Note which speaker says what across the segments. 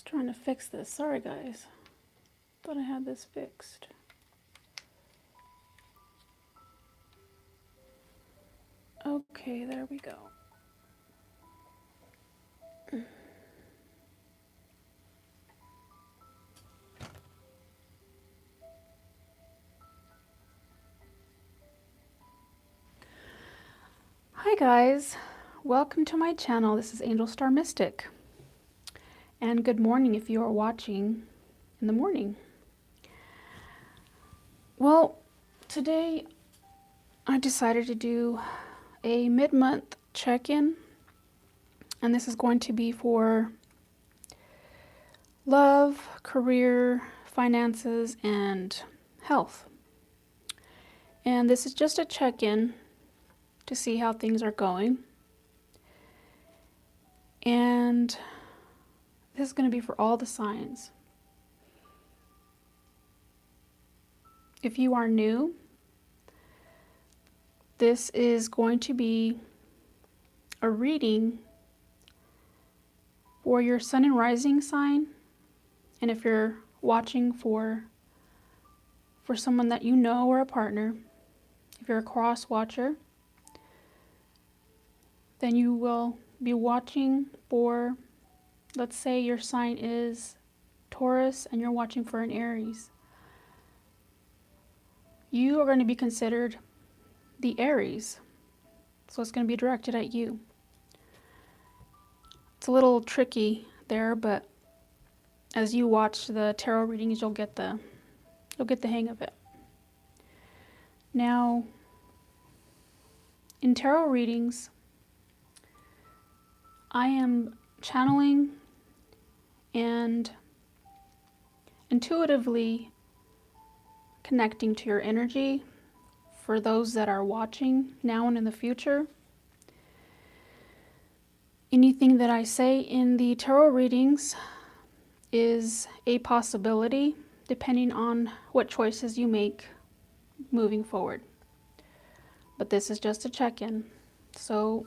Speaker 1: Trying to fix this. Sorry guys. Thought I had this fixed. Okay, there we go. Hi guys, welcome to my channel. This is Angel Star Mystic. And good morning if you are watching in the morning. Well, today I decided to do a mid-month check-in, and this is going to be for love, career, finances, and health. And this is just a check-in to see how things are going. And this is going to be for all the signs. If you are new, this is going to be a reading for your sun and rising sign. And if you're watching for someone that you know or a partner, if you're a cross watcher, then you will be watching for, let's say your sign is Taurus and you're watching for an Aries. You are going to be considered the Aries, so it's going to be directed at you. It's a little tricky there, but as you watch the tarot readings, you'll get the hang of it. Now, in tarot readings, I am channeling and intuitively connecting to your energy for those that are watching now and in the future. Anything that I say in the tarot readings is a possibility depending on what choices you make moving forward. But this is just a check-in. So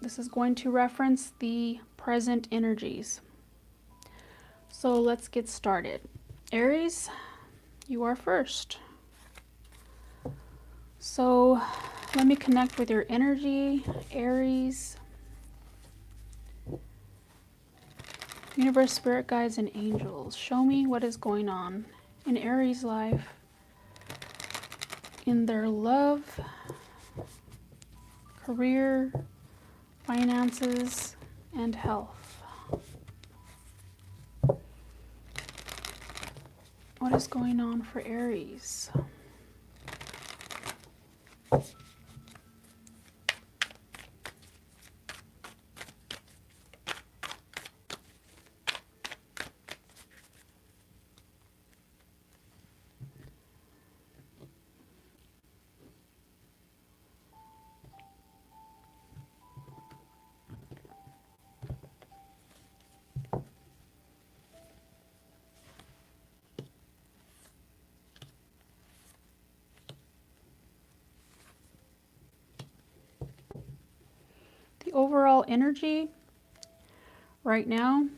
Speaker 1: this is going to reference the present energies. So let's get started. Aries, you are first. So let me connect with your energy, Aries. Universe, spirit guides, and angels, show me what is going on in Aries' life, in their love, career, finances, and health. What is going on for Aries? The overall energy right now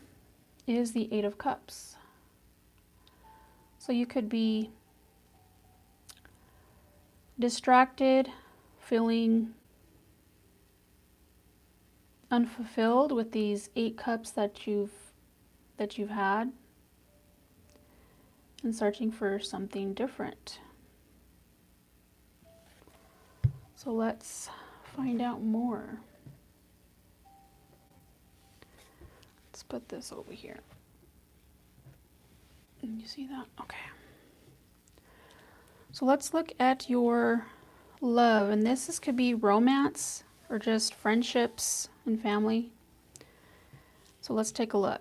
Speaker 1: is the Eight of Cups. So you could be distracted, feeling unfulfilled with these 8 cups that you've had, and searching for something different. So let's find out more. Let's put this over here. You see that? Okay. So let's look at your love, and this could be romance or just friendships and family. So let's take a look.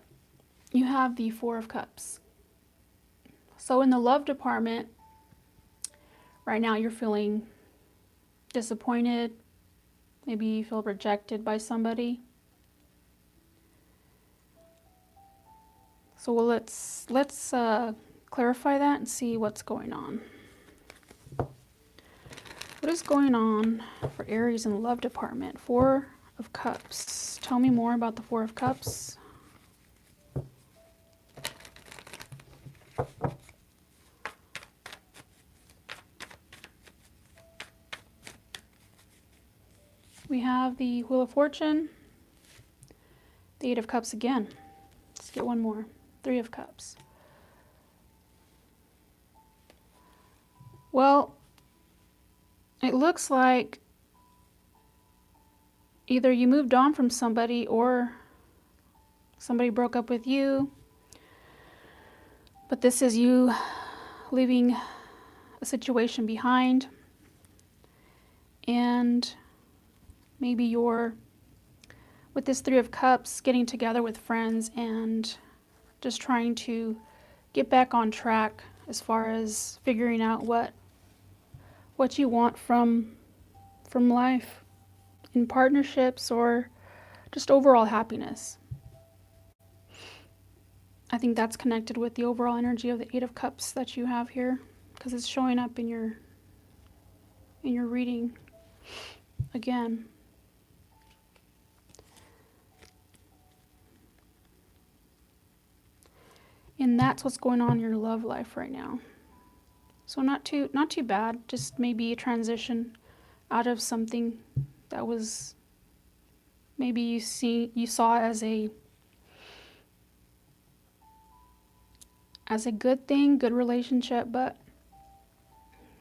Speaker 1: You have the Four of Cups. So in the love department, right now you're feeling disappointed. Maybe you feel rejected by somebody. So let's clarify that and see what's going on. What is going on for Aries in the love department? Four of Cups. Tell me more about the Four of Cups. We have the Wheel of Fortune, the Eight of Cups again. Let's get one more. Three of Cups. Well, it looks like either you moved on from somebody or somebody broke up with you. But this is you leaving a situation behind. And maybe you're, with this Three of Cups, getting together with friends and just trying to get back on track as far as figuring out what you want from life in partnerships or just overall happiness. I think that's connected with the overall energy of the Eight of Cups that you have here, because it's showing up in your reading again. And that's what's going on in your love life right now. So not too bad, just maybe a transition out of something that was maybe you saw as a good thing, good relationship, but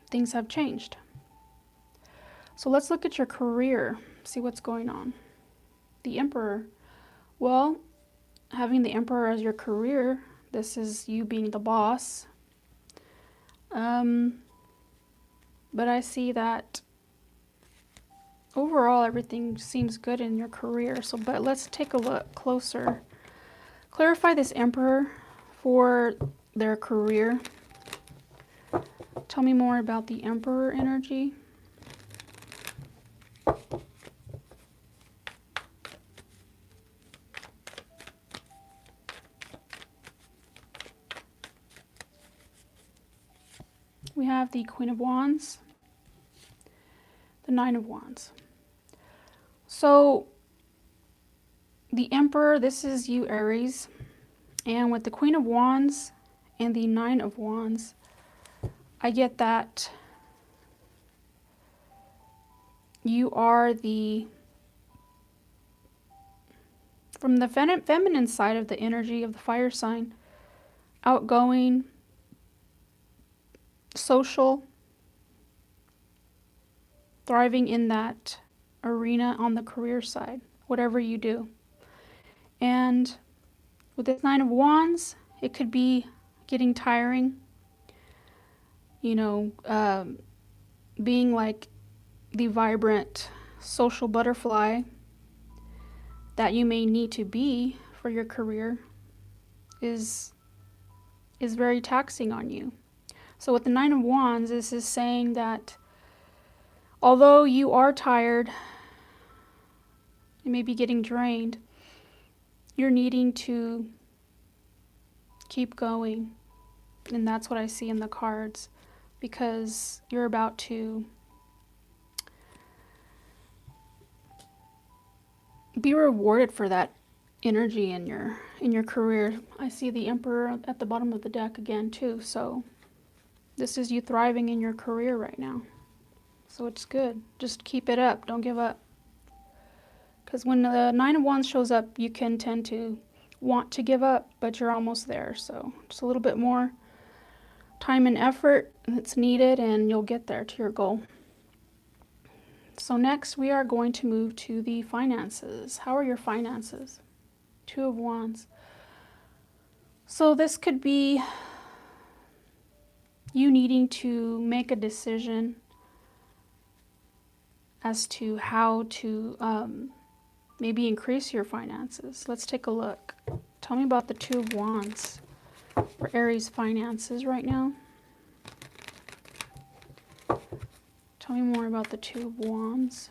Speaker 1: things have changed. So let's look at your career, see what's going on. The Emperor. Well, having the Emperor as your career, this is you being the boss. But I see that overall everything seems good in your career. But let's take a look closer. Clarify this Emperor for their career. Tell me more about the Emperor energy. We have the Queen of Wands, the Nine of Wands. So the Emperor, this is you, Aries. And with the Queen of Wands and the Nine of Wands, I get that you are from the feminine side of the energy of the fire sign, outgoing, social, thriving in that arena on the career side, whatever you do. And with this Nine of Wands, it could be getting tiring, being like the vibrant social butterfly that you may need to be for your career is very taxing on you. So with the Nine of Wands, this is saying that although you are tired, you may be getting drained, you're needing to keep going. And that's what I see in the cards, because you're about to be rewarded for that energy in your career. I see the Emperor at the bottom of the deck again too. So this is you thriving in your career right now. So it's good. Just keep it up. Don't give up. Because when the Nine of Wands shows up, you can tend to want to give up, but you're almost there. So just a little bit more time and effort that's needed, and you'll get there to your goal. So next, we are going to move to the finances. How are your finances? Two of Wands. So this could be you needing to make a decision as to how to maybe increase your finances. Let's take a look. Tell me about the Two of Wands for Aries finances right now. Tell me more about the Two of Wands.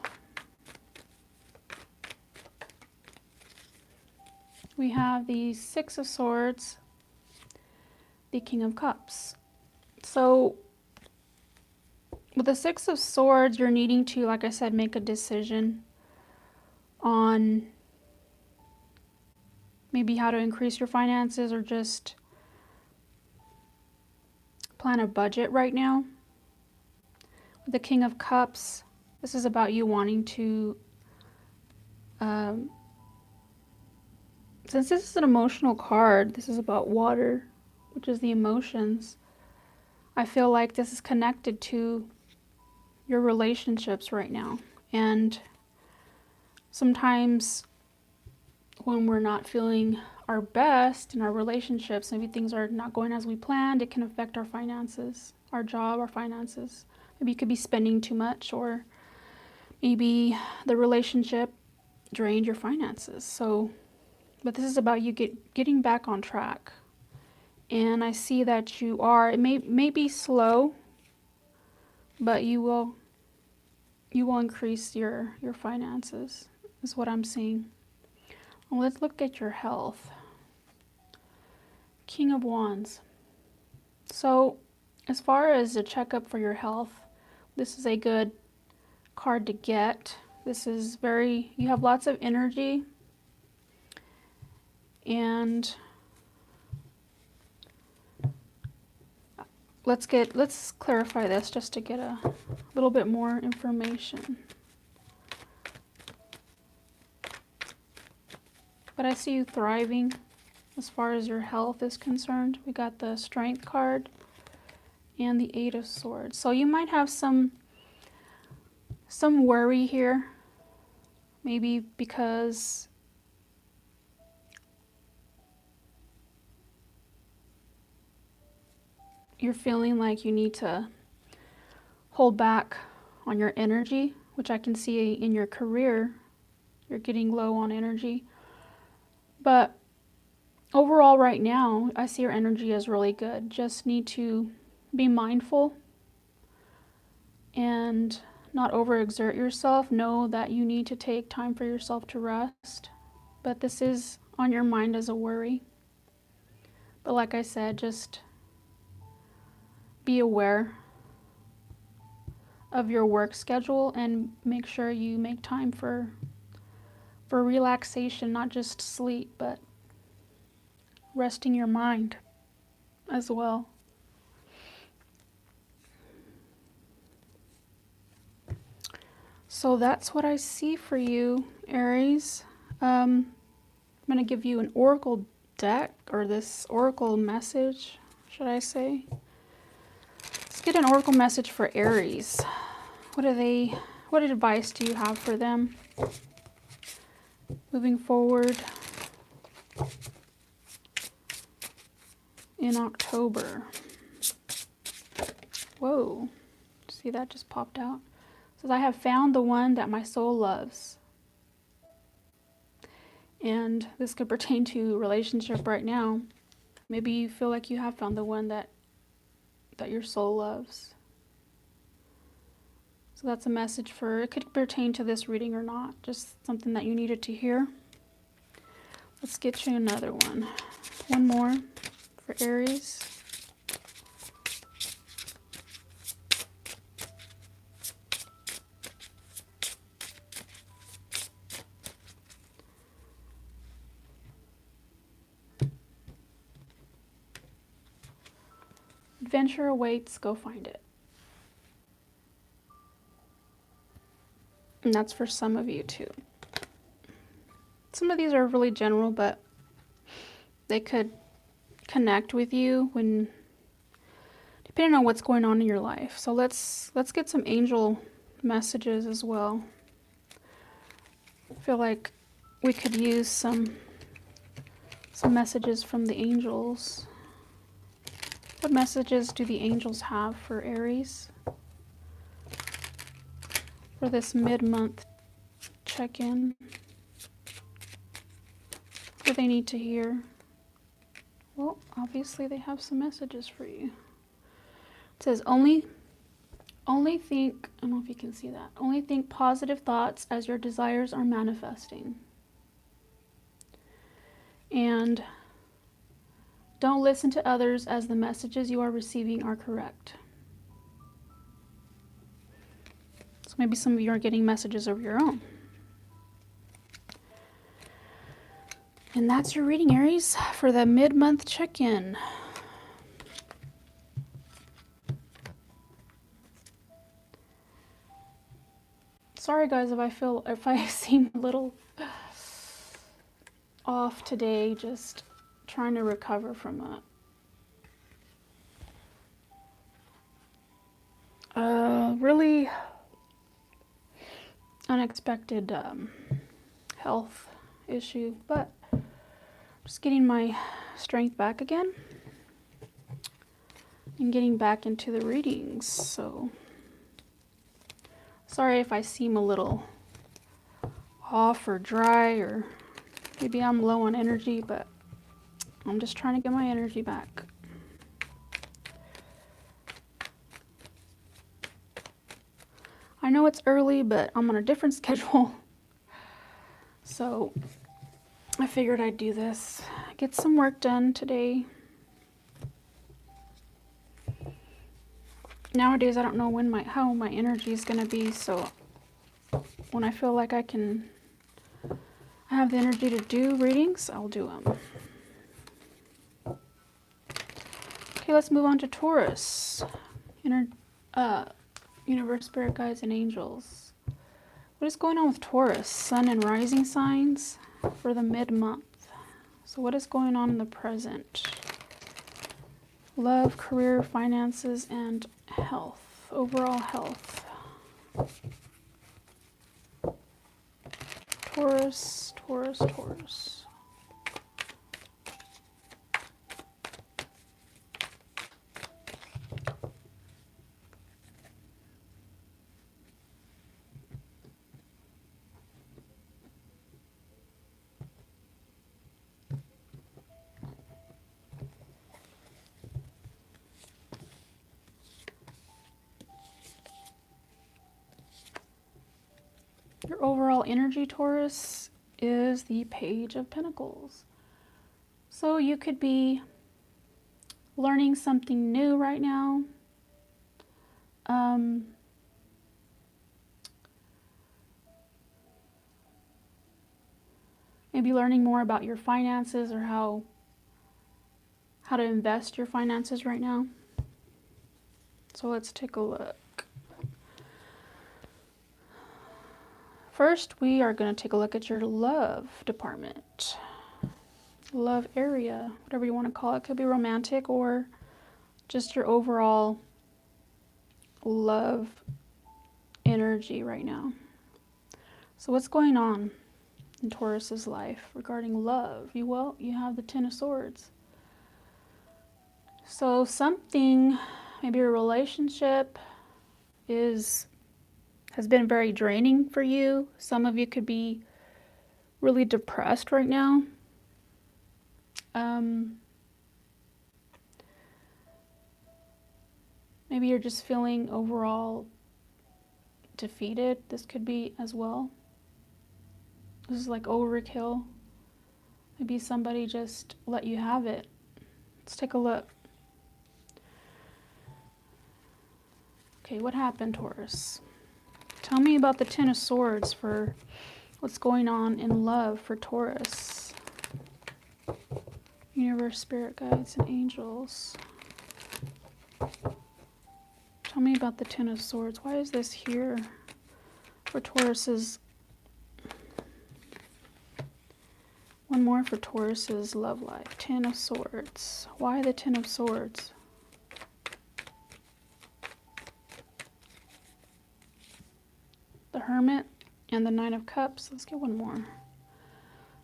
Speaker 1: We have the Six of Swords, the King of Cups. So with the Six of Swords, you're needing to, like I said, make a decision on maybe how to increase your finances, or just plan a budget right now. With the King of Cups, this is about you wanting to Um, since this is an emotional card, this is about water, which is the emotions. I feel like this is connected to your relationships right now. And sometimes when we're not feeling our best in our relationships, maybe things are not going as we planned, it can affect our finances, our job, our finances. Maybe you could be spending too much, or maybe the relationship drained your finances. So, but this is about you getting back on track. And I see that you are, it may be slow, but you will increase your finances, is what I'm seeing. Well, let's look at your health. King of Wands. So, as far as a checkup for your health, this is a good card to get. This is you have lots of energy, and let's clarify this just to get a little bit more information. But I see you thriving as far as your health is concerned. We got the Strength card and the Eight of Swords. So you might have some worry here, maybe because you're feeling like you need to hold back on your energy, which I can see in your career. You're getting low on energy. But overall right now, I see your energy is really good. Just need to be mindful and not overexert yourself. Know that you need to take time for yourself to rest. But this is on your mind as a worry. But like I said, just be aware of your work schedule and make sure you make time for relaxation, not just sleep, but resting your mind as well. So that's what I see for you, Aries. I'm going to give you an oracle deck, or this oracle message, should I say. Let's get an oracle message for Aries. What advice do you have for them moving forward in October? Whoa, see that just popped out. It says, I have found the one that my soul loves. And this could pertain to a relationship right now. Maybe you feel like you have found the one that your soul loves. So that's a message it could pertain to this reading or not, just something that you needed to hear. Let's get you another one. One more for Aries. Adventure awaits, go find it. And that's for some of you too. Some of these are really general, but they could connect with you depending on what's going on in your life. So let's get some angel messages as well. I feel like we could use some messages from the angels. What messages do the angels have for Aries for this mid-month check-in? What do they need to hear? Well, obviously they have some messages for you. It says, only think, I don't know if you can see that, only think positive thoughts as your desires are manifesting. And don't listen to others as the messages you are receiving are correct. So maybe some of you are getting messages of your own. And that's your reading, Aries, for the mid-month check-in. Sorry guys if I seem a little off today, just trying to recover from a really unexpected health issue, but just getting my strength back again and getting back into the readings. So sorry if I seem a little off or dry, or maybe I'm low on energy, but I'm just trying to get my energy back. I know it's early, but I'm on a different schedule, so I figured I'd do this, get some work done today. Nowadays, I don't know how my energy is going to be, so when I feel like I have the energy to do readings, I'll do them. Okay, let's move on to Taurus. Universe, spirit guides, and angels. What is going on with Taurus? Sun and rising signs for the mid-month. So what is going on in the present? Love, career, finances, and health. Overall health. Taurus, Taurus, Taurus. Your overall energy, Taurus, is the Page of Pentacles. So you could be learning something new right now. Maybe learning more about your finances, or how to invest your finances right now. So let's take a look. First, we are going to take a look at your love department. Love area, whatever you want to call it. Could be romantic or just your overall love energy right now. So what's going on in Taurus's life regarding love? You have the Ten of Swords. So something, maybe a relationship has been very draining for you. Some of you could be really depressed right now. Maybe you're just feeling overall defeated. This could be as well. This is like overkill. Maybe somebody just let you have it. Let's take a look. Okay, what happened, Taurus? Tell me about the Ten of Swords for what's going on in love for Taurus. Universe, spirit guides, and angels. Tell me about the Ten of Swords. Why is this here for Taurus's? One more for Taurus's love life. Ten of Swords. Why the Ten of Swords? The Hermit and the Nine of Cups. Let's get one more.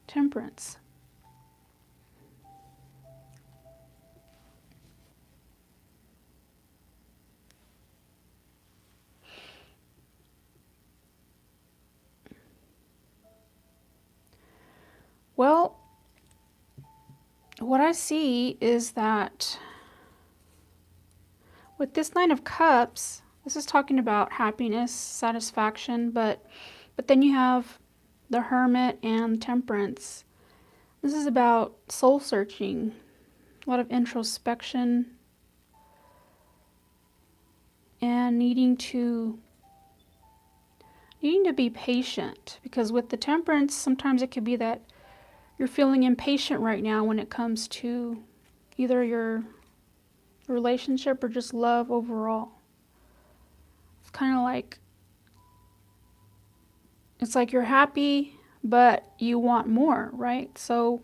Speaker 1: Temperance. Well, what I see is that with this Nine of Cups, this is talking about happiness, satisfaction, but then you have the Hermit and Temperance. This is about soul searching, a lot of introspection, and needing to be patient, because with the Temperance, sometimes it could be that you're feeling impatient right now when it comes to either your relationship or just love overall. It's kind of like, it's like you're happy but you want more, right? So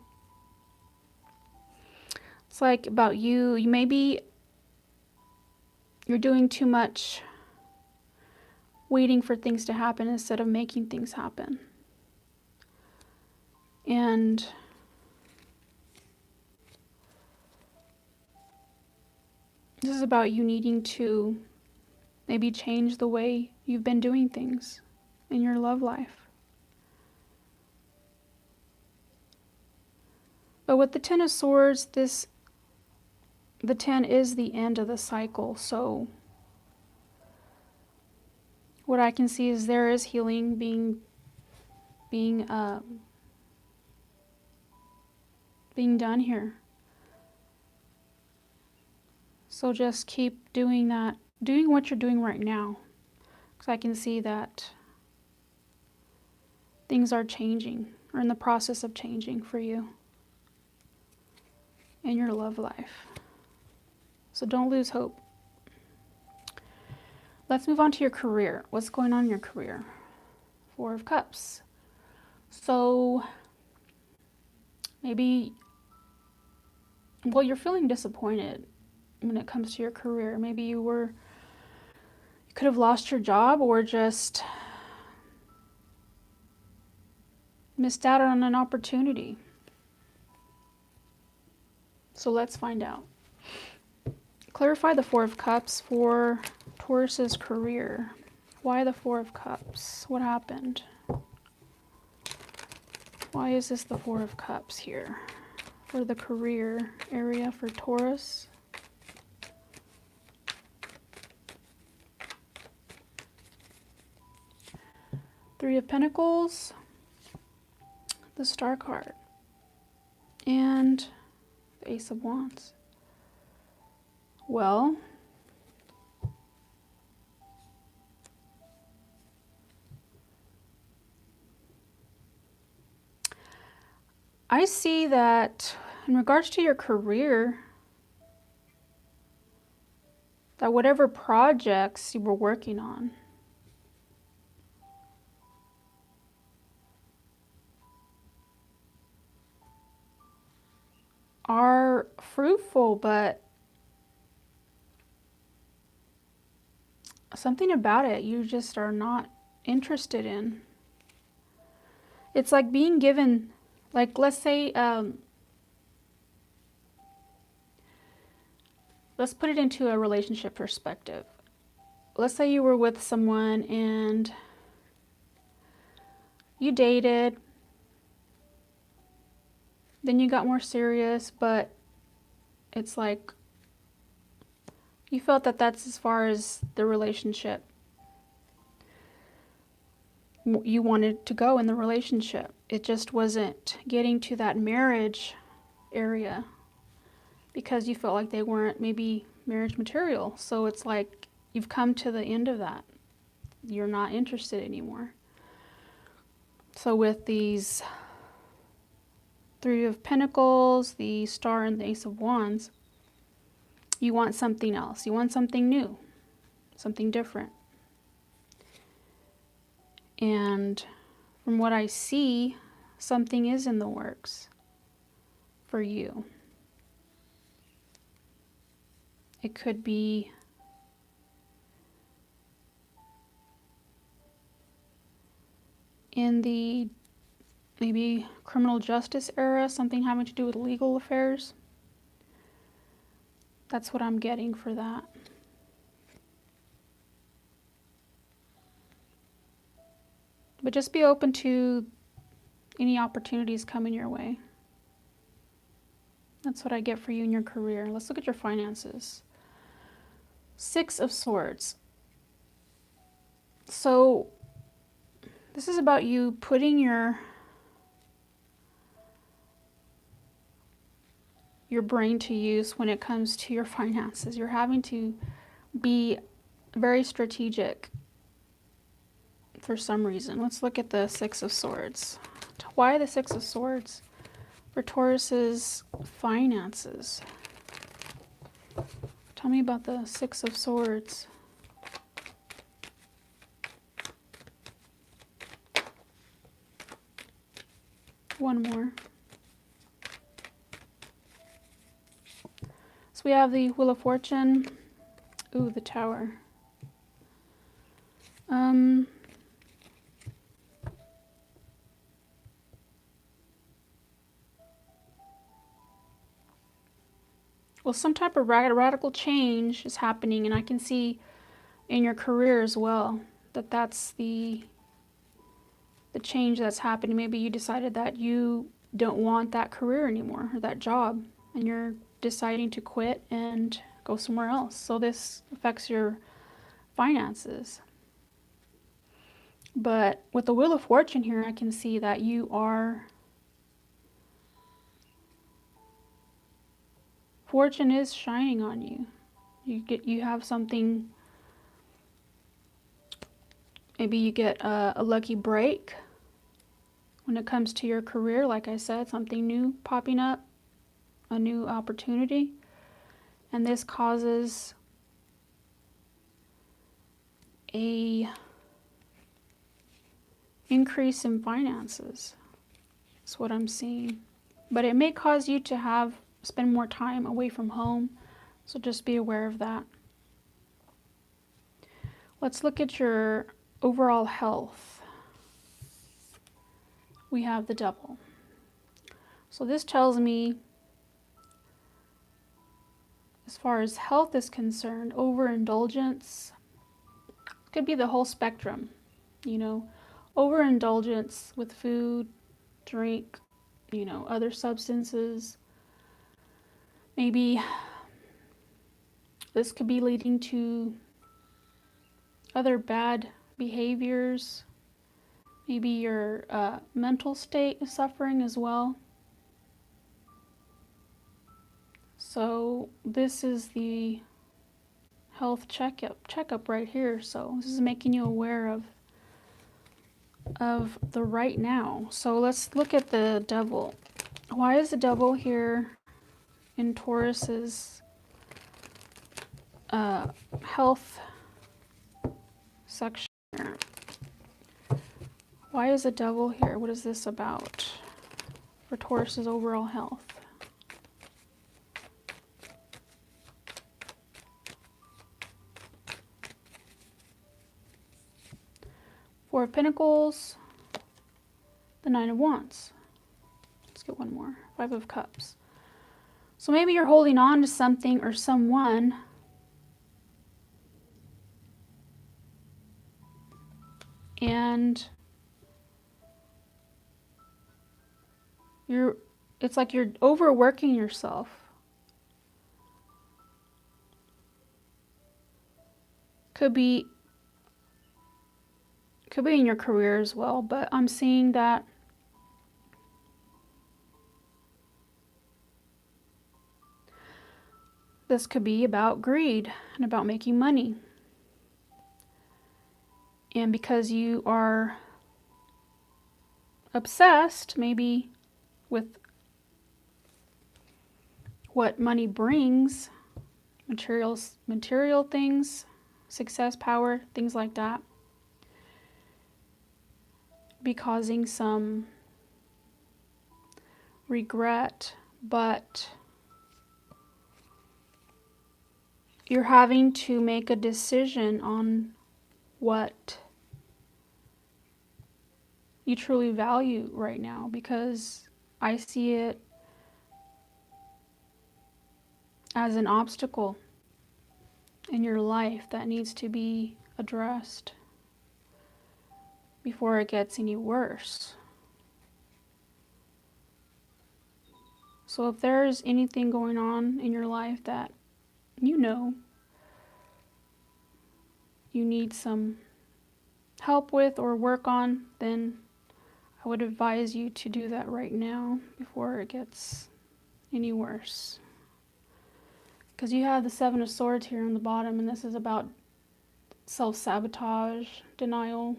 Speaker 1: it's like about you maybe you're doing too much waiting for things to happen instead of making things happen. And this is about you needing to maybe change the way you've been doing things in your love life. But with the Ten of Swords, the 10 is the end of the cycle. So what I can see is there is healing being done here. So just keep doing that, doing what you're doing right now. Because I can see that things are changing, or in the process of changing for you in your love life. So don't lose hope. Let's move on to your career. What's going on in your career? Four of Cups. So maybe, well, you're feeling disappointed when it comes to your career. Maybe you could have lost your job or just missed out on an opportunity. So let's find out. Clarify the Four of Cups for Taurus's career. Why the Four of Cups? What happened? Why is this the Four of Cups here for the career area for Taurus? Three of Pentacles, the Star card, and the Ace of Wands. Well, I see that in regards to your career, that whatever projects you were working on are fruitful, but something about it you just are not interested in. It's like being given, like, let's say, let's put it into a relationship perspective. Let's say you were with someone and you dated, then you got more serious, but it's like you felt that that's as far as the relationship you wanted to go in the relationship. It just wasn't getting to that marriage area because you felt like they weren't maybe marriage material. So it's like you've come to the end of that. You're not interested anymore. So with these Three of Pentacles, the Star, and the Ace of Wands, you want something else. You want something new, something different. And from what I see, something is in the works for you. It could be in the maybe criminal justice era, something having to do with legal affairs. That's what I'm getting for that. But just be open to any opportunities coming your way. That's what I get for you in your career. Let's look at your finances. Six of Swords. So this is about you putting your brain to use when it comes to your finances. You're having to be very strategic for some reason. Let's look at the Six of Swords. Why the Six of Swords for Taurus's finances? Tell me about the Six of Swords. One more. So we have the Wheel of Fortune. Ooh, the Tower. Well, some type of radical change is happening, and I can see in your career as well that that's the change that's happening. Maybe you decided that you don't want that career anymore or that job, and you're deciding to quit and go somewhere else. So this affects your finances. But with the Wheel of Fortune here, I can see that fortune is shining on you. You have something. Maybe you get a lucky break when it comes to your career. Like I said, something new popping up, a new opportunity, and this causes a increase in finances. That's what I'm seeing. But it may cause you to spend more time away from home, so just be aware of that. Let's look at your overall health. We have the Devil. So this tells me, as far as health is concerned, overindulgence could be the whole spectrum, you know, overindulgence with food, drink, you know, other substances. Maybe this could be leading to other bad behaviors. Maybe your mental state is suffering as well. So this is the health checkup right here. So this is making you aware of the right now. So let's look at the Devil. Why is the Devil here in Taurus's health section here? Why is the Devil here? What is this about for Taurus's overall health? Four of Pentacles, the Nine of Wands. Let's get one more. Five of Cups. So maybe you're holding on to something or someone and it's like you're overworking yourself. Could be in your career as well, but I'm seeing that this could be about greed and about making money. And because you are obsessed maybe with what money brings, material things, success, power, things like that, be causing some regret, but you're having to make a decision on what you truly value right now, because I see it as an obstacle in your life that needs to be addressed before it gets any worse. So if there's anything going on in your life that you know you need some help with or work on, then I would advise you to do that right now before it gets any worse. Because you have the Seven of Swords here on the bottom, and this is about self-sabotage, denial,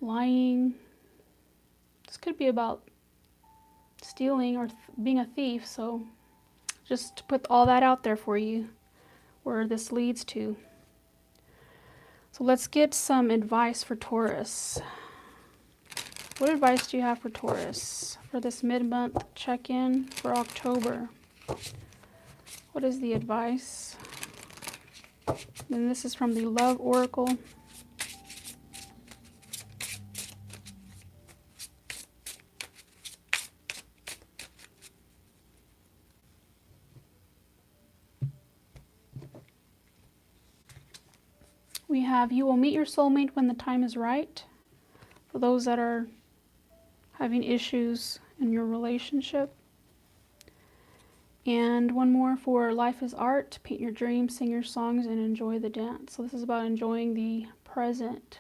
Speaker 1: lying. This could be about stealing or being a thief, so just to put all that out there for you, where this leads to. So let's get some advice for Taurus. What advice do you have for Taurus for this mid-month check-in for October? What is the advice? And this is from the Love Oracle. We have, you will meet your soulmate when the time is right. For those that are having issues in your relationship. And one more for life is art, paint your dreams, sing your songs, and enjoy the dance. So this is about enjoying the present.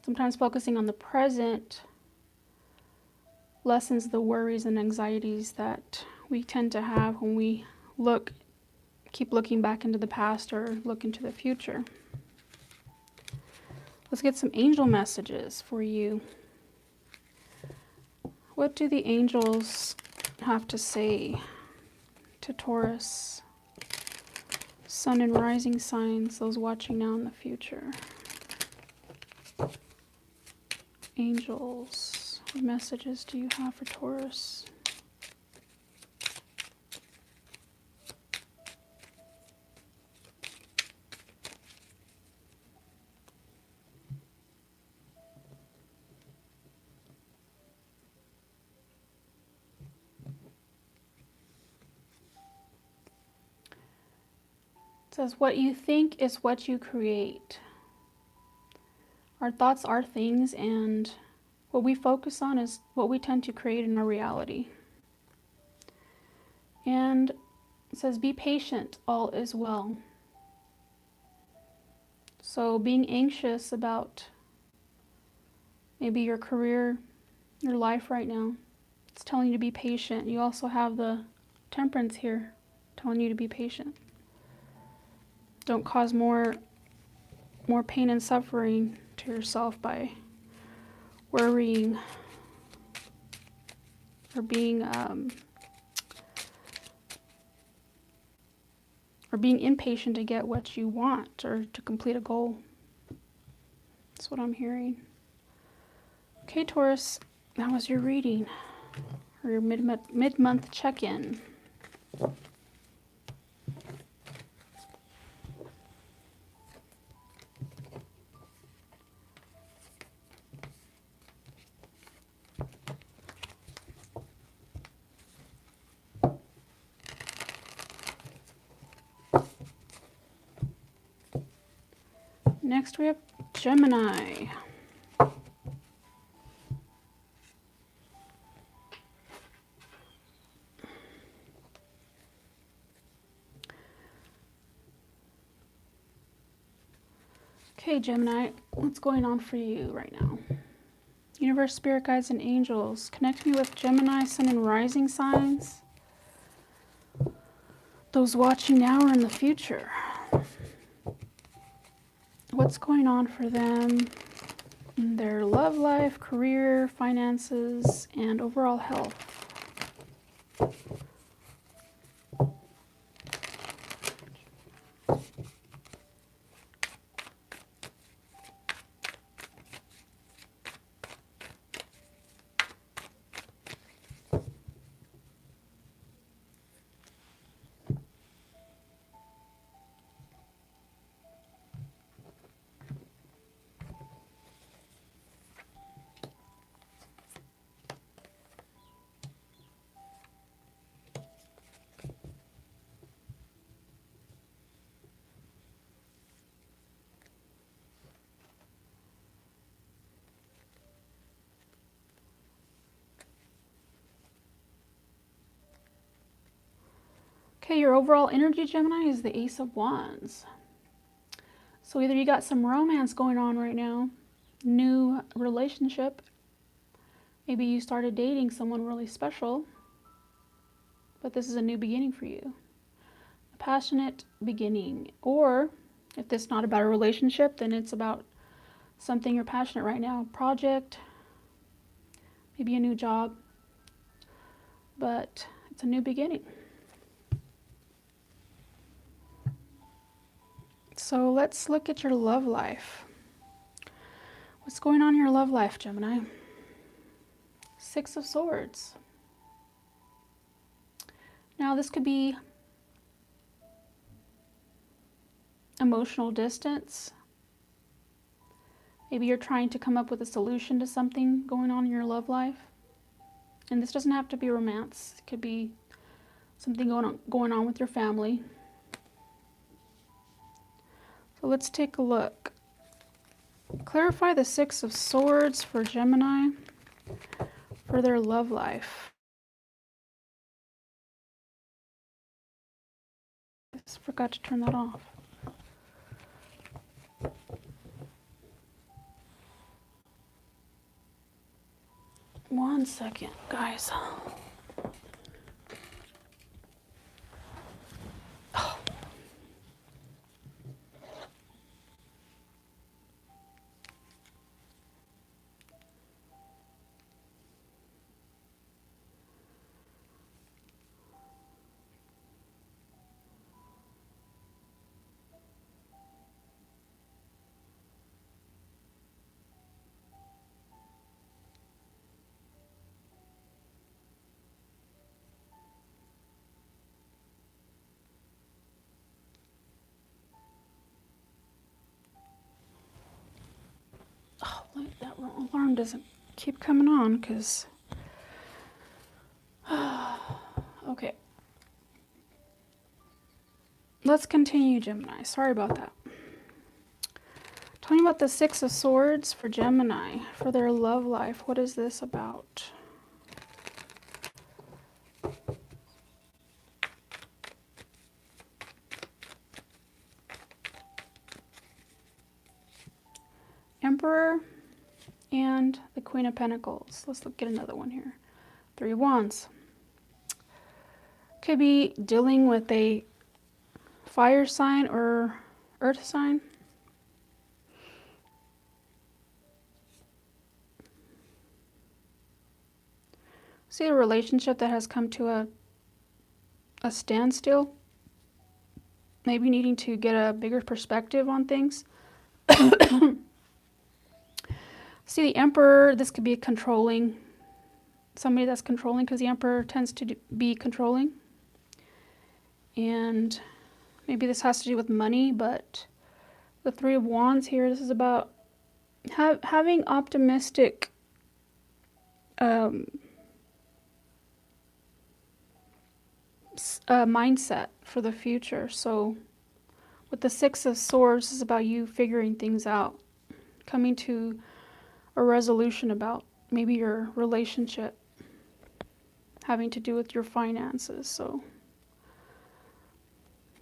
Speaker 1: Sometimes focusing on the present lessens the worries and anxieties that we tend to have when we keep looking back into the past or look into the future. Let's get some angel messages for you. What do the angels have to say to Taurus? Sun and rising signs, those watching now in the future. Angels, what messages do you have for Taurus? It says, what you think is what you create. Our thoughts are things, and what we focus on is what we tend to create in our reality. And it says, be patient, all is well. So being anxious about maybe your career, your life right now, it's telling you to be patient. You also have the Temperance here, telling you to be patient. Don't cause more pain and suffering to yourself by worrying or being impatient to get what you want or to complete a goal. That's what I'm hearing. Okay, Taurus, that was your reading, or your mid-month check-in. Next we have Gemini. Okay, Gemini, what's going on for you right now? Universe, spirit guides, and angels. Connect me with Gemini, sun and rising signs. Those watching now or in the future. What's going on for them in their love life, career, finances, and overall health? Okay, your overall energy, Gemini, is the Ace of Wands. So either you got some romance going on right now, new relationship, maybe you started dating someone really special, but this is a new beginning for you. A passionate beginning. Or if this is not about a relationship, then it's about something you're passionate right now. Project, maybe a new job, but it's a new beginning. So let's look at your love life. What's going on in your love life, Gemini? Six of Swords. Now, this could be emotional distance. Maybe you're trying to come up with a solution to something going on in your love life. And this doesn't have to be romance. It could be something going on with your family. So let's take a look. Clarify the Six of Swords for Gemini for their love life. I just forgot to turn that off. One second, guys. Oh. That alarm doesn't keep coming on because okay, let's continue, Gemini. Sorry about that. Tell me about the Six of Swords for Gemini for their love life. What is this about? Emperor and the Queen of Pentacles. Let's get another one here. Three of Wands. Could be dealing with a fire sign or earth sign. See a relationship that has come to a standstill. Maybe needing to get a bigger perspective on things. See the Emperor, this could be controlling, somebody that's controlling, because the Emperor tends to be controlling. And maybe this has to do with money, but the Three of Wands here, this is about having optimistic mindset for the future. So with the Six of Swords, this is about you figuring things out, coming to a resolution about maybe your relationship having to do with your finances. So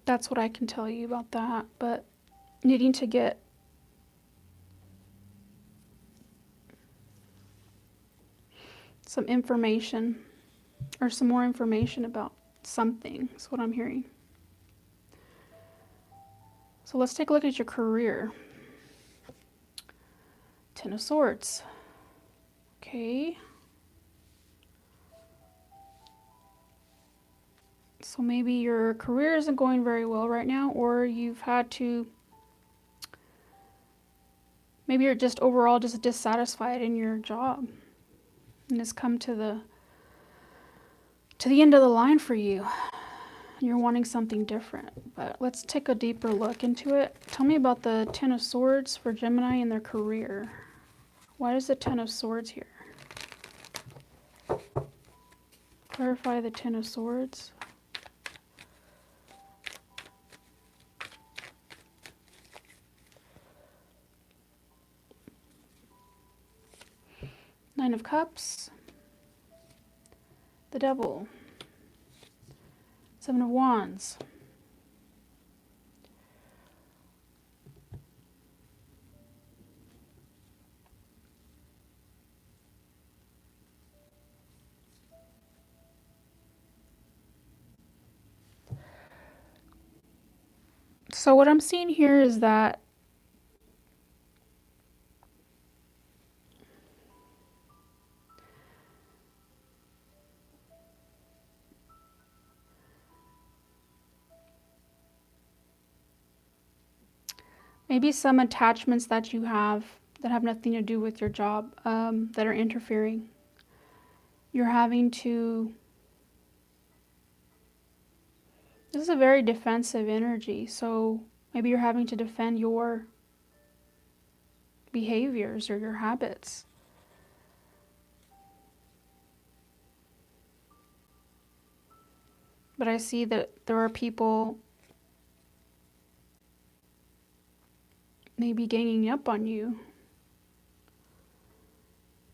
Speaker 1: that's what I can tell you about that. But needing to get some information or some more information about something is what I'm hearing. So let's take a look at your career. Ten of Swords. Okay. So maybe your career isn't going very well right now, or you've had to, maybe you're just overall just dissatisfied in your job and it's come to the end of the line for you. You're wanting something different, but let's take a deeper look into it. Tell me about the Ten of Swords for Gemini and their career. Why is the Ten of Swords here? Clarify the Ten of Swords. Nine of Cups. The Devil. Seven of Wands. So what I'm seeing here is that maybe some attachments that you have that have nothing to do with your job, that are interfering. You're having to, this is a very defensive energy, so maybe you're having to defend your behaviors or your habits. But I see that there are people maybe ganging up on you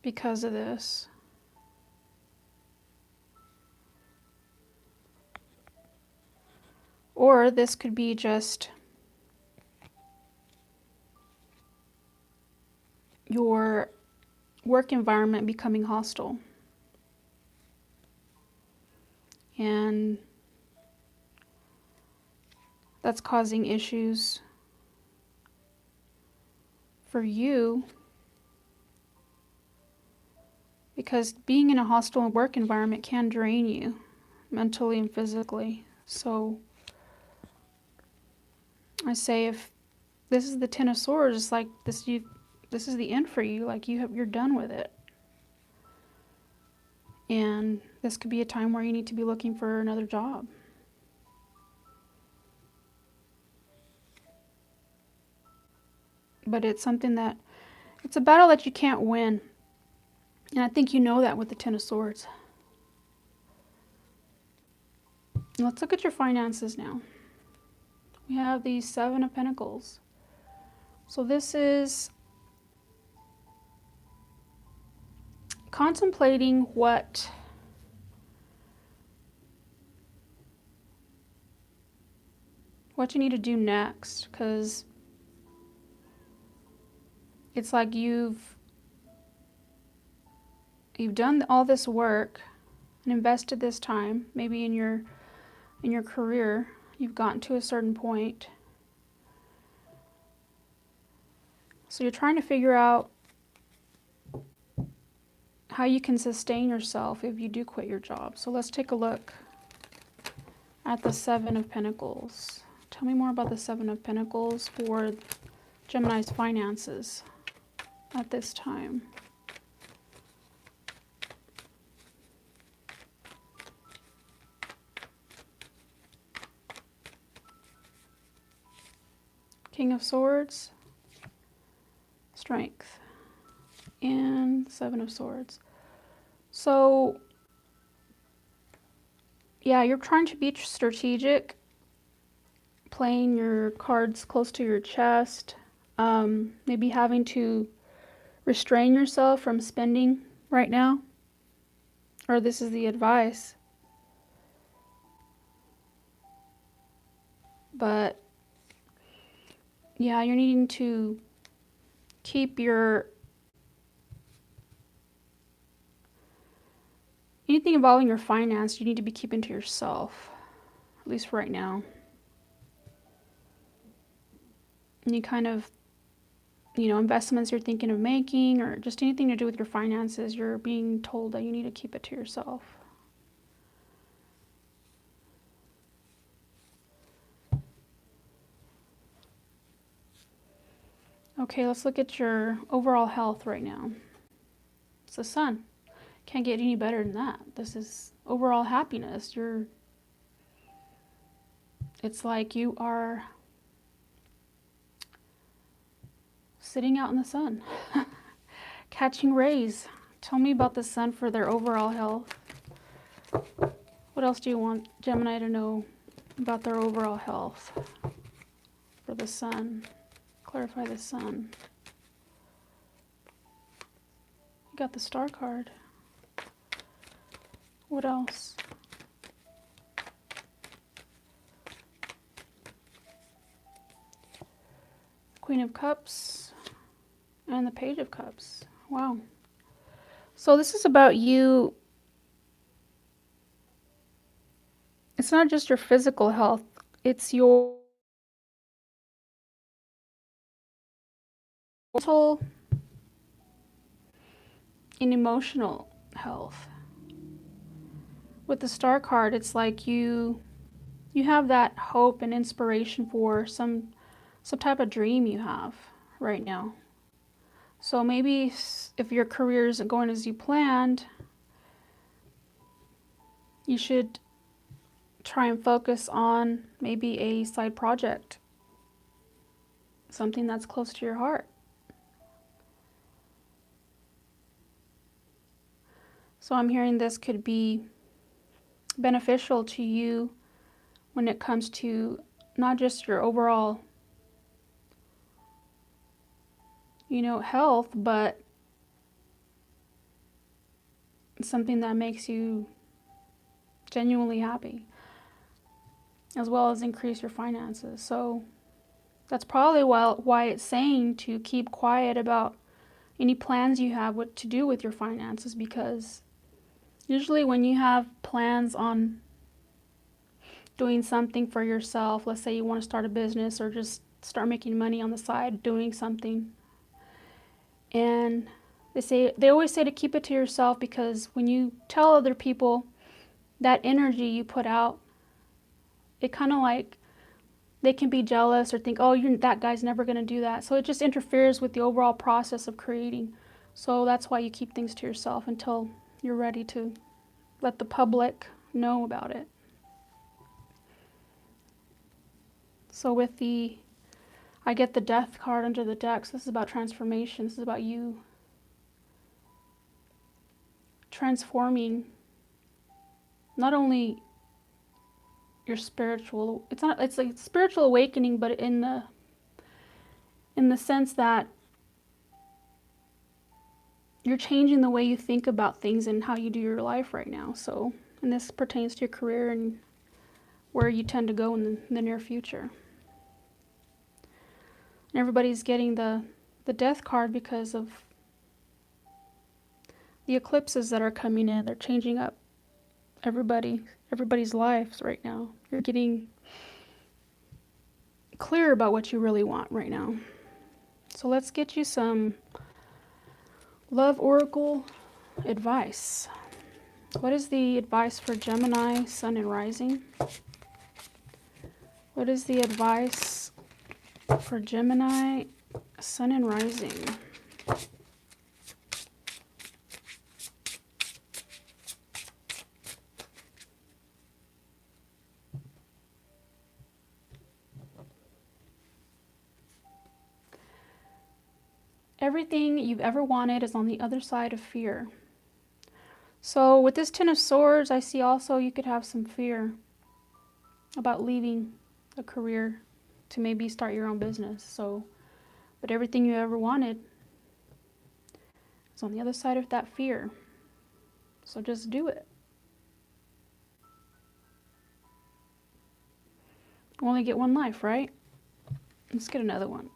Speaker 1: because of this. Or this could be just your work environment becoming hostile. And that's causing issues for you, because being in a hostile work environment can drain you mentally and physically. So I say, if this is the Ten of Swords, it's like this, this is the end for you. Like you're done with it. And this could be a time where you need to be looking for another job. But it's something that, it's a battle that you can't win. And I think you know that with the Ten of Swords. Let's look at your finances now. We have the Seven of Pentacles. So this is contemplating what you need to do next, because it's like you've done all this work and invested this time, maybe in your career. You've gotten to a certain point. So you're trying to figure out how you can sustain yourself if you do quit your job. So let's take a look at the Seven of Pentacles. Tell me more about the Seven of Pentacles for Gemini's finances at this time. King of Swords, Strength, and Seven of Swords. So, yeah, you're trying to be strategic, playing your cards close to your chest, maybe having to restrain yourself from spending right now, or this is the advice. But yeah, you're needing to keep anything involving your finance, you need to be keeping to yourself, at least right now. Any kind of, investments you're thinking of making, or just anything to do with your finances, you're being told that you need to keep it to yourself. Okay, let's look at your overall health right now. It's the Sun. Can't get any better than that. This is overall happiness. It's like you are sitting out in the sun, catching rays. Tell me about the Sun for their overall health. What else do you want Gemini to know about their overall health for the Sun? Clarify the Sun. You got the Star card. What else? Queen of Cups and the Page of Cups. Wow. So this is about you. It's not just your physical health, it's your mental and emotional health. With the Star card, it's like you have that hope and inspiration for some type of dream you have right now. So maybe if your career isn't going as you planned, you should try and focus on maybe a side project, something that's close to your heart. So I'm hearing this could be beneficial to you when it comes to not just your overall, health, but something that makes you genuinely happy, as well as increase your finances. So that's probably why it's saying to keep quiet about any plans you have what to do with your finances, because usually when you have plans on doing something for yourself, let's say you want to start a business or just start making money on the side doing something, and they always say to keep it to yourself, because when you tell other people that energy you put out, it kind of like they can be jealous or think, oh, that guy's never going to do that. So it just interferes with the overall process of creating. So that's why you keep things to yourself until you're ready to let the public know about it. So with I get the Death card under the deck. So this is about transformation. This is about you transforming not only your spiritual, it's like spiritual awakening, but in the sense that you're changing the way you think about things and how you do your life right now. So, and this pertains to your career and where you tend to go in the near future. And everybody's getting the Death card because of the eclipses that are coming in. They're changing up everybody's lives right now. You're getting clear about what you really want right now. So let's get you some love oracle advice. What is the advice for Gemini, Sun and Rising? What is the advice for Gemini, Sun and Rising? Everything you've ever wanted is on the other side of fear. So with this Ten of Swords, I see also you could have some fear about leaving a career to maybe start your own business. So, but everything you ever wanted is on the other side of that fear. So just do it. You only get one life, right? Let's get another one.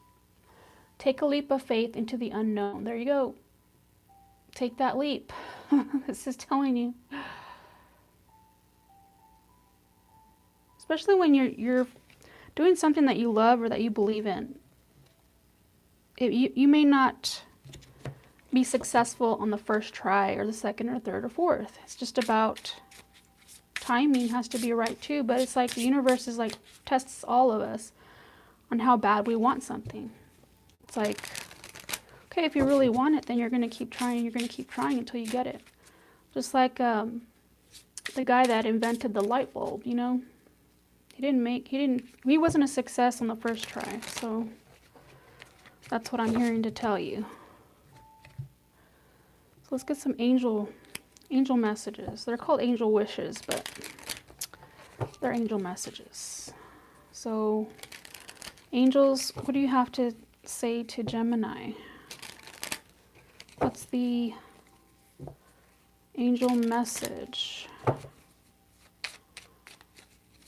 Speaker 1: Take a leap of faith into the unknown. There you go. Take that leap. This is telling you. Especially when you're doing something that you love or that you believe in. You may not be successful on the first try or the second or third or fourth. It's just about timing has to be right too. But it's like the universe is like tests all of us on how bad we want something. It's like, okay, if you really want it, then you're going to keep trying. You're going to keep trying until you get it. Just like the guy that invented the light bulb, he wasn't a success on the first try. So that's what I'm hearing to tell you. So let's get some angel messages. They're called angel wishes, but they're angel messages. So angels, what do you have to say to Gemini? What's the angel message?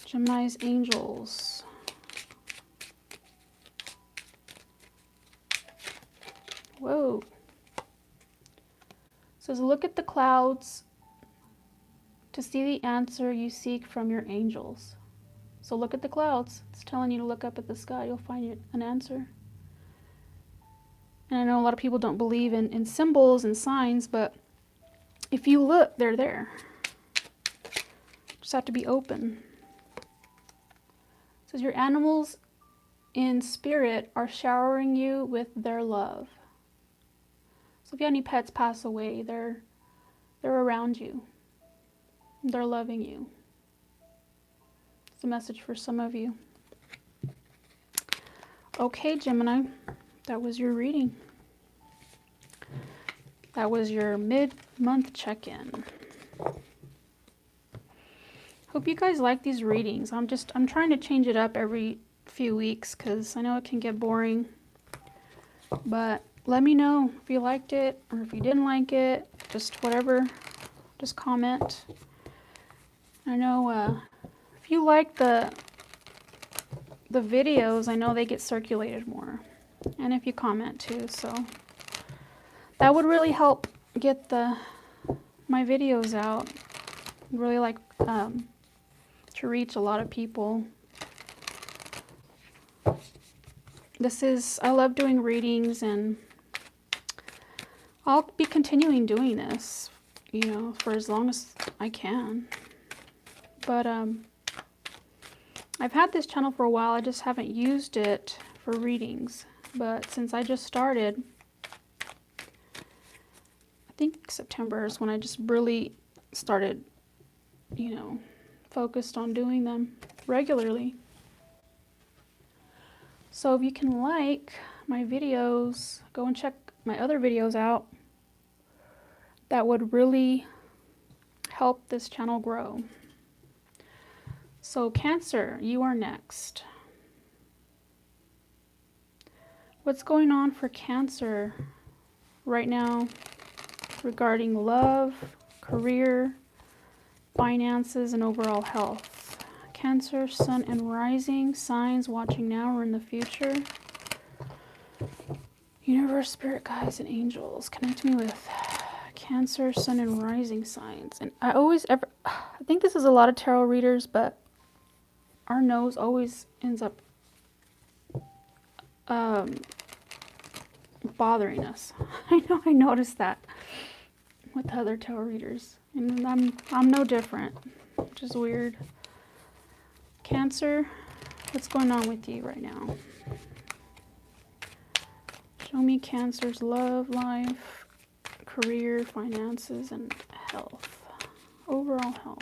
Speaker 1: Gemini's angels. Whoa. It says, look at the clouds to see the answer you seek from your angels. So look at the clouds. It's telling you to look up at the sky. You'll find an answer. And I know a lot of people don't believe in symbols and signs, but if you look, they're there. Just have to be open. It says your animals in spirit are showering you with their love. So if you have any pets pass away, they're around you. They're loving you. It's a message for some of you. Okay, Gemini, that was your reading. That was your mid-month check-in. Hope you guys like these readings. I'm trying to change it up every few weeks because I know it can get boring. But let me know if you liked it or if you didn't like it. Just whatever. Just comment. I know if you like the videos, I know they get circulated more. And if you comment too, so that would really help get my videos out. I'd really like to reach a lot of people. I love doing readings, and I'll be continuing doing this, you know, for as long as I can. But I've had this channel for a while. I just haven't used it for readings. But since I just started, I think September is when I just really started, you know, focused on doing them regularly. So if you can like my videos, go and check my other videos out. That would really help this channel grow. So Cancer, you are next. What's going on for Cancer right now regarding love, career, finances, and overall health? Cancer, Sun and Rising, signs watching now or in the future. Universe, Spirit, Guides, and Angels, connect me with Cancer, Sun, and Rising signs. And I think this is a lot of tarot readers, but our nose always ends up bothering us. I know, I noticed that with other tarot readers, and I'm no different, which is weird. Cancer, what's going on with you right now? Show me Cancer's love, life, career, finances, and health. Overall health.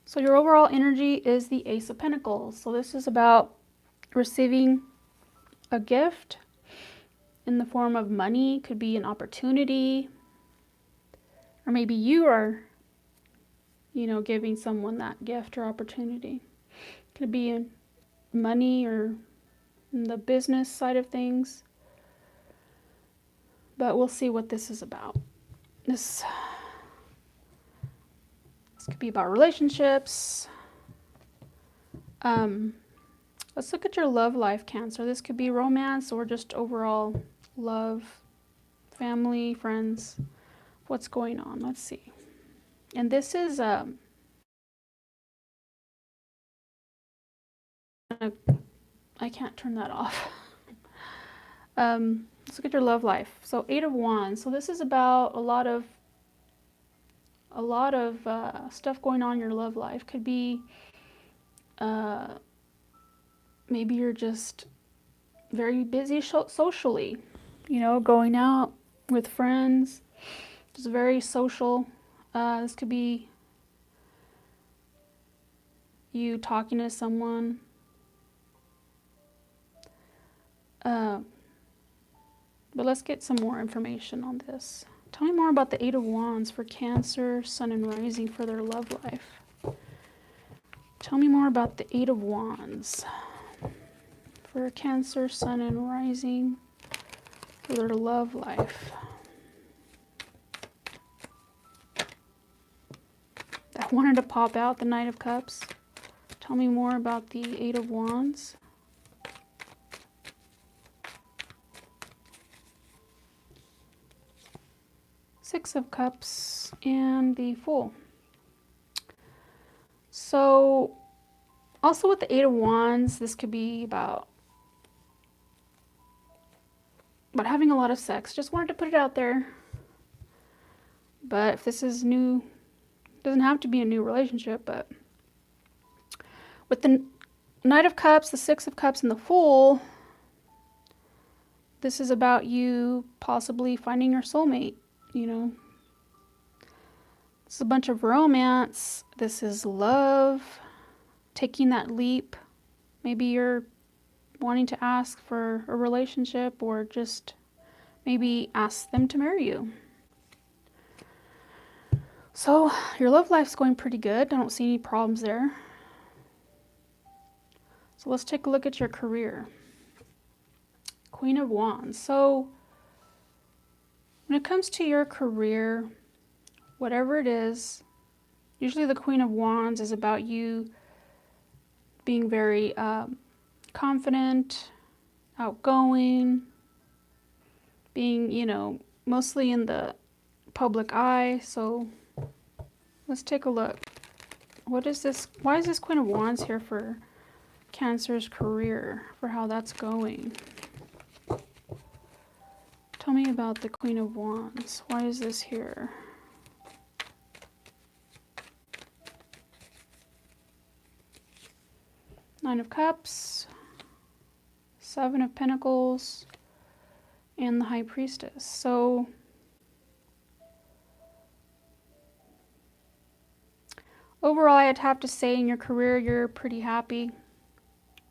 Speaker 1: So your overall energy is the Ace of Pentacles. So this is about receiving a gift in the form of money. Could be an opportunity, or maybe you are, you know, giving someone that gift or opportunity. Could be in money or in the business side of things. But we'll see what this is about. This could be about relationships. Let's look at your love life, Cancer. This could be romance or just overall love, family, friends. What's going on? Let's see. And this is I can't turn that off. Let's look at your love life. So 8 of Wands. So this is about a lot of stuff going on in your love life. Could be maybe you're just very busy socially, you know, going out with friends, just very social. This could be you talking to someone. But let's get some more information on this. Tell me more about the 8 of Wands for Cancer, Sun, and Rising for their love life. Tell me more about the 8 of Wands for Cancer, Sun, and Rising for their love life. I wanted to pop out the Knight of Cups. Tell me more about the 8 of Wands. Six of Cups and the Fool. So also with the Eight of Wands, this could be about having a lot of sex. Just wanted to put it out there. But if this is new, it doesn't have to be a new relationship, but with the Knight of Cups, the Six of Cups, and the Fool, this is about you possibly finding your soulmate, you know. It's a bunch of romance. This is love, taking that leap. Maybe you're wanting to ask for a relationship, or just maybe ask them to marry you. So your love life's going pretty good. I don't see any problems there. So let's take a look at your career. Queen of Wands. So when it comes to your career, whatever it is, usually the Queen of Wands is about you being very confident, outgoing, being, you know, mostly in the public eye. So let's take a look. What is this? Why is this Queen of Wands here for Cancer's career, for how that's going? Tell me about the Queen of Wands. Why is this here? Nine of Cups, Seven of Pentacles, and the High Priestess. So overall, I'd have to say in your career, you're pretty happy.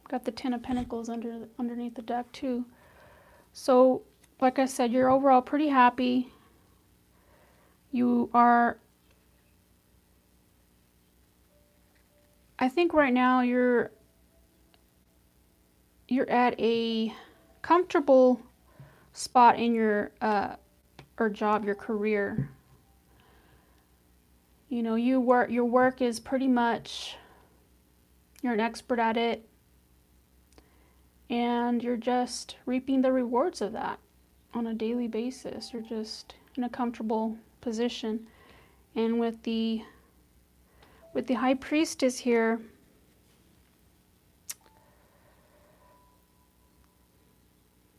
Speaker 1: Got the Ten of Pentacles underneath the deck too. So like I said, you're overall pretty happy. You are, I think right now you're at a comfortable spot in your or job, your career. You know, your work is pretty much, you're an expert at it, and you're just reaping the rewards of that on a daily basis. You're just in a comfortable position. And with the High Priestess here,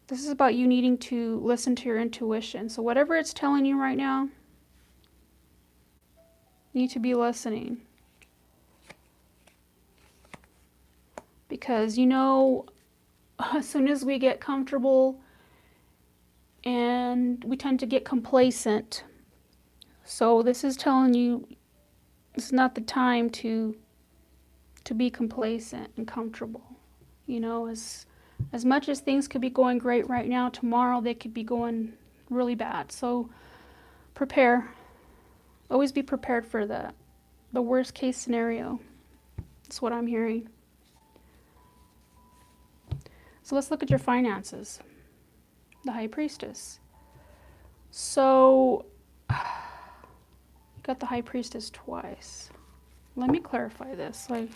Speaker 1: this is about you needing to listen to your intuition. So whatever it's telling you right now, you need to be listening. Because, you know, as soon as we get comfortable, and we tend to get complacent. So this is telling you it's not the time to be complacent and comfortable. You know, as much as things could be going great right now, tomorrow they could be going really bad. So prepare. Always be prepared for the worst case scenario. That's what I'm hearing. So let's look at your finances. The High Priestess. So you got the High Priestess twice. Let me clarify this. Like,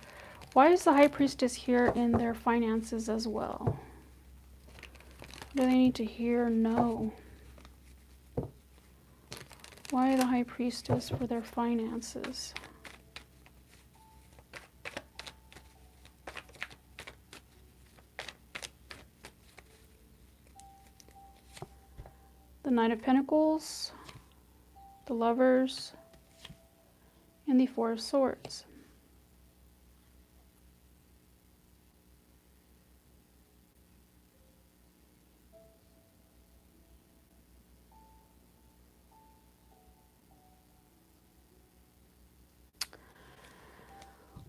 Speaker 1: why is the High Priestess here in their finances as well? Do they need to hear? No. Why the High Priestess for their finances? The Knight of Pentacles, the Lovers, and the Four of Swords.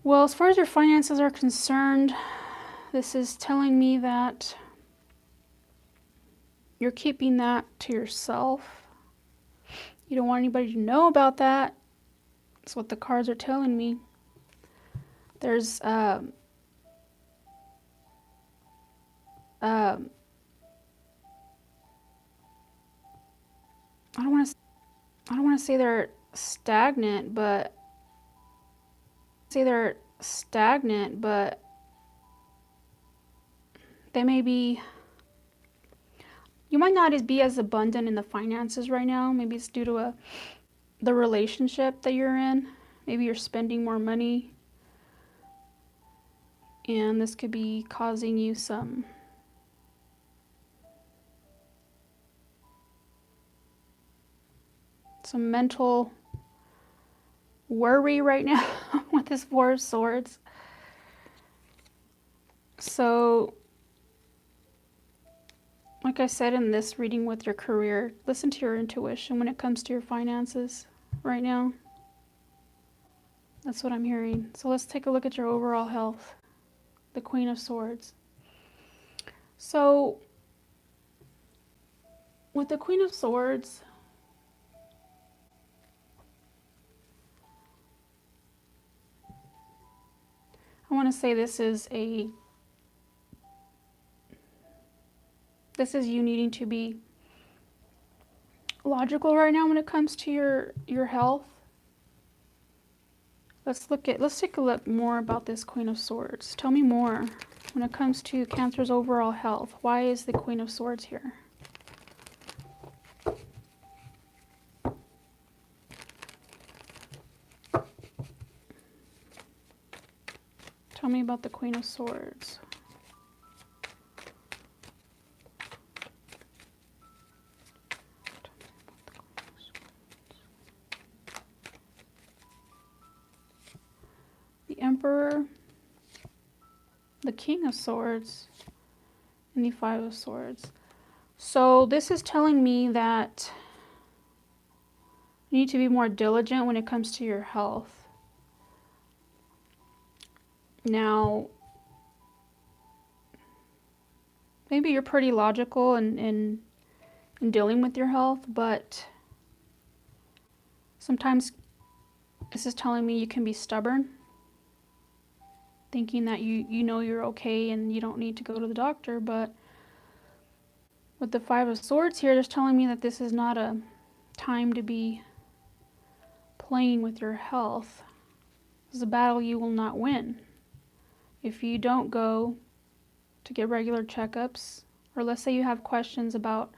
Speaker 1: Well, as far as your finances are concerned, this is telling me that you're keeping that to yourself. You don't want anybody to know about that. That's what the cards are telling me. There's I don't want to say they're stagnant, but they may be, you might not be as abundant in the finances right now. Maybe it's due to the relationship that you're in. Maybe you're spending more money And this could be causing you some mental worry right now with this Four of Swords. So, like I said in this reading with your career, listen to your intuition when it comes to your finances right now. That's what I'm hearing. So let's take a look at your overall health. The Queen of Swords. So, with the Queen of Swords, I want to say this is you needing to be logical right now when it comes to your health. Let's take a look more about this Queen of Swords. Tell me more when it comes to Cancer's overall health. Why is the Queen of Swords here? Tell me about the Queen of Swords. The Emperor, the King of Swords, and the Five of Swords. So this is telling me that you need to be more diligent when it comes to your health. Now, maybe you're pretty logical in dealing with your health, but sometimes this is telling me you can be stubborn, thinking that you know you're okay and you don't need to go to the doctor. But with the Five of Swords here, it's telling me that this is not a time to be playing with your health. This is a battle you will not win if you don't go to get regular checkups, or let's say you have questions about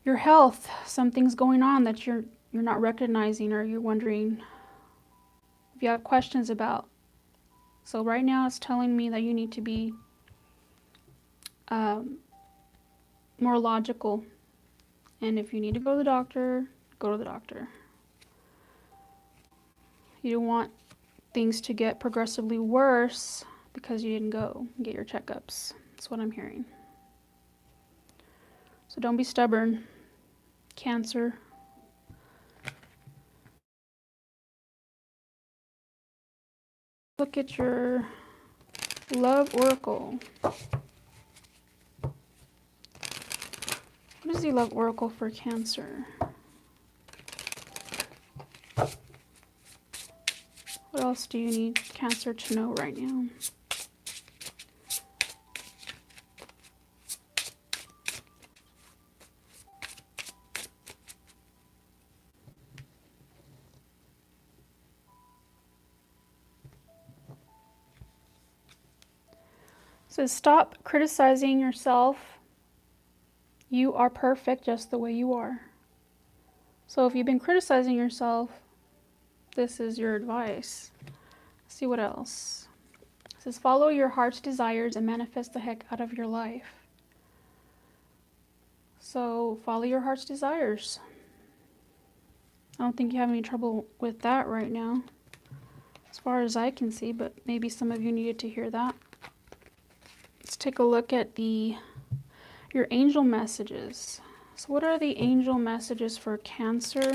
Speaker 1: your health, something's going on that you're not recognizing, or you're wondering if you have questions about. So right now it's telling me that you need to be more logical, and if you need to go to the doctor, go to the doctor. You don't want things to get progressively worse because you didn't go and get your checkups. That's what I'm hearing. So don't be stubborn, Cancer. Look at your love oracle. What is the love oracle for Cancer? What else do you need Cancer to know right now? It says, stop criticizing yourself. You are perfect just the way you are. So if you've been criticizing yourself, this is your advice. Let's see what else. It says, follow your heart's desires and manifest the heck out of your life. So follow your heart's desires. I don't think you have any trouble with that right now, as far as I can see, but maybe some of you needed to hear that. Let's take a look at your angel messages. So what are the angel messages for Cancer?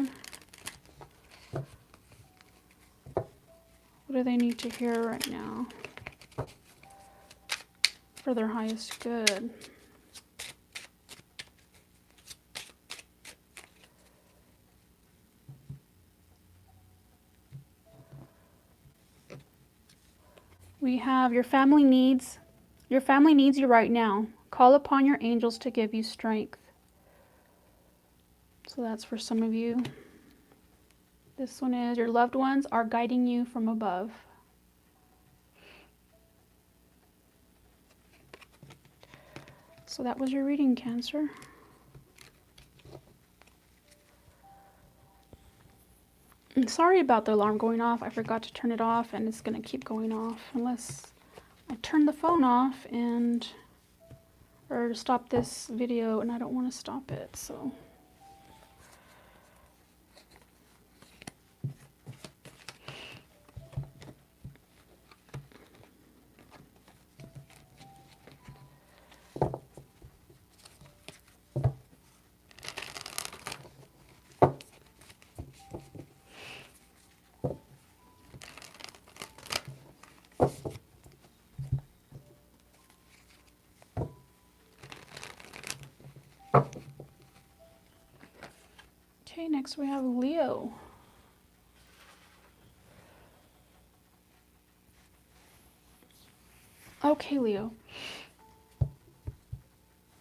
Speaker 1: What do they need to hear right now for their highest good? We have your family needs. Your family needs you right now. Call upon your angels to give you strength. So that's for some of you. This one is your loved ones are guiding you from above. So that was your reading, Cancer. I'm sorry about the alarm going off. I forgot to turn it off and it's going to keep going off unless I turned the phone off or stop this video, and I don't want to stop it, so. Okay, next we have Leo. Okay, Leo.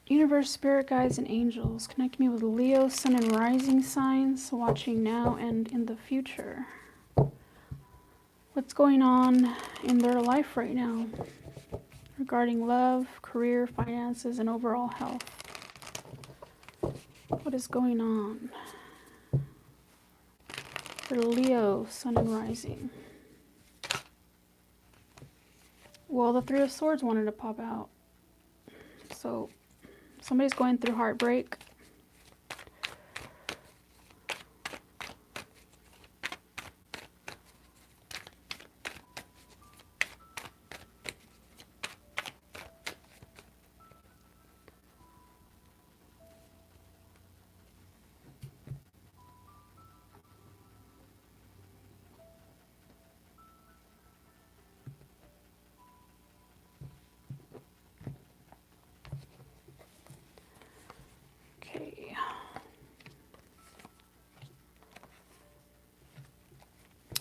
Speaker 1: Universe, spirit guides, and angels connect me with Leo, sun and rising signs, watching now and in the future. What's going on in their life right now regarding love, career, finances, and overall health? What is going on for Leo, sun and rising? Well, the Three of Swords wanted to pop out. So somebody's going through heartbreak. Okay.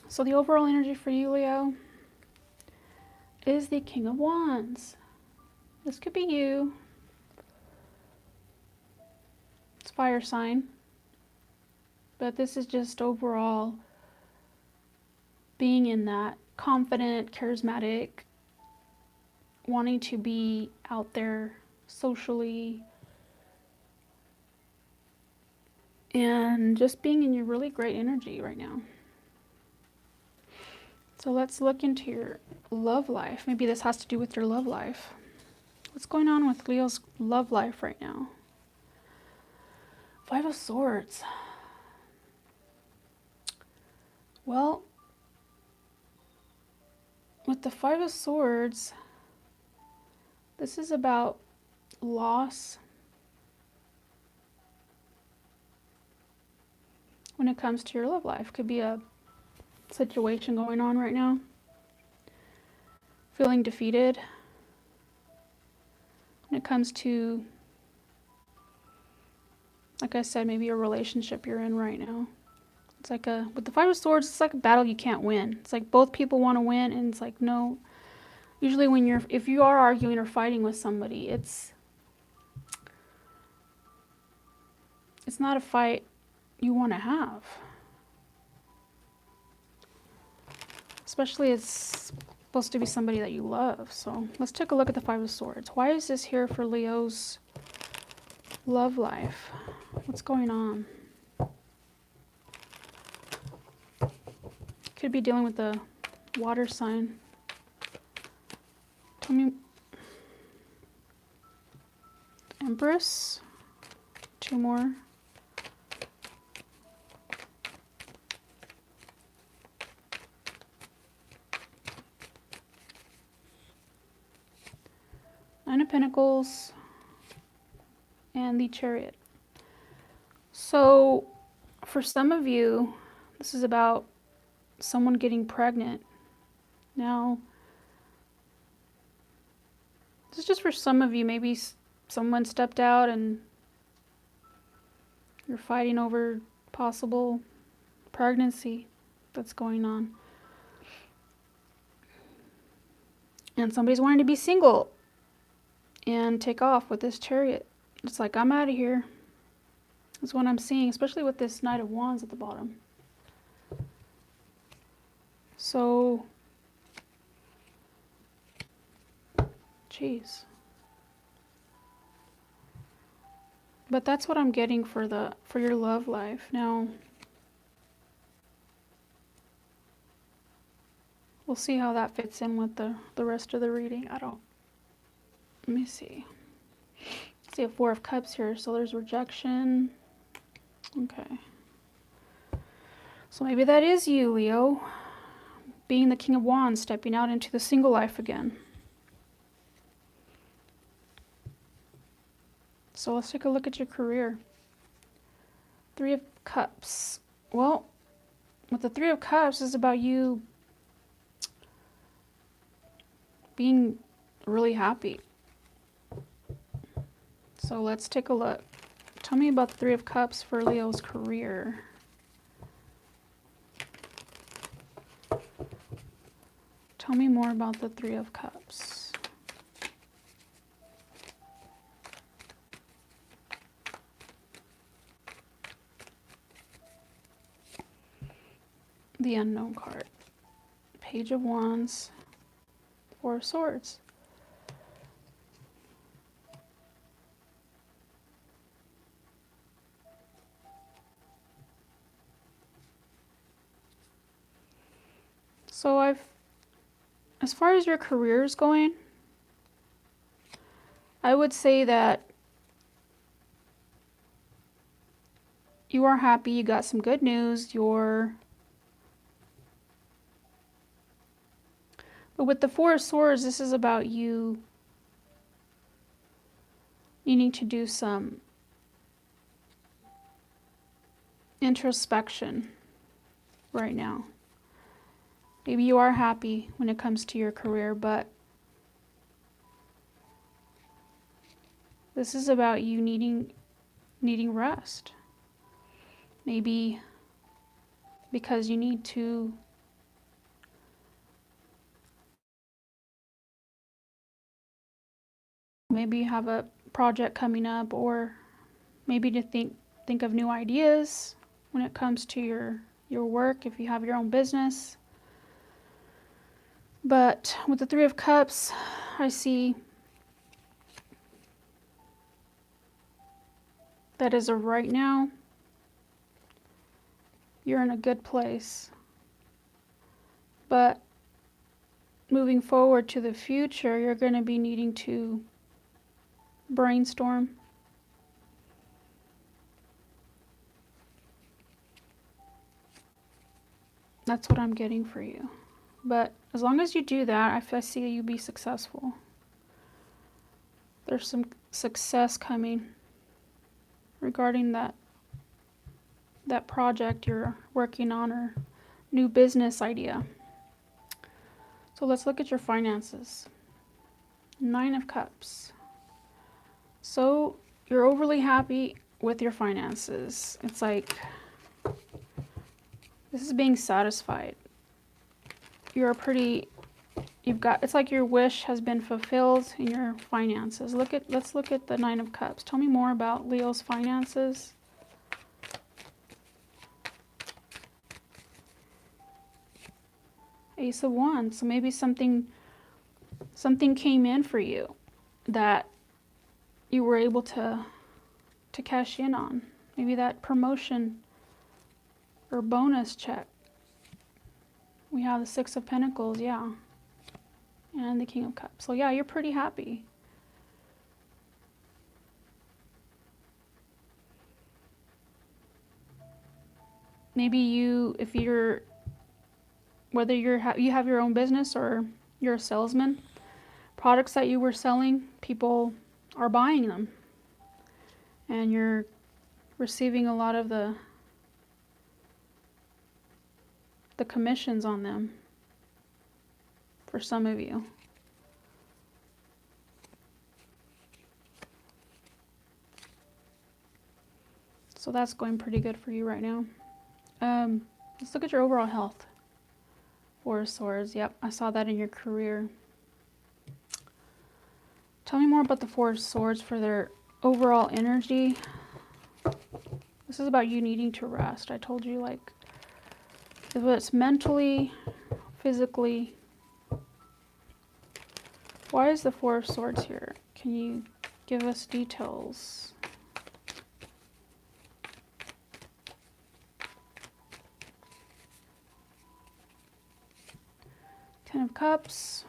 Speaker 1: So the overall energy for you, Leo, is the King of Wands. This could be you. It's fire sign. But this is just overall being in that confident, charismatic, wanting to be out there socially, and just being in your really great energy right now. So let's look into your love life. Maybe this has to do with your love life. What's going on with Leo's love life right now? Five of Swords. Well, with the Five of Swords, this is about loss when it comes to your love life. Could be a situation going on right now. Feeling defeated when it comes to, like I said, maybe a relationship you're in right now. It's like with the Five of Swords, it's like a battle you can't win. It's like both people want to win, and it's like, no. Usually if you are arguing or fighting with somebody, it's not a fight you want to have. Especially it's supposed to be somebody that you love. So let's take a look at the Five of Swords. Why is this here for Leo's love life? What's going on? Could be dealing with the water sign. Tell me. Empress. Two more. Nine of Pentacles. And the Chariot. So for some of you, this is about someone getting pregnant. Now, this is just for some of you. Maybe someone stepped out and you're fighting over possible pregnancy that's going on. And somebody's wanting to be single and take off with this Chariot. It's like, I'm out of here. That's what I'm seeing, especially with this Knight of Wands at the bottom. So, geez. But that's what I'm getting for your love life. Now, We'll see how that fits in with the rest of the reading. Let me see. See a Four of Cups here, so there's rejection. Okay. So maybe that is you, Leo, being the King of Wands, stepping out into the single life again. So let's take a look at your career. Three of Cups. Well, with the Three of Cups, is about you being really happy. So let's take a look. Tell me about the Three of Cups for Leo's career. Tell me more about the Three of Cups. The Unknown card. Page of Wands. Four of Swords. So as far as your career is going, I would say that you are happy, you got some good news, but with the Four of Swords, this is about you needing to do some introspection right now. Maybe you are happy when it comes to your career, but this is about you needing rest. Maybe because you need to maybe you have a project coming up, or maybe to think of new ideas when it comes to your work if you have your own business. But with the Three of Cups, I see that as of right now, you're in a good place. But moving forward to the future, you're going to be needing to brainstorm. That's what I'm getting for you. But as long as you do that, I see you be successful. There's some success coming regarding that project you're working on or new business idea. So let's look at your finances. Nine of Cups. So you're overly happy with your finances. It's like this is being satisfied. It's like your wish has been fulfilled in your finances. Let's look at the Nine of Cups. Tell me more about Leo's finances. Ace of Wands. So maybe something came in for you that you were able to cash in on. Maybe that promotion or bonus check. We have the Six of Pentacles, yeah. And the King of Cups. So yeah, you're pretty happy. Maybe whether you have your own business or you're a salesman, products that you were selling, people are buying them. And you're receiving a lot of the commissions on them for some of you. So that's going pretty good for you right now. Let's look at your overall health. Four of Swords. Yep, I saw that in your career. Tell me more about the Four of Swords for their overall energy. This is about you needing to rest. I told you, like, if it's mentally, physically. Why is the Four of Swords here? Can you give us details? Ten of Cups,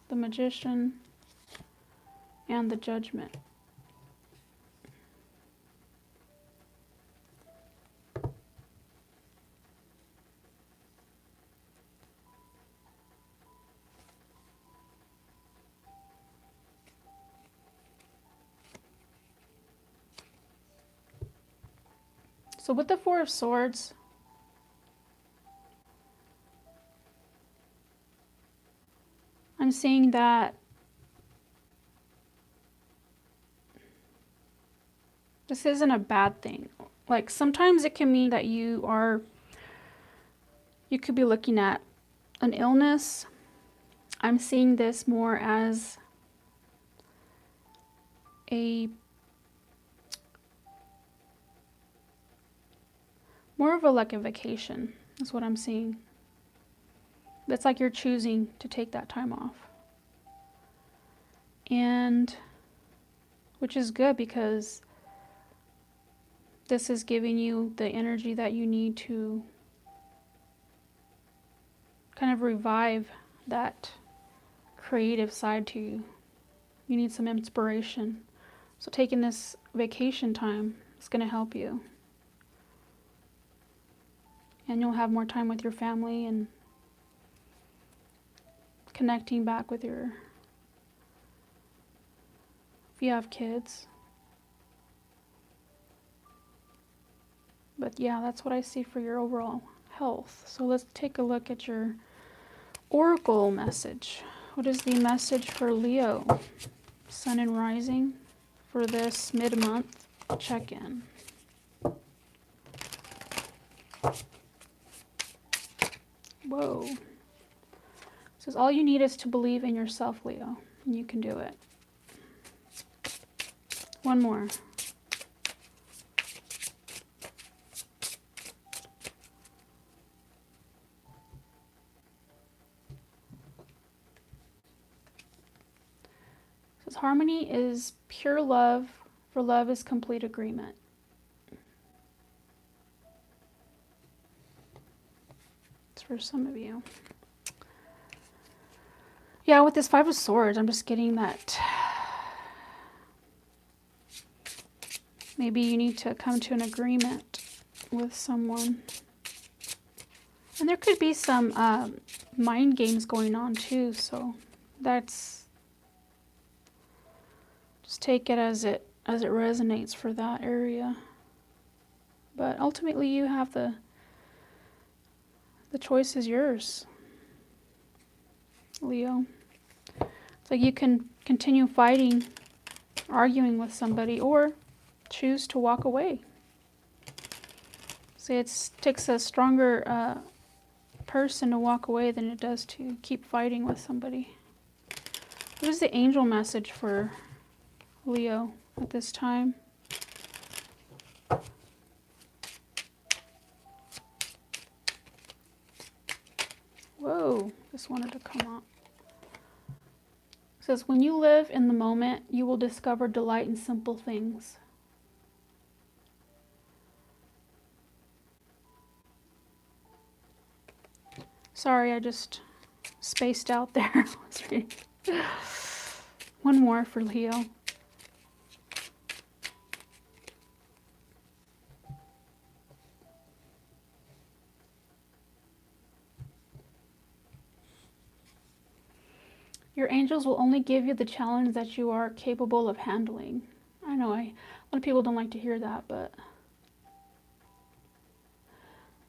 Speaker 1: the Magician, and the Judgment. So with the Four of Swords, I'm seeing that this isn't a bad thing. Like sometimes it can mean that you could be looking at an illness. I'm seeing this more as more of like a vacation is what I'm seeing. It's like you're choosing to take that time off. And which is good because this is giving you the energy that you need to kind of revive that creative side to you. You need some inspiration. So taking this vacation time is going to help you. And you'll have more time with your family and connecting back with if you have kids. But yeah, that's what I see for your overall health. So let's take a look at your oracle message. What is the message for Leo, Sun and Rising, for this mid-month check-in? Whoa. It says all you need is to believe in yourself, Leo, and you can do it. One more. It says harmony is pure love, for love is complete agreement. For some of you. Yeah, with this Five of Swords, I'm just getting that maybe you need to come to an agreement with someone. And there could be some mind games going on too, so that's, just take it as it resonates for that area. But ultimately you have the choice is yours, Leo. It's like you can continue fighting, arguing with somebody, or choose to walk away. See, it takes a stronger person to walk away than it does to keep fighting with somebody. What is the angel message for Leo at this time? Whoa, just wanted to come up. It says, when you live in the moment, you will discover delight in simple things. Sorry, I just spaced out there. One more for Leo. Your angels will only give you the challenge that you are capable of handling. I know a lot of people don't like to hear that, but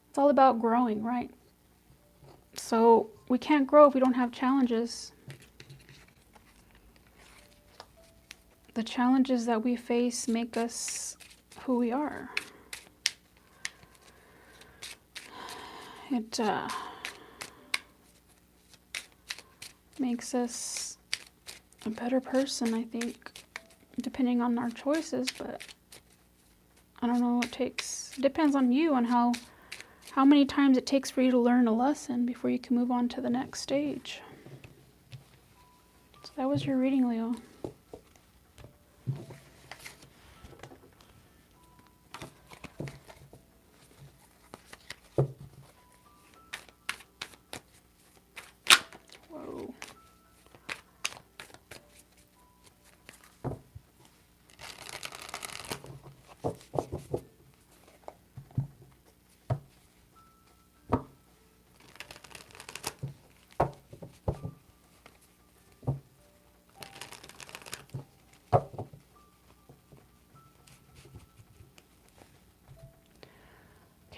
Speaker 1: it's all about growing, right? So we can't grow if we don't have challenges. The challenges that we face make us who we are. It makes us a better person, I think, depending on our choices, but I don't know, it depends on you and how many times it takes for you to learn a lesson before you can move on to the next stage. So that was your reading, Leo.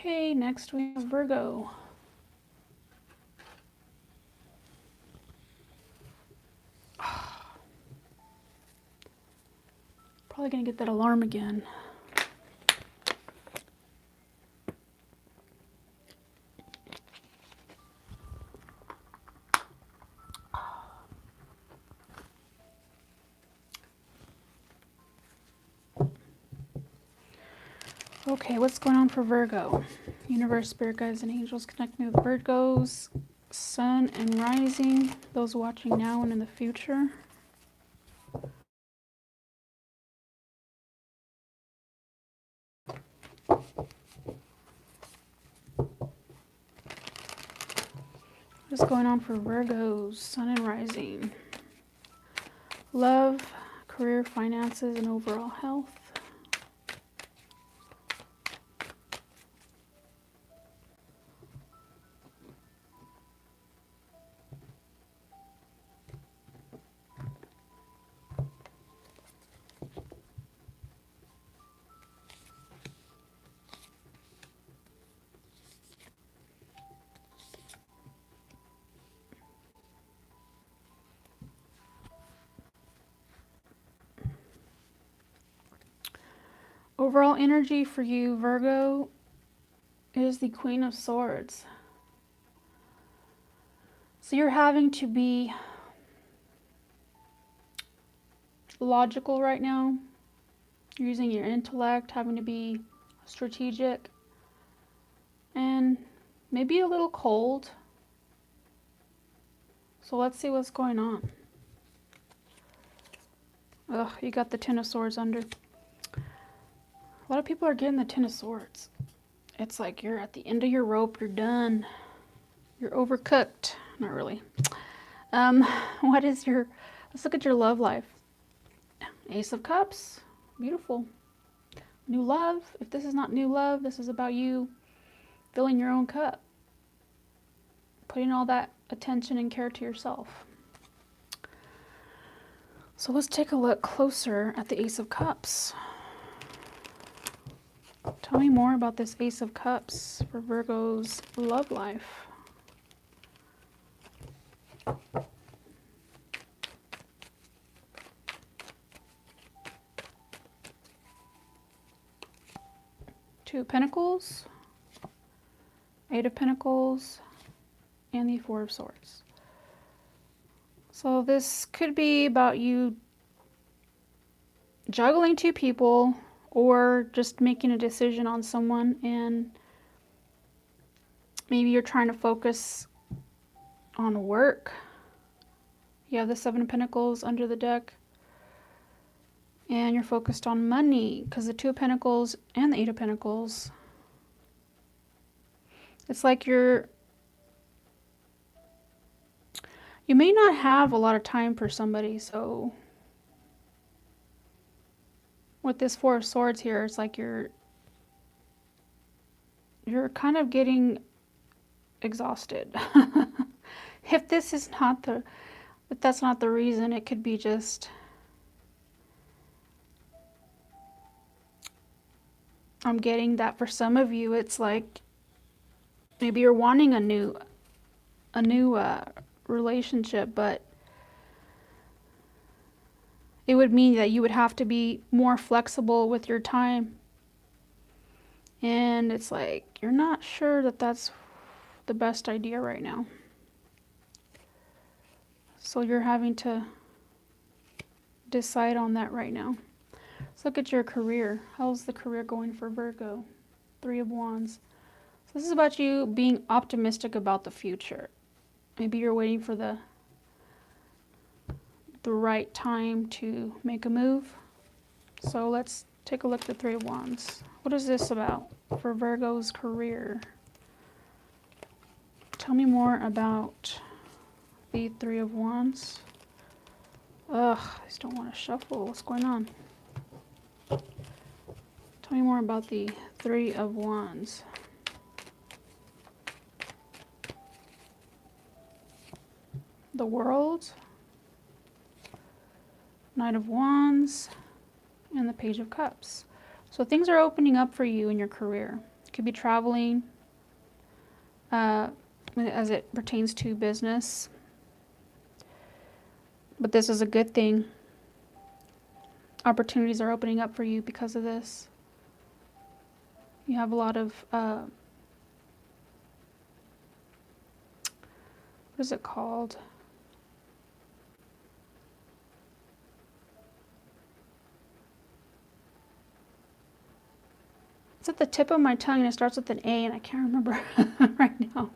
Speaker 1: Okay, next we have Virgo. Probably gonna get that alarm again. Okay, what's going on for Virgo? Universe, spirit guides, and angels connect me with Virgos, sun and rising, those watching now and in the future. What's going on for Virgos, sun and rising? Love, career, finances, and overall health. Overall energy for you, Virgo, is the Queen of Swords. So you're having to be logical right now. You're using your intellect, having to be strategic, and maybe a little cold. So let's see what's going on. Ugh, you got the Ten of Swords under. A lot of people are getting the Ten of Swords. It's like you're at the end of your rope, you're done. You're overcooked. Not really. What is your, let's look at your love life. Ace of Cups, beautiful. New love. If this is not new love, this is about you filling your own cup. Putting all that attention and care to yourself. So let's take a look closer at the Ace of Cups. Tell me more about this Ace of Cups for Virgo's love life. Two of Pentacles, Eight of Pentacles, and the Four of Swords. So this could be about you juggling two people or just making a decision on someone, and maybe you're trying to focus on work. You have the Seven of Pentacles under the deck, and you're focused on money because the Two of Pentacles and the Eight of Pentacles, it's like you may not have a lot of time for somebody. So with this Four of Swords here, it's like you're kind of getting exhausted. If this is not if that's not the reason, it could be just I'm getting that for some of you, it's like maybe you're wanting a new relationship, but it would mean that you would have to be more flexible with your time. And it's like you're not sure that that's the best idea right now. So you're having to decide on that right now. Let's look at your career. How's the career going for Virgo? Three of Wands. So this is about you being optimistic about the future. Maybe you're waiting for the right time to make a move. So let's take a look at the Three of Wands. What is this about for Virgo's career? Tell me more about the Three of Wands. Ugh, I just don't want to shuffle. What's going on? Tell me more about the Three of Wands. The World, Knight of Wands, and the Page of Cups. So things are opening up for you in your career. could be traveling as it pertains to business. But this is a good thing. Opportunities are opening up for you because of this. You have a lot of, what is it called? It's at the tip of my tongue and it starts with an A and I can't remember right now.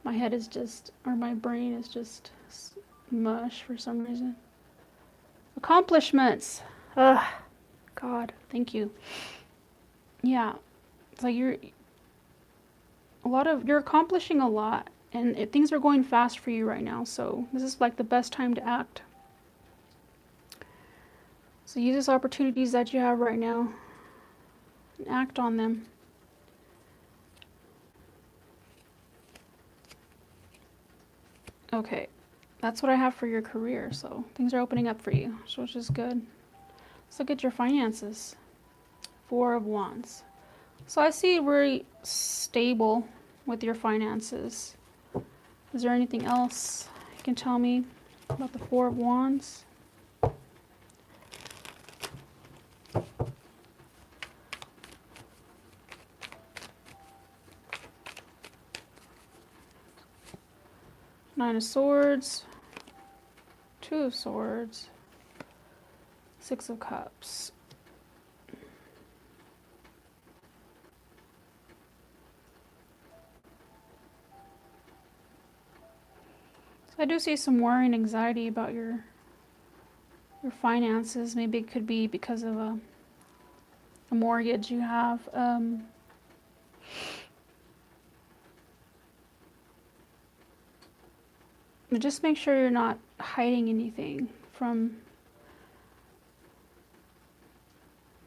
Speaker 1: My head is just, or my brain is just mush for some reason. Accomplishments. Ugh. God, thank you. Yeah. It's like you're accomplishing a lot and things are going fast for you right now. So this is like the best time to act. So use these opportunities that you have right now and act on them. Okay, that's what I have for your career. So things are opening up for you, which is good. Let's look at your finances. 4 of Wands. So I see very stable with your finances. Is there anything else you can tell me about the 4 of Wands? Nine of Swords, 2 of Swords, 6 of Cups. I do see some worry and anxiety about your finances. Maybe it could be because of a mortgage you have. But just make sure you're not hiding anything from.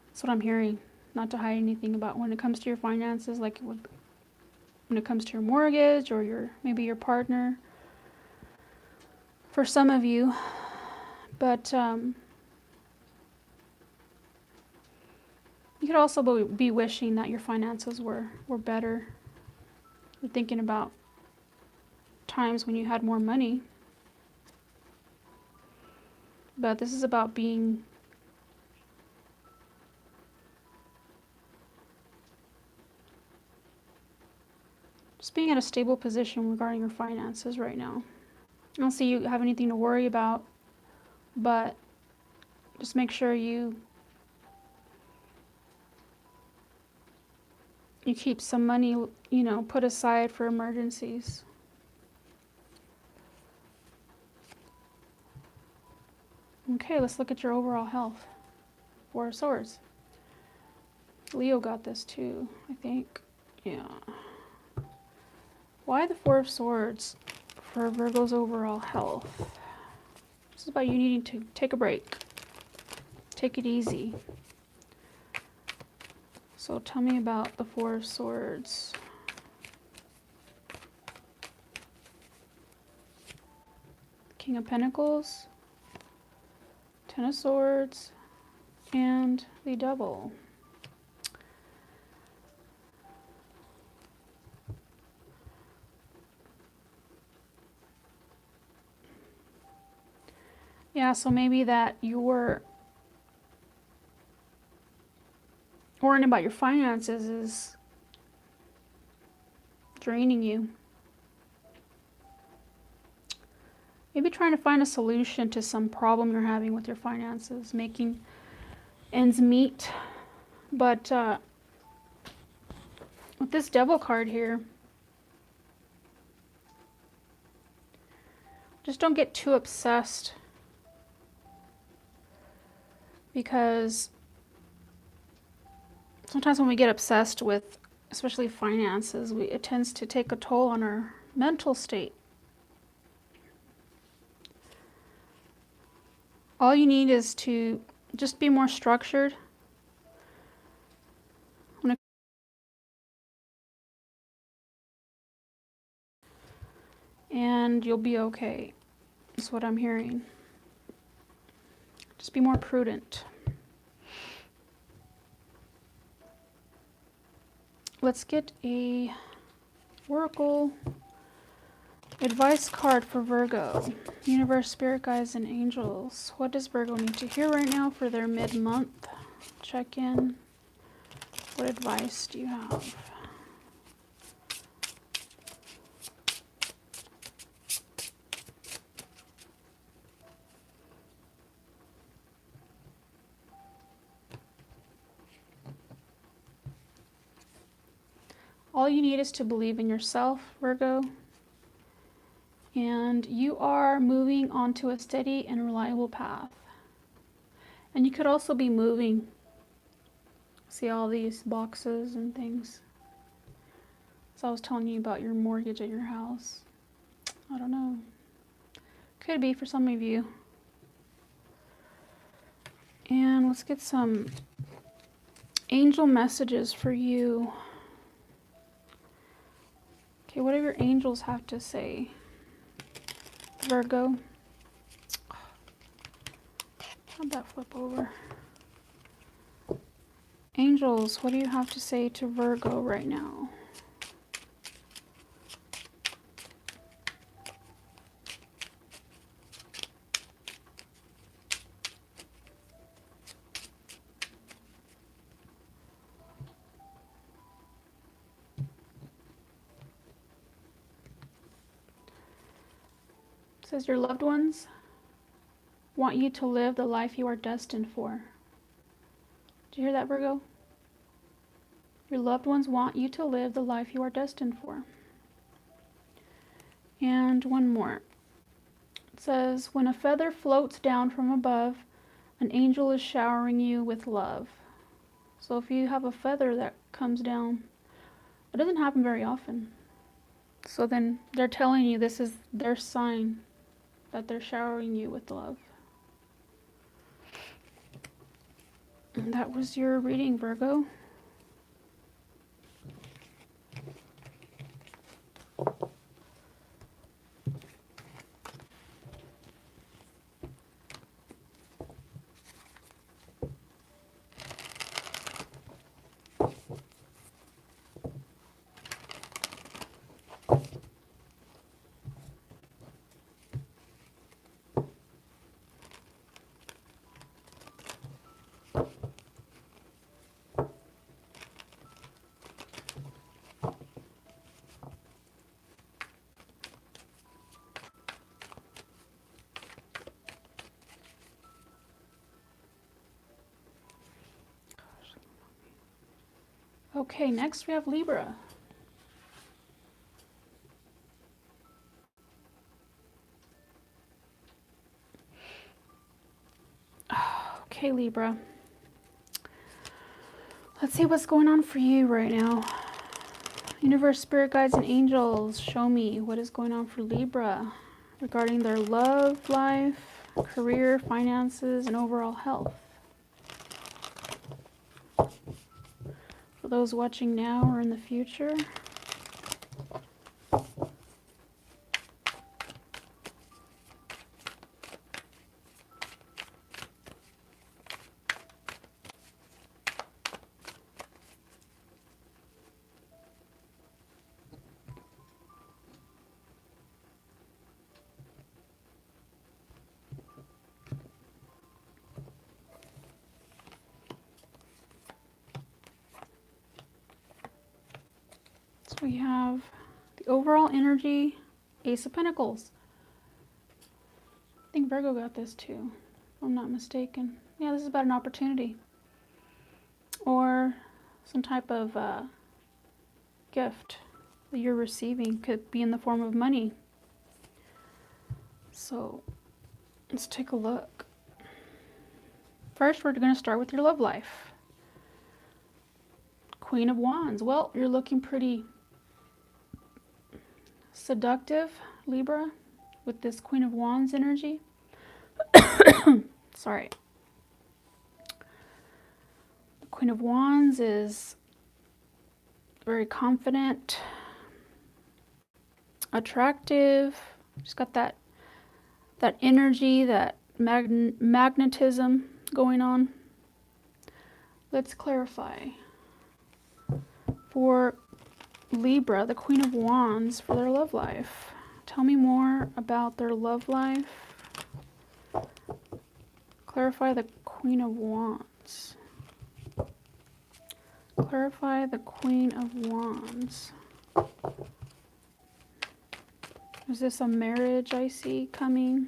Speaker 1: That's what I'm hearing. Not to hide anything about when it comes to your finances, like when it comes to your mortgage or maybe your partner. For some of you, but you could also be wishing that your finances were better. You're thinking about times when you had more money. But this is about just being at a stable position regarding your finances right now. I don't see you have anything to worry about, but just make sure you keep some money, put aside for emergencies. Okay, let's look at your overall health. 4 of Swords. Leo got this too, I think. Yeah. Why the 4 of Swords for Virgo's overall health? This is about you needing to take a break. Take it easy. So tell me about the 4 of Swords. King of Pentacles, 10 of Swords, and the Devil. Yeah, so maybe that you were worrying about your finances is draining you. Maybe trying to find a solution to some problem you're having with your finances, making ends meet. But with this Devil card here, just don't get too obsessed, because sometimes when we get obsessed with, especially finances, it tends to take a toll on our mental state. All you need is to just be more structured. And you'll be okay. That's what I'm hearing. Just be more prudent. let's get a oracle advice card for Virgo. Universe, spirit guides, and angels. What does Virgo need to hear right now for their mid-month check-in? What advice do you have? All you need is to believe in yourself, Virgo. And you are moving onto a steady and reliable path. And you could also be moving. See all these boxes and things. So I was telling you about your mortgage at your house. I don't know. Could be for some of you. And let's get some angel messages for you. Okay, what do your angels have to say? Virgo. How'd that flip over? Angels, what do you have to say to Virgo right now? It says your loved ones want you to live the life you are destined for. Did you hear that, Virgo? Your loved ones want you to live the life you are destined for. And one more. It says, when a feather floats down from above, an angel is showering you with love. So if you have a feather that comes down, it doesn't happen very often. So then they're telling you this is their sign that they're showering you with love. And that was your reading, Virgo. Okay, next we have Libra. Okay, Libra. Let's see what's going on for you right now. Universe, spirit guides, and angels, show me what is going on for Libra regarding their love life, career, finances, and overall health. For those watching now or in the future. So we have the overall energy, Ace of Pentacles. I think Virgo got this too, if I'm not mistaken. Yeah, this is about an opportunity. Or some type of gift that you're receiving. Could be in the form of money. So let's take a look. First, we're going to start with your love life. Queen of Wands. Well, you're looking pretty seductive, Libra, with this Queen of Wands energy. Sorry. The Queen of Wands is very confident, attractive. She's got that energy, that magnetism going on. Let's clarify. For Libra, the Queen of Wands, for their love life. Tell me more about their love life. Clarify the Queen of Wands. Clarify the Queen of Wands. Is this a marriage I see coming?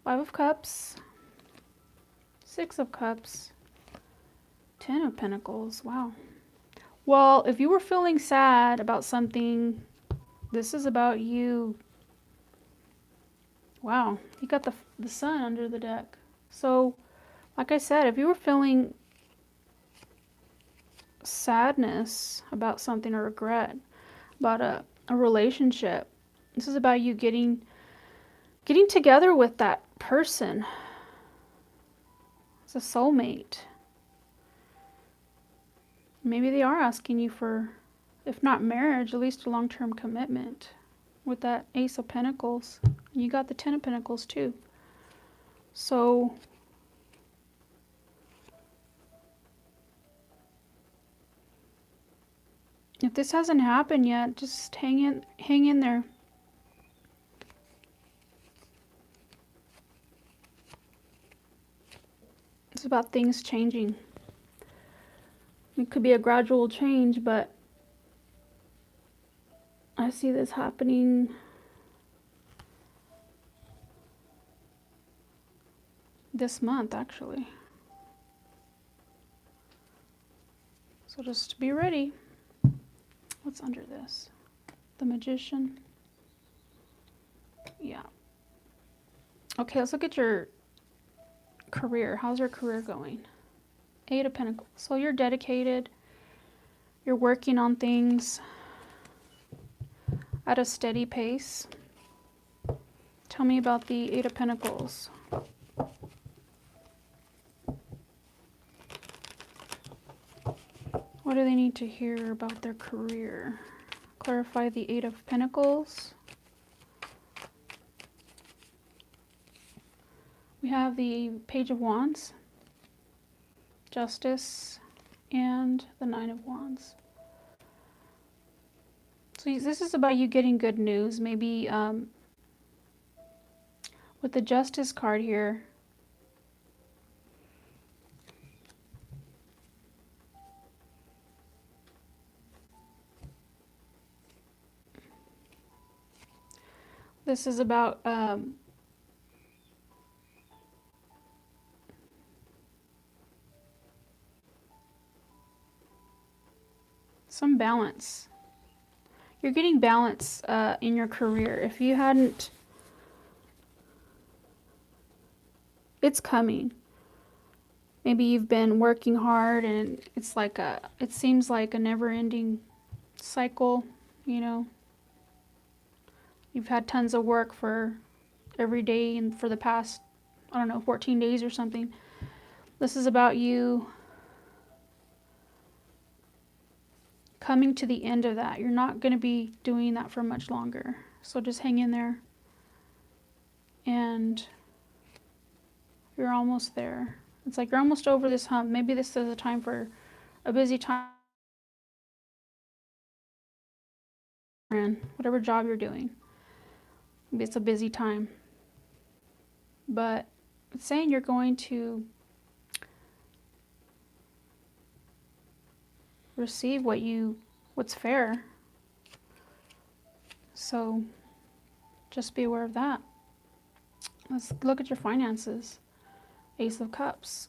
Speaker 1: Five of Cups. Six of Cups. 10 of Pentacles. Wow. Well, if you were feeling sad about something, this is about you. Wow. You got the Sun under the deck. So, like I said, if you were feeling sadness about something or regret about a relationship, this is about you getting together with that person. It's a soulmate. Maybe they are asking you for, if not marriage, at least a long-term commitment. With that Ace of Pentacles, you got the 10 of Pentacles too. So if this hasn't happened yet, just hang in there. It's about things changing. It could be a gradual change, but I see this happening this month, actually. So just be ready. What's under this? The Magician. Yeah. Okay, let's look at your career. How's your career going? Eight of Pentacles. So you're dedicated. You're working on things at a steady pace. Tell me about the Eight of Pentacles. What do they need to hear about their career? Clarify the Eight of Pentacles. We have the Page of Wands, Justice, and the Nine of Wands. So this is about you getting good news. Maybe with the Justice card here, this is about some balance. You're getting balance in your career. If you hadn't, it's coming. Maybe you've been working hard and it's like it seems like a never-ending cycle, you know. You've had tons of work for every day and for the past, I don't know, 14 days or something. This is about you coming to the end of that. You're not going to be doing that for much longer. So just hang in there. And you're almost there. It's like you're almost over this hump. Maybe this is a time for a busy time. Whatever job you're doing. Maybe it's a busy time. But it's saying you're going to receive what's fair. So just be aware of that. Let's look at your finances. Ace of Cups.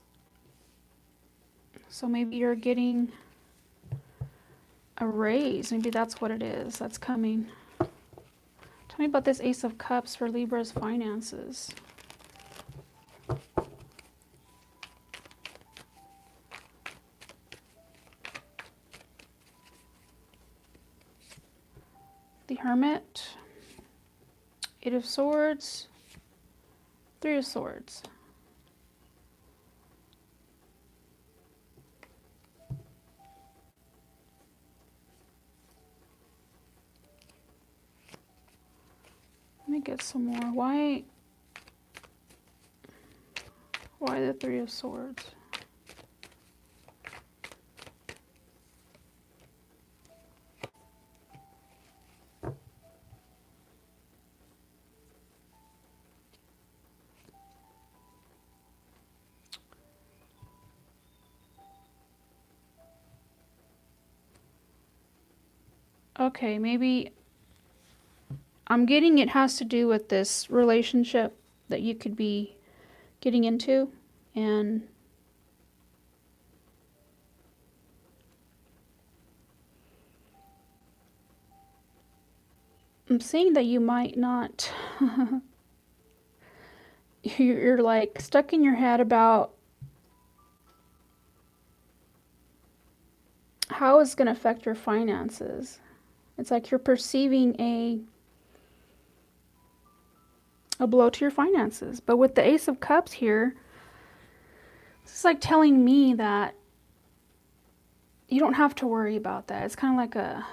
Speaker 1: So maybe you're getting a raise. Maybe that's what it is that's coming. Tell me about this Ace of Cups for Libra's finances. The Hermit, Eight of Swords, Three of Swords. Let me get some more. Why the Three of Swords. Okay, maybe I'm getting it has to do with this relationship that you could be getting into, and I'm seeing that you might not you're like stuck in your head about how it's going to affect your finances. It's like you're perceiving a blow to your finances. But with the Ace of Cups here, it's like telling me that you don't have to worry about that. It's kind of like a,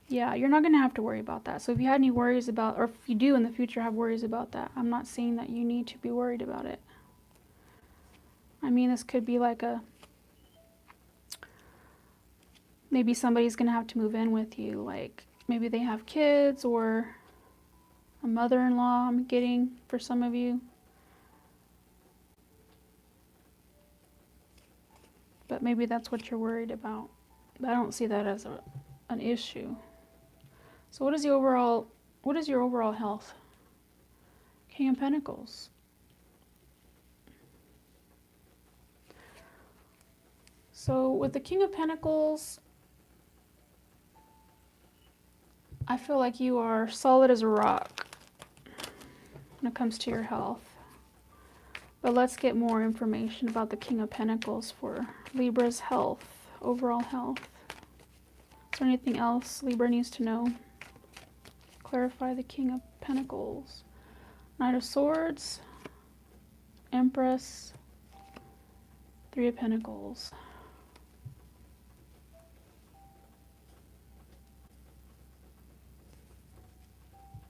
Speaker 1: yeah, you're not going to have to worry about that. So if you had any worries about, or if you do in the future have worries about that, I'm not saying that you need to be worried about it. I mean, this could be like a, maybe somebody's going to have to move in with you. Like maybe they have kids, or a mother-in-law I'm getting for some of you. But maybe that's what you're worried about. But I don't see that as an issue. So what is your overall health? King of Pentacles. So with the King of Pentacles, I feel like you are solid as a rock when it comes to your health. But let's get more information about the King of Pentacles for Libra's health, overall health. Is there anything else Libra needs to know? Clarify the King of Pentacles. Knight of Swords, Empress, Three of Pentacles.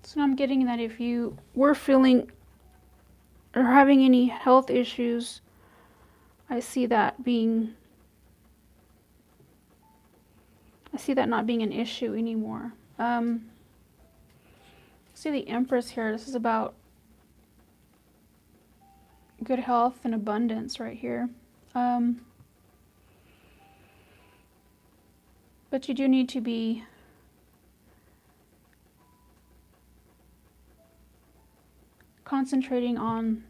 Speaker 1: So I'm getting that if you were feeling or having any health issues, I see that not being an issue anymore. See the Empress here. This is about good health and abundance right here. But you do need to be concentrating on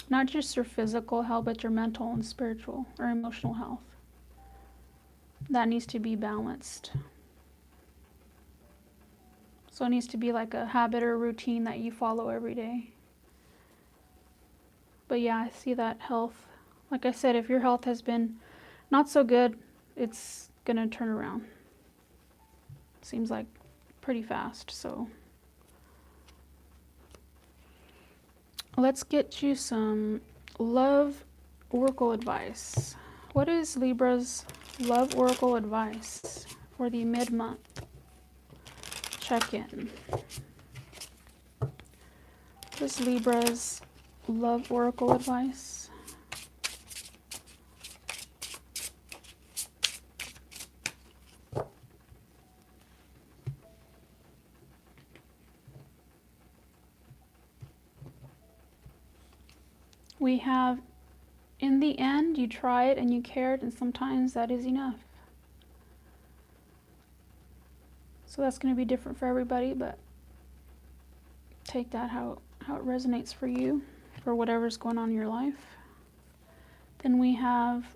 Speaker 1: not just your physical health, but your mental and spiritual or emotional health. That needs to be balanced. So it needs to be like a habit or routine that you follow every day. But yeah, I see that health. Like I said, if your health has been not so good, it's gonna turn around. Seems like pretty fast, so. Let's get you some love oracle advice. What is Libra's love oracle advice for the mid-month check-in? What is Libra's love oracle advice? We have, in the end, you tried and you cared, and sometimes that is enough. So that's going to be different for everybody, but take that how it resonates for you, for whatever's going on in your life. Then we have,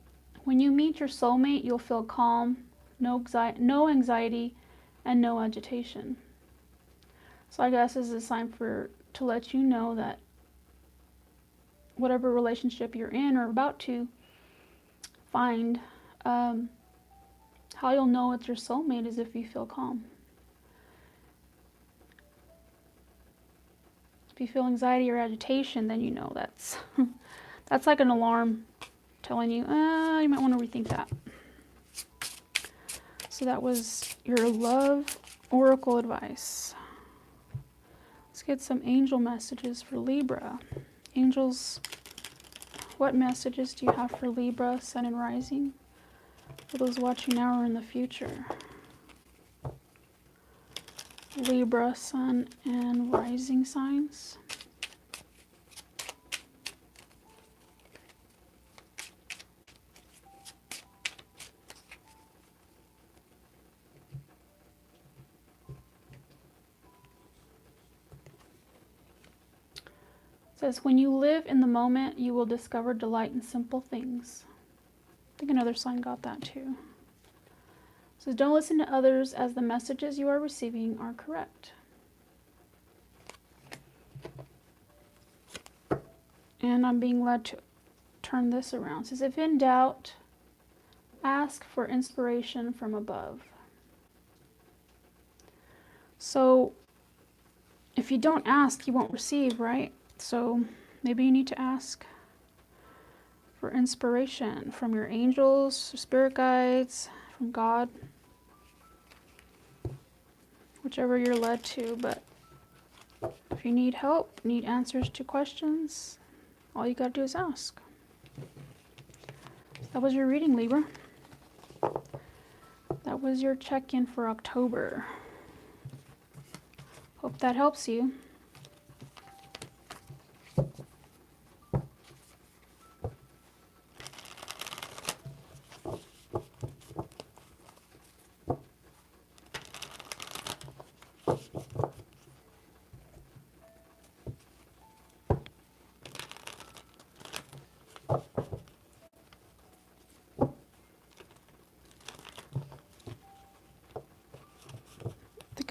Speaker 1: when you meet your soulmate, you'll feel calm, no anxiety, and no agitation. So I guess this is a sign to let you know that whatever relationship you're in or about to find, how you'll know it's your soulmate is if you feel calm. If you feel anxiety or agitation, then you know that's that's like an alarm telling you, you might want to rethink that. So that was your love oracle advice. Let's get some angel messages for Libra. Angels, what messages do you have for Libra, Sun and Rising? For those watching now or in the future. Libra, Sun and Rising signs. It says, when you live in the moment, you will discover delight in simple things. I think another sign got that too. It says, don't listen to others as the messages you are receiving are correct. And I'm being led to turn this around. It says, if in doubt, ask for inspiration from above. So if you don't ask, you won't receive, right? So maybe you need to ask for inspiration from your angels, spirit guides, from God, whichever you're led to. But if you need help, need answers to questions, all you gotta do is ask. That was your reading, Libra. That was your check-in for October. Hope that helps you.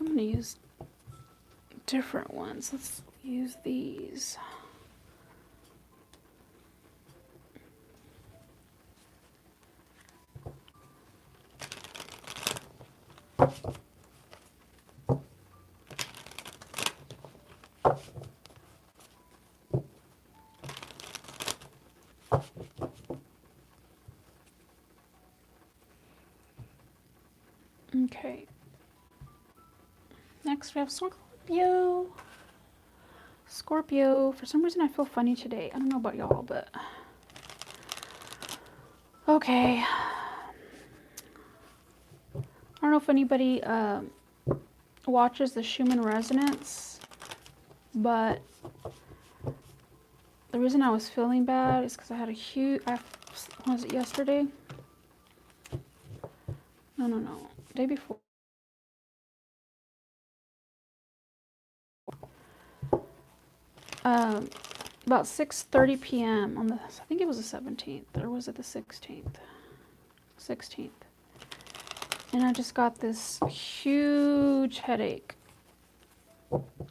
Speaker 1: I'm going to use different ones. Let's use these. Okay. Next we have Scorpio. Scorpio. For some reason I feel funny today. I don't know about y'all, but okay. I don't know if anybody watches the Schumann resonance, but the reason I was feeling bad is because I had a huge, was it yesterday? No, day before. About 6:30 p.m. on the, I think it was the 17th, or was it the 16th? 16th. And I just got this huge headache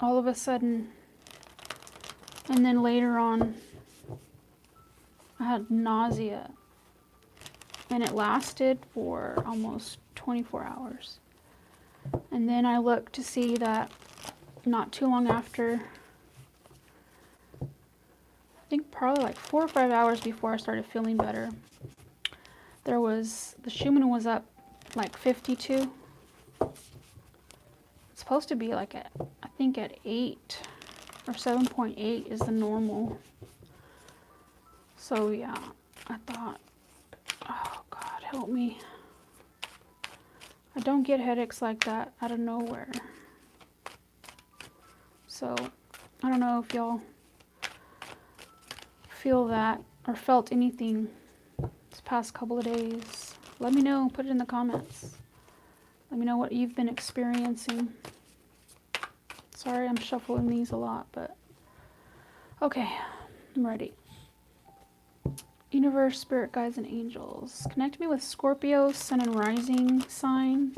Speaker 1: all of a sudden. And then later on, I had nausea. And it lasted for almost 24 hours. And then I looked to see that not too long after, I think probably like 4 or 5 hours before I started feeling better, there was, the Schumann was up like 52. It's supposed to be like at, I think at 8 or 7.8 is the normal. So yeah, I thought, oh God, help me. I don't get headaches like that out of nowhere. So I don't know if y'all feel that or felt anything this past couple of days. Let me know, put it in the comments. Let me know what you've been experiencing. Sorry, I'm shuffling these a lot, but okay, I'm ready. Universe, spirit guides, and angels. Connect me with Scorpio, sun and rising sign,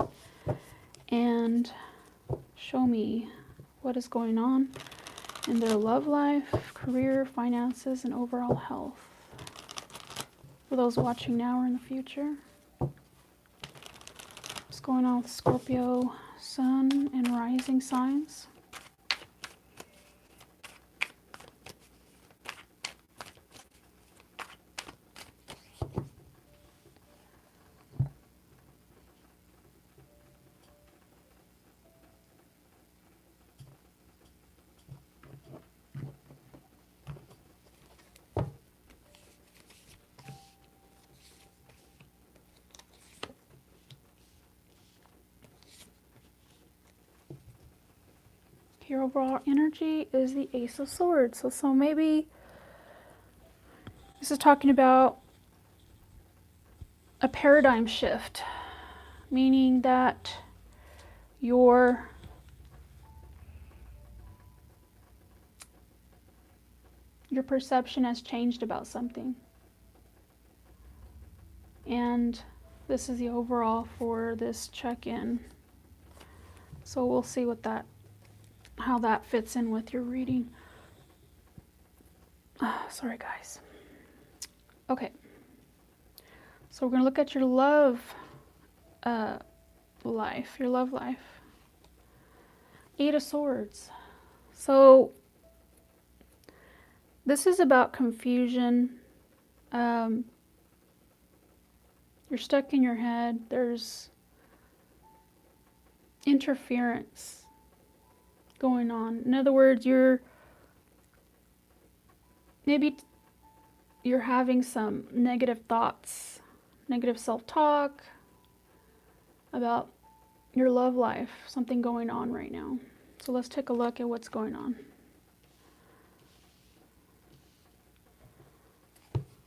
Speaker 1: and show me what is going on in their love life, career, finances, and overall health. For those watching now or in the future. What's going on with Scorpio, sun and rising signs? Your overall energy is the Ace of Swords. So maybe this is talking about a paradigm shift, meaning that your perception has changed about something. And this is the overall for this check-in. So we'll see what how that fits in with your reading. Sorry guys. Okay. So we're going to look at your love life, your love life. 8 of Swords. So this is about confusion. You're stuck in your head. There's interference going on. In other words, maybe you're having some negative thoughts, negative self-talk about your love life, something going on right now. So let's take a look at what's going on.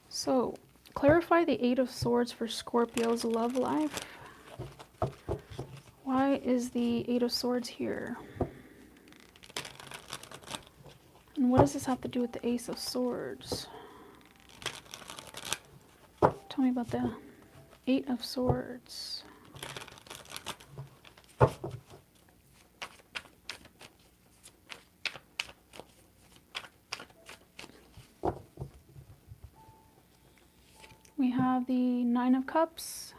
Speaker 1: So clarify the 8 of Swords for Scorpio's love life. Why is the 8 of Swords here? And what does this have to do with the Ace of Swords? Tell me about the 8 of Swords. We have the 9 of Cups,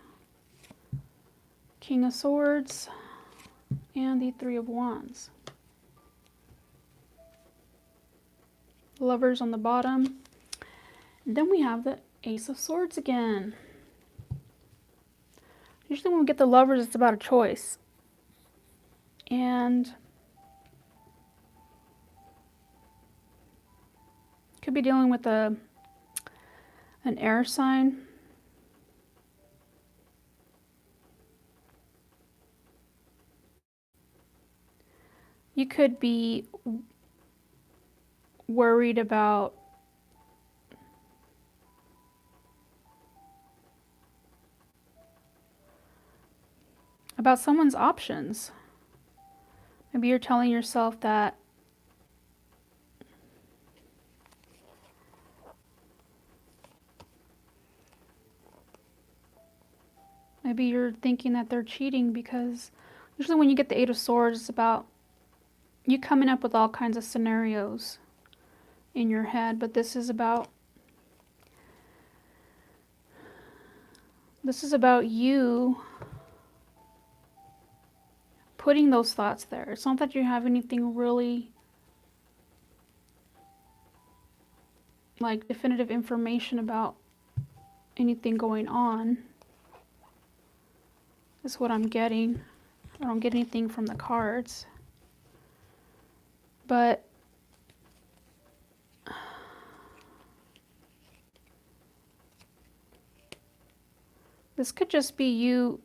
Speaker 1: King of Swords, and the 3 of Wands. Lovers on the bottom. And then we have the Ace of Swords again. Usually when we get the Lovers, it's about a choice. And could be dealing with an air sign. You could be worried about someone's options. Maybe you're telling yourself that maybe you're thinking that they're cheating, because usually when you get the 8 of Swords, it's about you coming up with all kinds of scenarios in your head, but this is about you putting those thoughts there. It's not that you have anything really like definitive information about anything going on. That's what I'm getting. I don't get anything from the cards. But this could just be you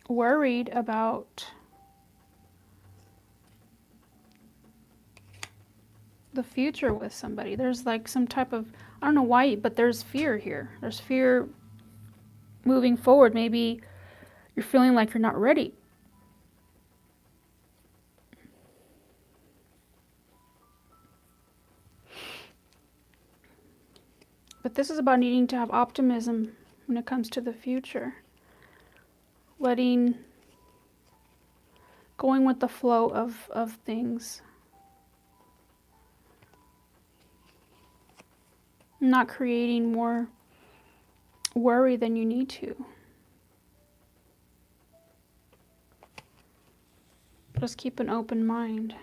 Speaker 1: worried about the future with somebody. There's like some type of, I don't know why, but there's fear here. There's fear moving forward. Maybe you're feeling like you're not ready. But this is about needing to have optimism when it comes to the future. Going with the flow of things. Not creating more worry than you need to. Just keep an open mind.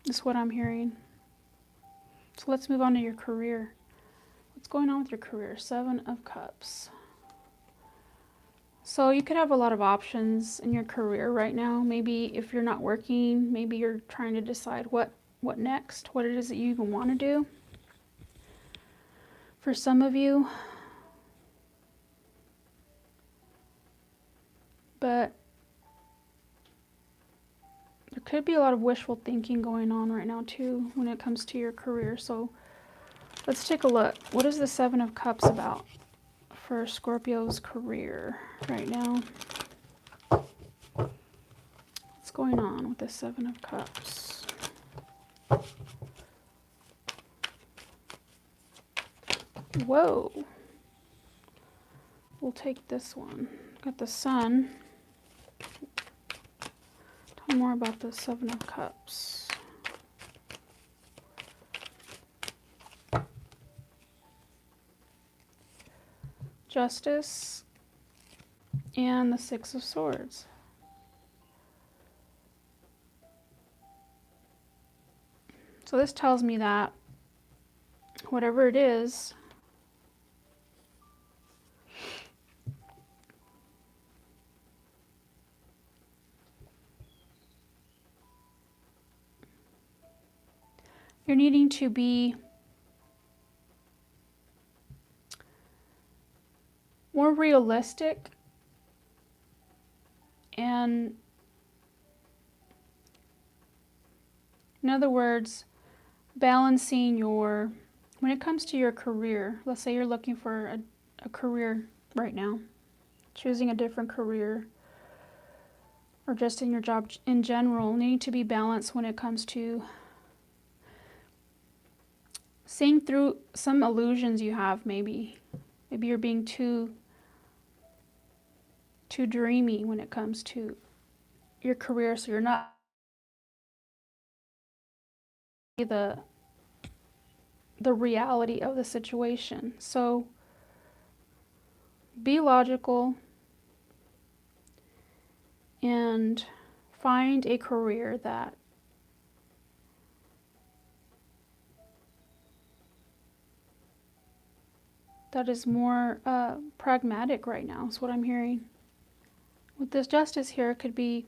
Speaker 1: That's what I'm hearing. So let's move on to your career. What's going on with your career? 7 of Cups. So you could have a lot of options in your career right now. Maybe if you're not working, maybe you're trying to decide what next, what it is that you even want to do. For some of you. But could be a lot of wishful thinking going on right now too when it comes to your career. So let's take a look. What is the Seven of Cups about for Scorpio's career right now? What's going on with the Seven of Cups? Whoa. We'll take this one. Got the Sun. Tell me more about the Seven of Cups. Justice and the Six of Swords. So this tells me that whatever it is, you're needing to be more realistic and, in other words, balancing your, when it comes to your career, let's say you're looking for a career right now, choosing a different career, or just in your job in general, needing to be balanced when it comes to seeing through some illusions you have. Maybe you're being too dreamy when it comes to your career, so you're not the reality of the situation. So be logical and find a career that is more pragmatic right now, is what I'm hearing. With this Justice here, it could be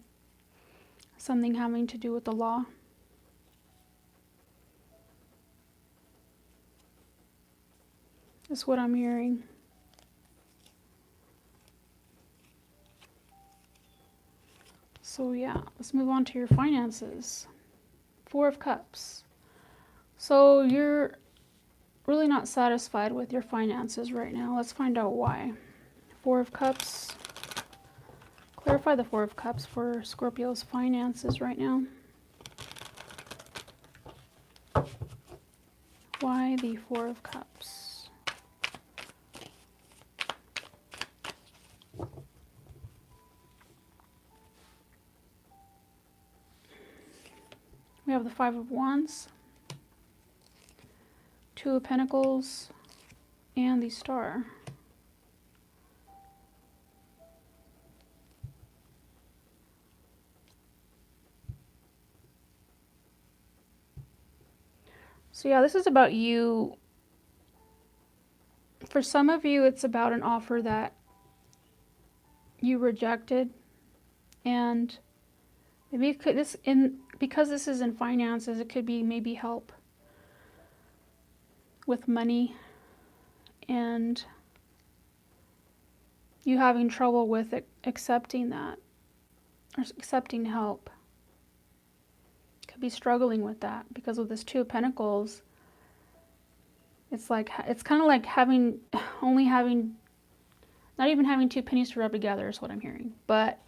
Speaker 1: something having to do with the law. That's what I'm hearing. So yeah, let's move on to your finances. Four of Cups. So you're really not satisfied with your finances right now. Let's find out why. Four of Cups. Clarify the Four of Cups for Scorpio's finances right now. Why the Four of Cups? We have the Five of Wands, Two of Pentacles, and the Star. So yeah, this is about you. For some of you, it's about an offer that you rejected, and maybe it could, because this is in finances, it could be maybe help with money and you having trouble with accepting that, or accepting help. Could be struggling with that, because with this Two of Pentacles, it's like, it's kind of like not even having two pennies to rub together is what I'm hearing. But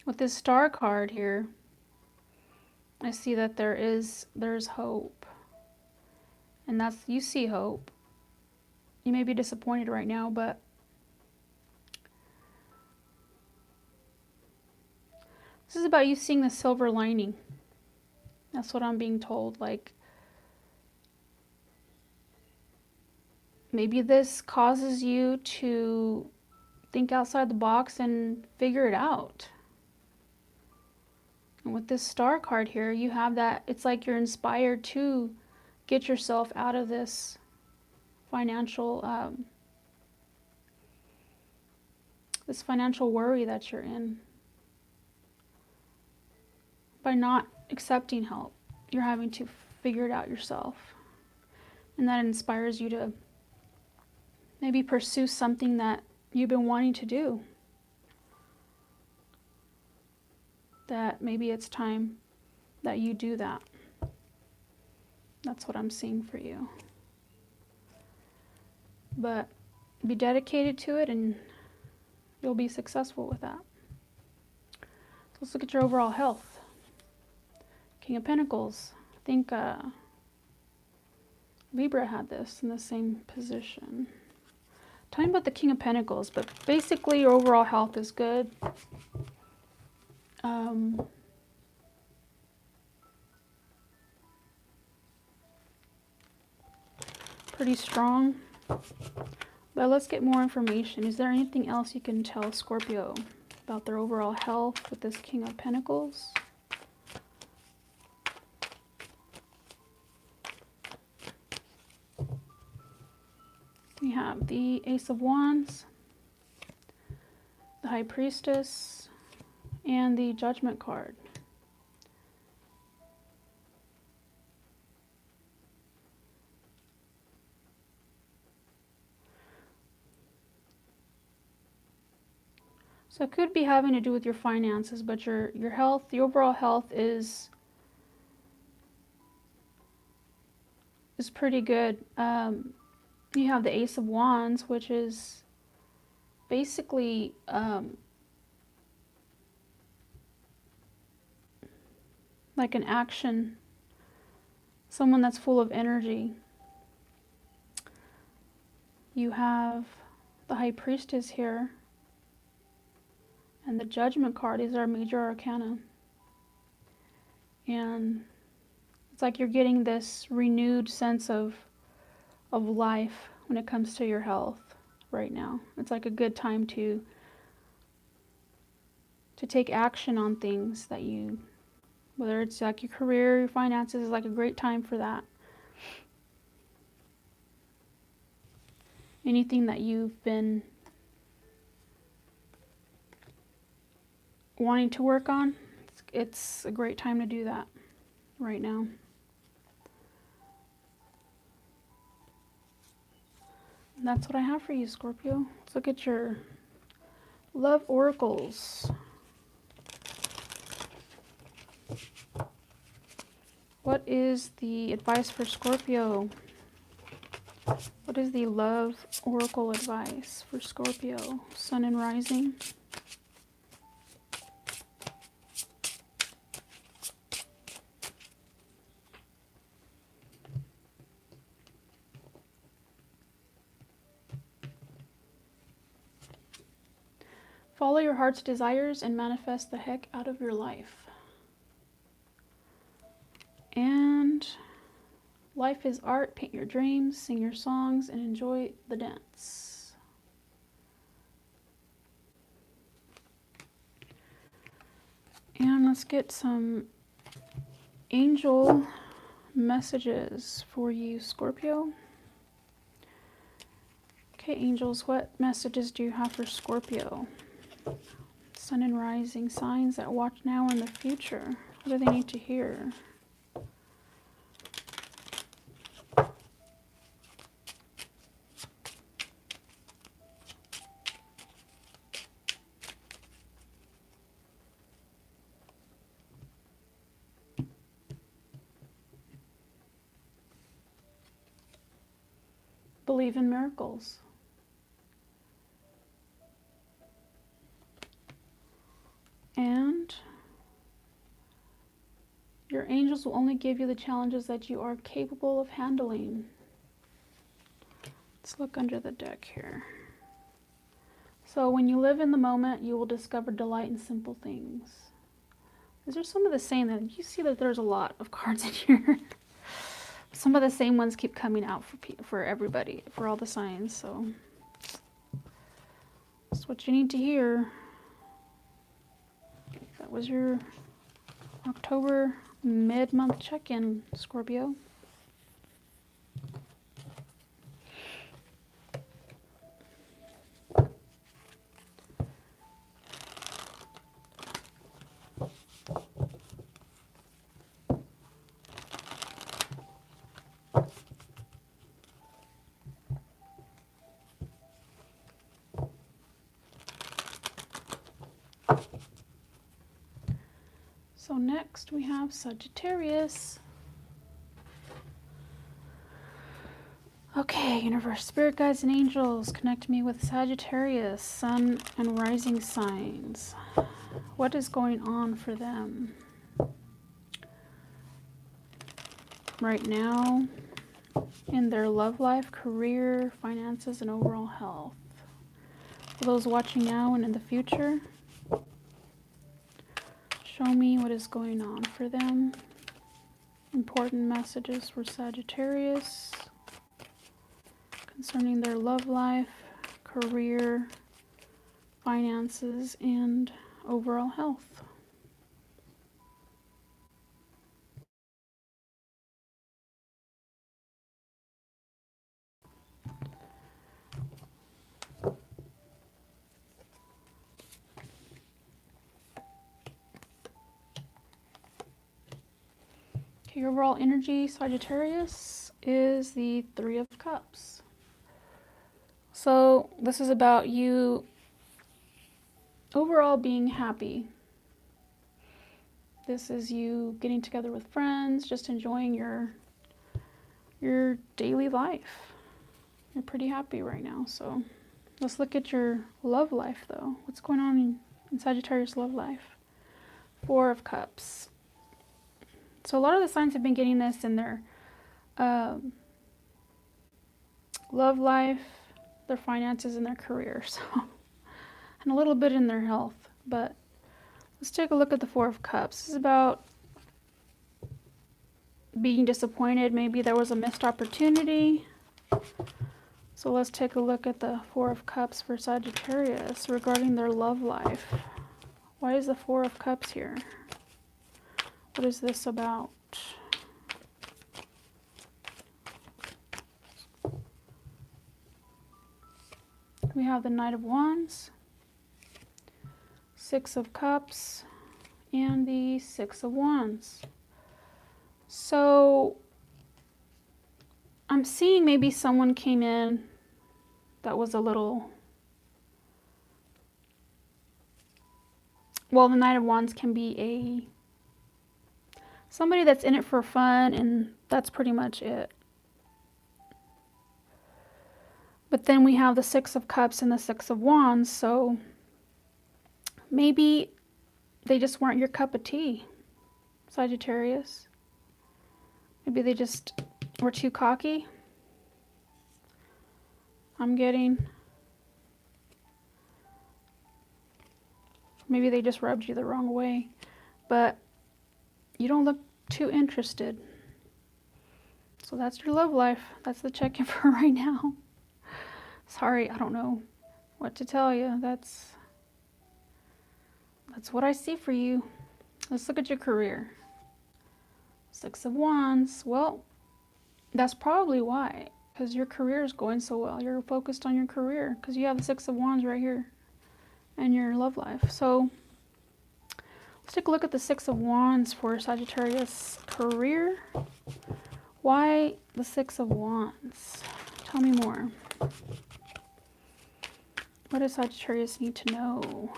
Speaker 1: with this Star card here, I see that there's hope. And that's, you see hope. You may be disappointed right now, but this is about you seeing the silver lining. That's what I'm being told. Like, maybe this causes you to think outside the box and figure it out. And with this Star card here, you have that, it's like you're inspired to get yourself out of this financial worry that you're in. By not accepting help, you're having to figure it out yourself. And that inspires you to maybe pursue something that you've been wanting to do. that maybe it's time that you do that. That's what I'm seeing for you. But be dedicated to it and you'll be successful with that. So let's look at your overall health. King of Pentacles. I think Libra had this in the same position. Tell me about the King of Pentacles, but basically your overall health is good. Pretty strong. But let's get more information. Is there anything else you can tell Scorpio about their overall health with this King of Pentacles? We have the Ace of Wands, the High Priestess, and the Judgment card. So it could be having to do with your finances, but your health, the overall health is pretty good. You have the Ace of Wands, which is basically like an action, someone that's full of energy. You have the High Priestess here, and the Judgment card is our major arcana. And it's like you're getting this renewed sense of life when it comes to your health right now. It's like a good time to take action on things that you, whether it's like your career, your finances, is like a great time for that. Anything that you've been wanting to work on, it's a great time to do that right now. And that's what I have for you, Scorpio. Let's look at your love oracles. What is the advice for Scorpio? What is the love oracle advice for Scorpio? Sun and rising. Follow your heart's desires and manifest the heck out of your life. And life is art. Paint your dreams, sing your songs, and enjoy the dance. And let's get some angel messages for you, Scorpio. Okay, angels, what messages do you have for Scorpio? Sun and rising signs that watch now in the future. What do they need to hear? Believe in miracles. And your angels will only give you the challenges that you are capable of handling. Let's look under the deck here. So when you live in the moment, you will discover delight in simple things. Is there some of the same? That you see that there's a lot of cards in here. Some of the same ones keep coming out for everybody, for all the signs. So that's what you need to hear. That was your October mid-month check-in, Scorpio. So next we have Sagittarius. Okay, universe, spirit guides and angels, connect me with Sagittarius, sun and rising signs. What is going on for them right now in their love life, career, finances, and overall health? For those watching now and in the future, show me what is going on for them. Important messages for Sagittarius concerning their love life, career, finances, and overall health. Okay, your overall energy, Sagittarius, is the Three of Cups. So this is about you overall being happy. This is you getting together with friends, just enjoying your daily life. You're pretty happy right now. So let's look at your love life though. What's going on in Sagittarius love life? Four of Cups. So a lot of the signs have been getting this in their love life, their finances, and their career. So, and a little bit in their health. But let's take a look at the Four of Cups. This is about being disappointed. Maybe there was a missed opportunity. So let's take a look at the Four of Cups for Sagittarius regarding their love life. Why is the Four of Cups here? What is this about? We have the Knight of Wands, Six of Cups, and the Six of Wands. So I'm seeing maybe someone came in that was a little, well, the Knight of Wands can be somebody that's in it for fun, and that's pretty much it. But then we have the Six of Cups and the Six of Wands, so maybe they just weren't your cup of tea, Sagittarius. Maybe they just were too cocky. I'm getting. Maybe they just rubbed you the wrong way. But you don't look too interested. So that's your love life. That's the check-in for right now. Sorry, I don't know what to tell you. That's what I see for you. Let's look at your career. Six of Wands. Well, that's probably why. Because your career is going so well. You're focused on your career. Because you have the Six of Wands right here. And your love life. So let's take a look at the Six of Wands for Sagittarius career. Why the Six of Wands? Tell me more. What does Sagittarius need to know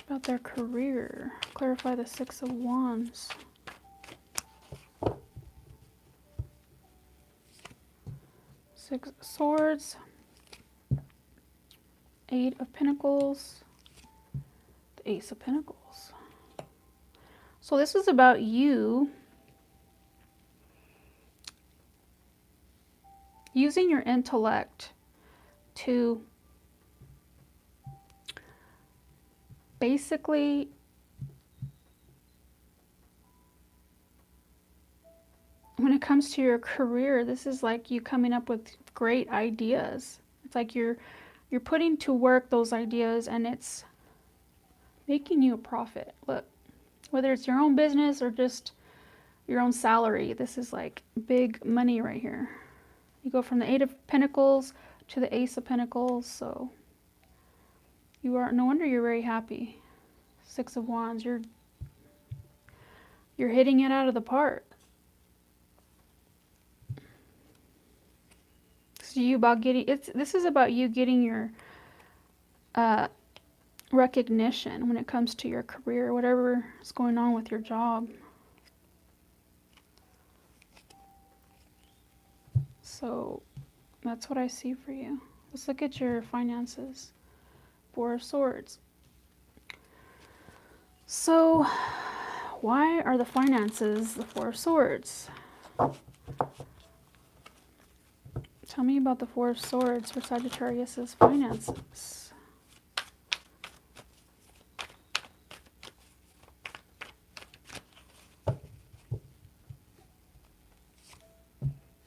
Speaker 1: about their career? Clarify the Six of Wands. Six of Swords. Eight of Pentacles. The Ace of Pentacles. So this is about you using your intellect to basically when it comes to your career, this is like you coming up with great ideas. It's like you're putting to work those ideas and it's making you a profit. Look, whether it's your own business or just your own salary, this is like big money right here. You go from the Eight of Pentacles to the Ace of Pentacles, so you are, no wonder you're very happy. Six of Wands, you're hitting it out of the park. This is about you getting your recognition when it comes to your career, whatever is going on with your job. So that's what I see for you. Let's look at your finances. Four of Swords. So why are the finances the Four of Swords? Tell me about the Four of Swords for Sagittarius's finances.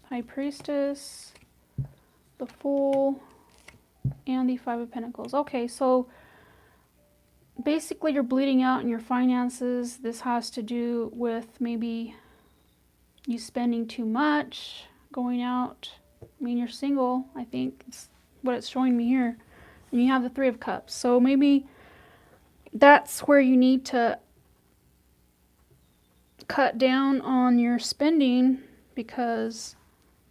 Speaker 1: High Priestess, the Fool, and the Five of Pentacles. Okay, so basically you're bleeding out in your finances. This has to do with maybe you spending too much, going out. I mean, you're single, I think it's what it's showing me here. And you have the Three of Cups. So maybe that's where you need to cut down on your spending, because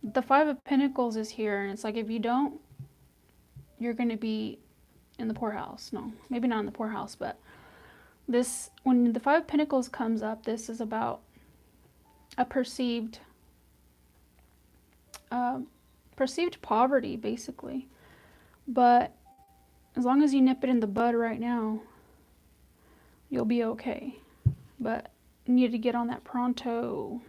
Speaker 1: the Five of Pentacles is here. And it's like, if you don't, you're going to be in the poorhouse. No, maybe not in the poorhouse, but this, when the Five of Pentacles comes up, this is about a perceived poverty, basically. But as long as you nip it in the bud right now, you'll be okay. But you need to get on that pronto.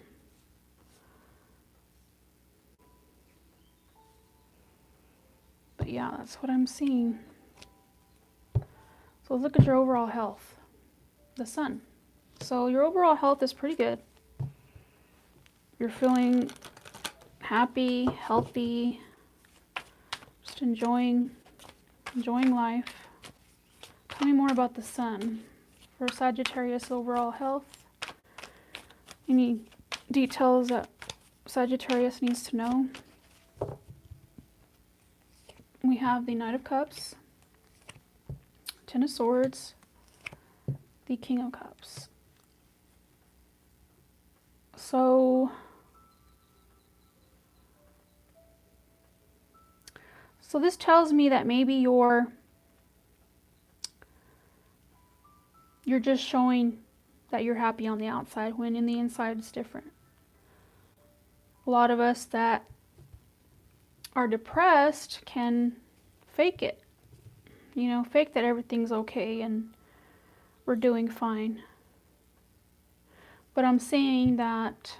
Speaker 1: But yeah, that's what I'm seeing. So look at your overall health. The Sun. So your overall health is pretty good. You're feeling happy, healthy, just enjoying life. Tell me more about the Sun for Sagittarius overall health. Any details that Sagittarius needs to know? We have the Knight of Cups, Ten of Swords, the King of Cups. So this tells me that maybe you're just showing that you're happy on the outside, when in the inside it's different. A lot of us that are depressed can fake it. You know, fake that everything's okay and we're doing fine. But I'm saying that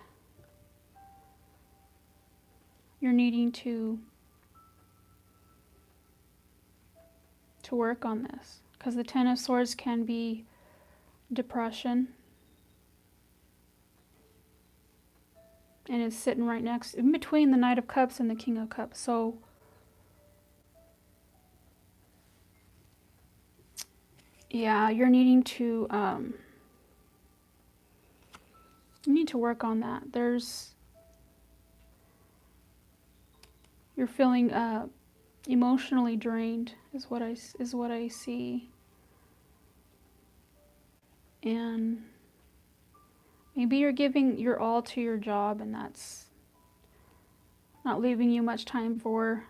Speaker 1: you're needing to work on this, because the Ten of Swords can be depression, and it's sitting right next, in between the Knight of Cups and the King of Cups. So yeah, you're needing to you need to work on that. You're feeling emotionally drained is what I see. And maybe you're giving your all to your job, and that's not leaving you much time for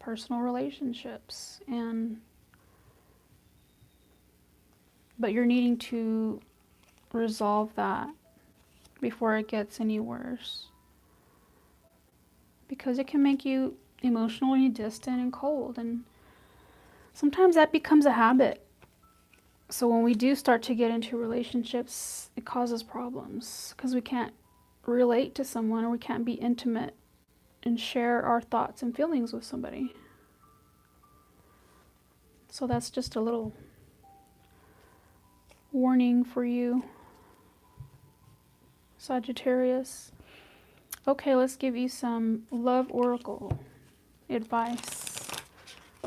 Speaker 1: personal relationships. But you're needing to resolve that before it gets any worse, because it can make you emotionally distant and cold, and sometimes that becomes a habit. So when we do start to get into relationships, it causes problems, because we can't relate to someone, or we can't be intimate and share our thoughts and feelings with somebody. So that's just a little warning for you, Sagittarius. Okay, let's give you some love oracle advice.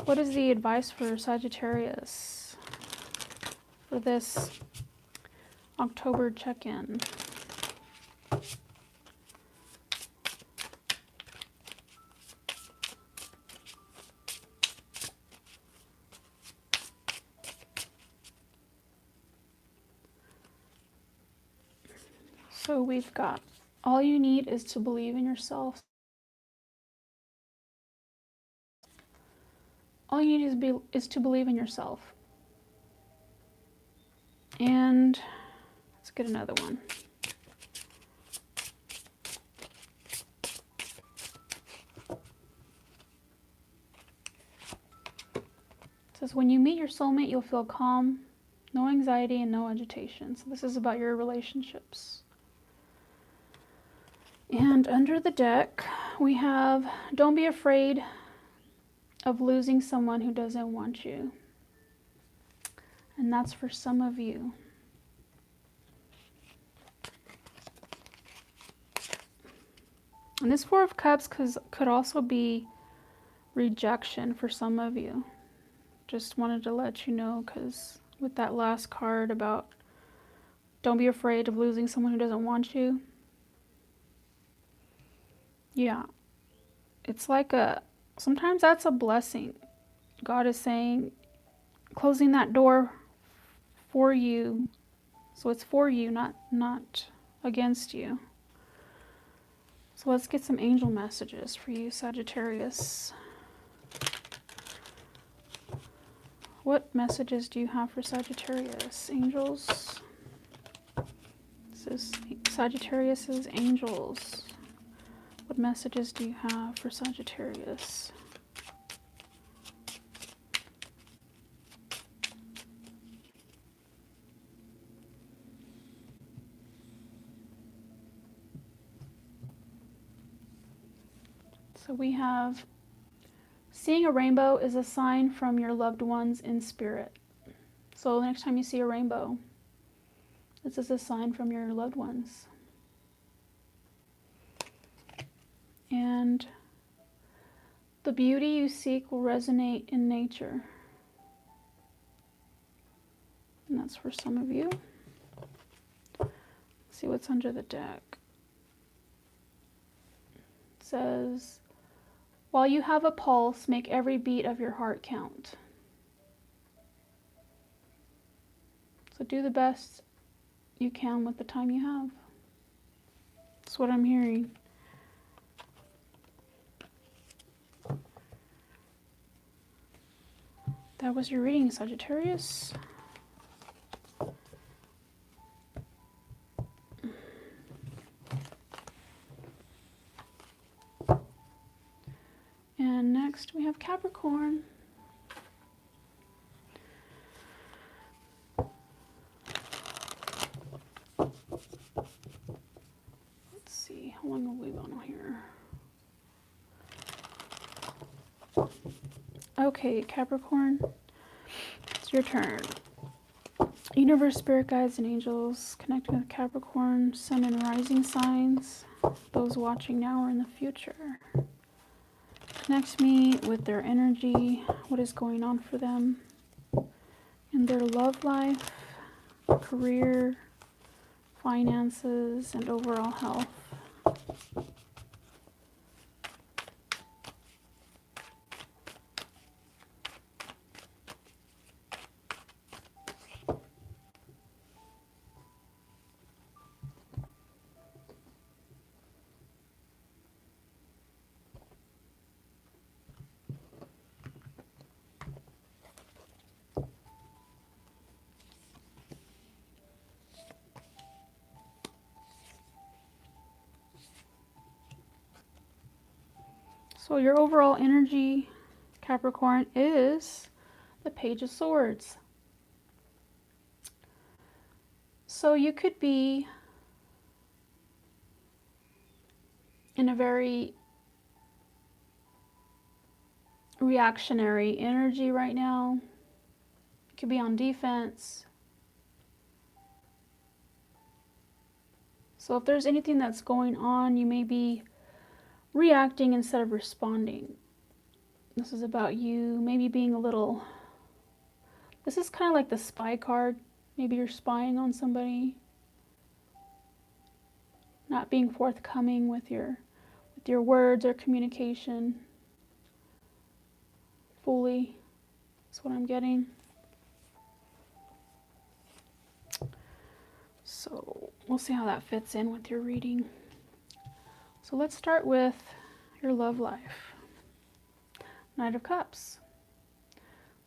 Speaker 1: What is the advice for Sagittarius for this October check-in? So we've got, all you need is to believe in yourself. all you need is to believe in yourself. And let's get another one. It says, when you meet your soulmate, you'll feel calm, no anxiety, and no agitation. So this is about your relationships. And under the deck, we have, don't be afraid of losing someone who doesn't want you. And that's for some of you. And this Four of Cups could also be rejection for some of you. Just wanted to let you know, because with that last card about don't be afraid of losing someone who doesn't want you. Yeah. It's like sometimes that's a blessing. God is saying, closing that door for you. So it's for you, not against you. So let's get some angel messages for you, Sagittarius. What messages do you have for Sagittarius? Angels. This is Sagittarius's angels. What messages do you have for Sagittarius? So we have, seeing a rainbow is a sign from your loved ones in spirit. So next time you see a rainbow, this is a sign from your loved ones. And the beauty you seek will resonate in nature. And that's for some of you. Let's see what's under the deck. It says, while you have a pulse, make every beat of your heart count. So do the best you can with the time you have. That's what I'm hearing. That was your reading, Sagittarius. And next we have Capricorn. Let's see, how long have we been on here? Okay, Capricorn, it's your turn. Universe, spirit guides, and angels connecting with Capricorn, sun and rising signs, those watching now or in the future. Connect me with their energy, what is going on for them in their love life, career, finances, and overall health. So your overall energy, Capricorn, is the Page of Swords. So you could be in a very reactionary energy right now. You could be on defense. So if there's anything that's going on, you may be reacting instead of responding. This is about you maybe being a little, this is kind of like the spy card. Maybe you're spying on somebody, not being forthcoming with your words or communication fully. That's what I'm getting. So we'll see how that fits in with your reading. So let's start with your love life. Knight of Cups.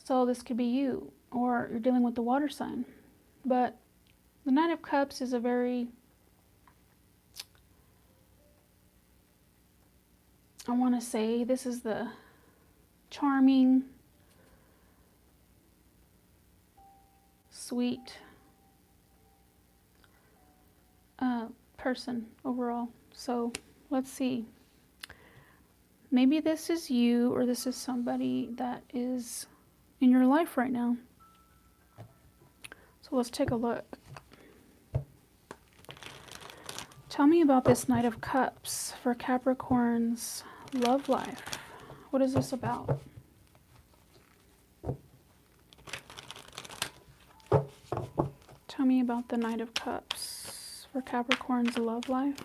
Speaker 1: So this could be you, or you're dealing with the water sign. But the Knight of Cups is a very, I want to say, this is the charming, sweet person overall. So let's see. Maybe this is you, or this is somebody that is in your life right now. So let's take a look. Tell me about this Knight of Cups for Capricorn's love life. What is this about? Tell me about the Knight of Cups for Capricorn's love life.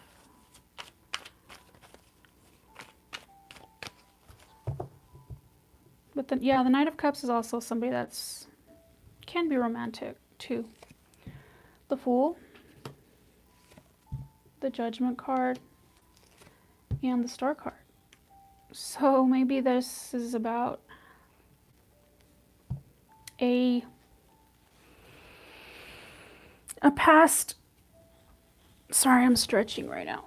Speaker 1: But the Knight of Cups is also somebody that's can be romantic too. The Fool, the Judgment card, and the Star card. So maybe this is about a past, sorry, I'm stretching right now.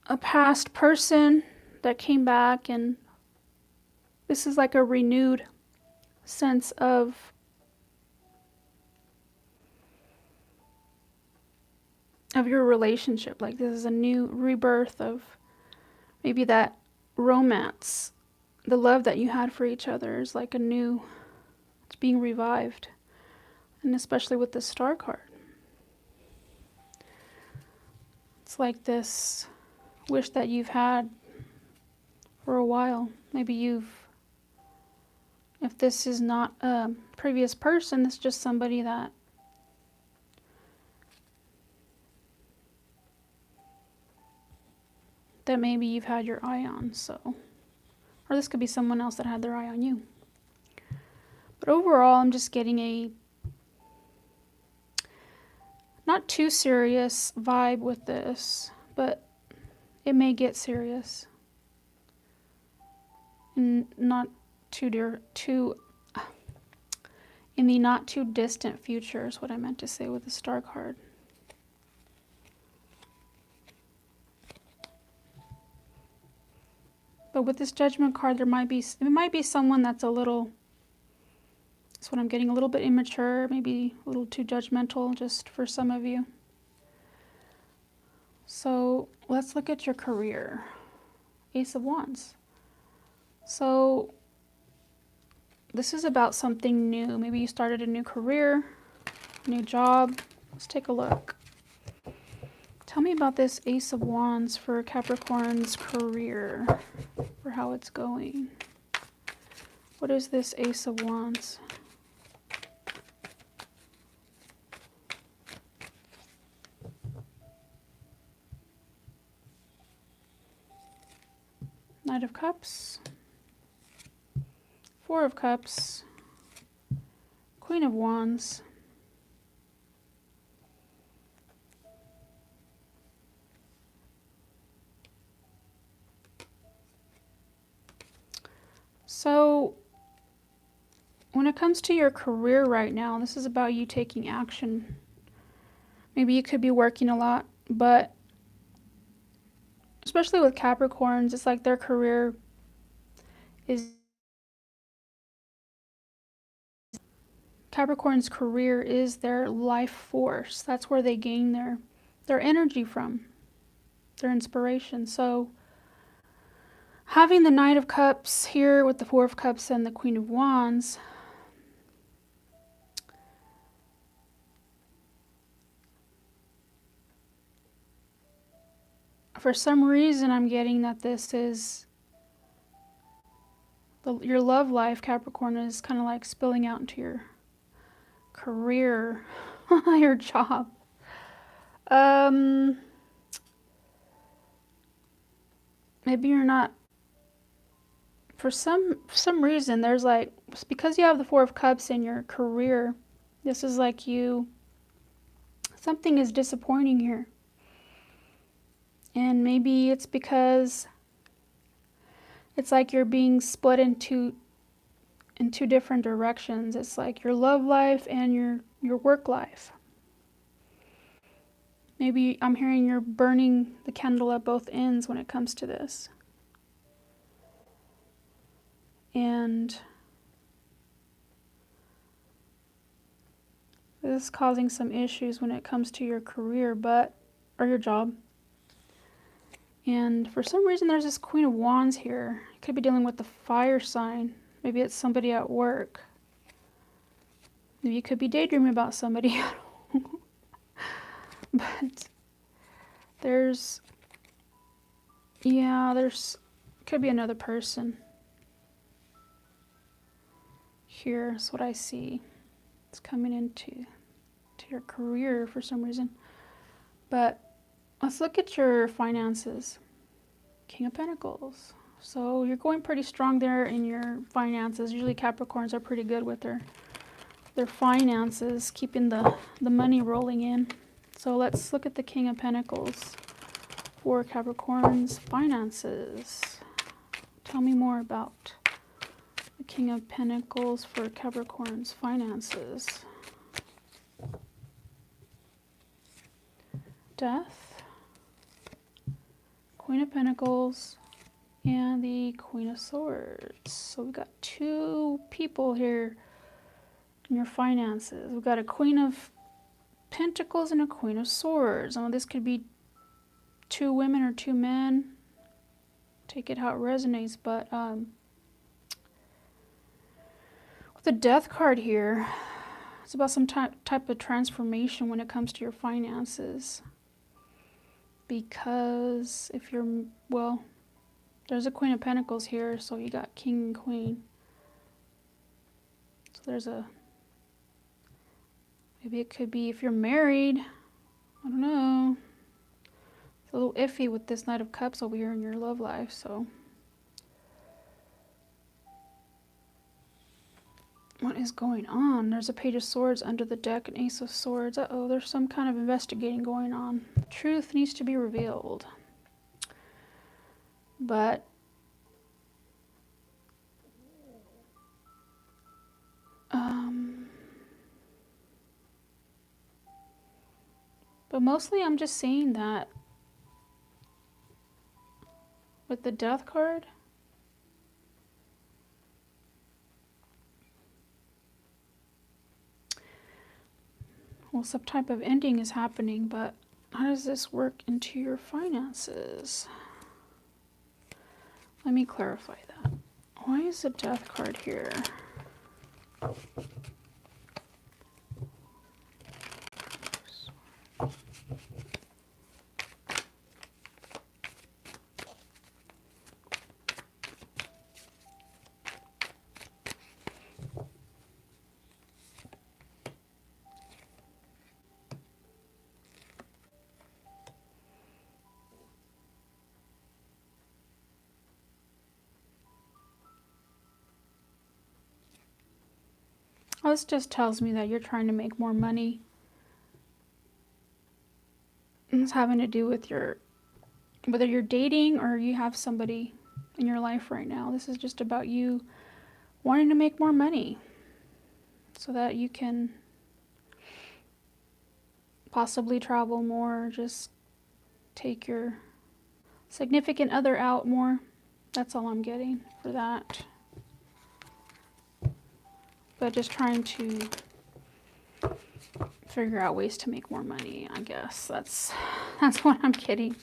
Speaker 1: A past person that came back, and this is like a renewed sense of your relationship. Like this is a new rebirth of maybe that romance, the love that you had for each other is like a new, it's being revived. And especially with the Star card. It's like this wish that you've had for a while. Maybe if this is not a previous person, it's just somebody that maybe you've had your eye on, so. Or this could be someone else that had their eye on you. But overall, I'm just getting a not too serious vibe with this, but it may get serious. And not in the not too distant future is what I meant to say with the Star card. But with this Judgment card, it might be someone that's a little, that's what I'm getting, a little bit immature, maybe a little too judgmental just for some of you. So let's look at your career. Ace of Wands. So this is about something new. Maybe you started a new career, new job. Let's take a look. Tell me about this Ace of Wands for Capricorn's career, for how it's going. What is this Ace of Wands? Knight of Cups, Four of Cups, Queen of Wands, so when it comes to your career right now, this is about you taking action. Maybe you could be working a lot, but especially with Capricorns, it's like their career is, Capricorn's career is their life force. That's where they gain their energy from, their inspiration. So having the Knight of Cups here with the Four of Cups and the Queen of Wands, for some reason I'm getting that this is your love life, Capricorn, is kind of like spilling out into your career, your job. Maybe you're not, for some reason, there's like, because you have the Four of Cups in your career, this is like something is disappointing here. And maybe it's because it's like you're being split into in two different directions. It's like your love life and your work life. Maybe I'm hearing you're burning the candle at both ends when it comes to this. And this is causing some issues when it comes to your career, or your job. And for some reason there's this Queen of Wands here. You could be dealing with the fire sign. Maybe it's somebody at work. Maybe you could be daydreaming about somebody. But could be another person. Here's what I see. It's coming into your career for some reason. But let's look at your finances. King of Pentacles. So you're going pretty strong there in your finances. Usually Capricorns are pretty good with their finances, keeping the money rolling in. So let's look at the King of Pentacles for Capricorn's finances. Tell me more about the King of Pentacles for Capricorn's finances. Death, Queen of Pentacles, and the Queen of Swords. So we've got two people here in your finances. We've got a Queen of Pentacles and a Queen of Swords. This could be two women or two men. Take it how it resonates, but with the Death card here, it's about some type of transformation when it comes to your finances. Because if you're, well, there's a Queen of Pentacles here, so you got King and Queen. So there's maybe it could be if you're married. I don't know. It's a little iffy with this Knight of Cups over here in your love life, so. What is going on? There's a Page of Swords under the deck, an Ace of Swords. Uh-oh, there's some kind of investigating going on. Truth needs to be revealed. But mostly I'm just seeing that with the Death card, well, some type of ending is happening, but how does this work into your finances? Let me clarify that. Why is the Death card here? Well, this just tells me that you're trying to make more money. It's having to do with whether you're dating or you have somebody in your life right now. This is just about you wanting to make more money so that you can possibly travel more, just take your significant other out more. That's all I'm getting for that. But just trying to figure out ways to make more money, I guess. That's what I'm getting.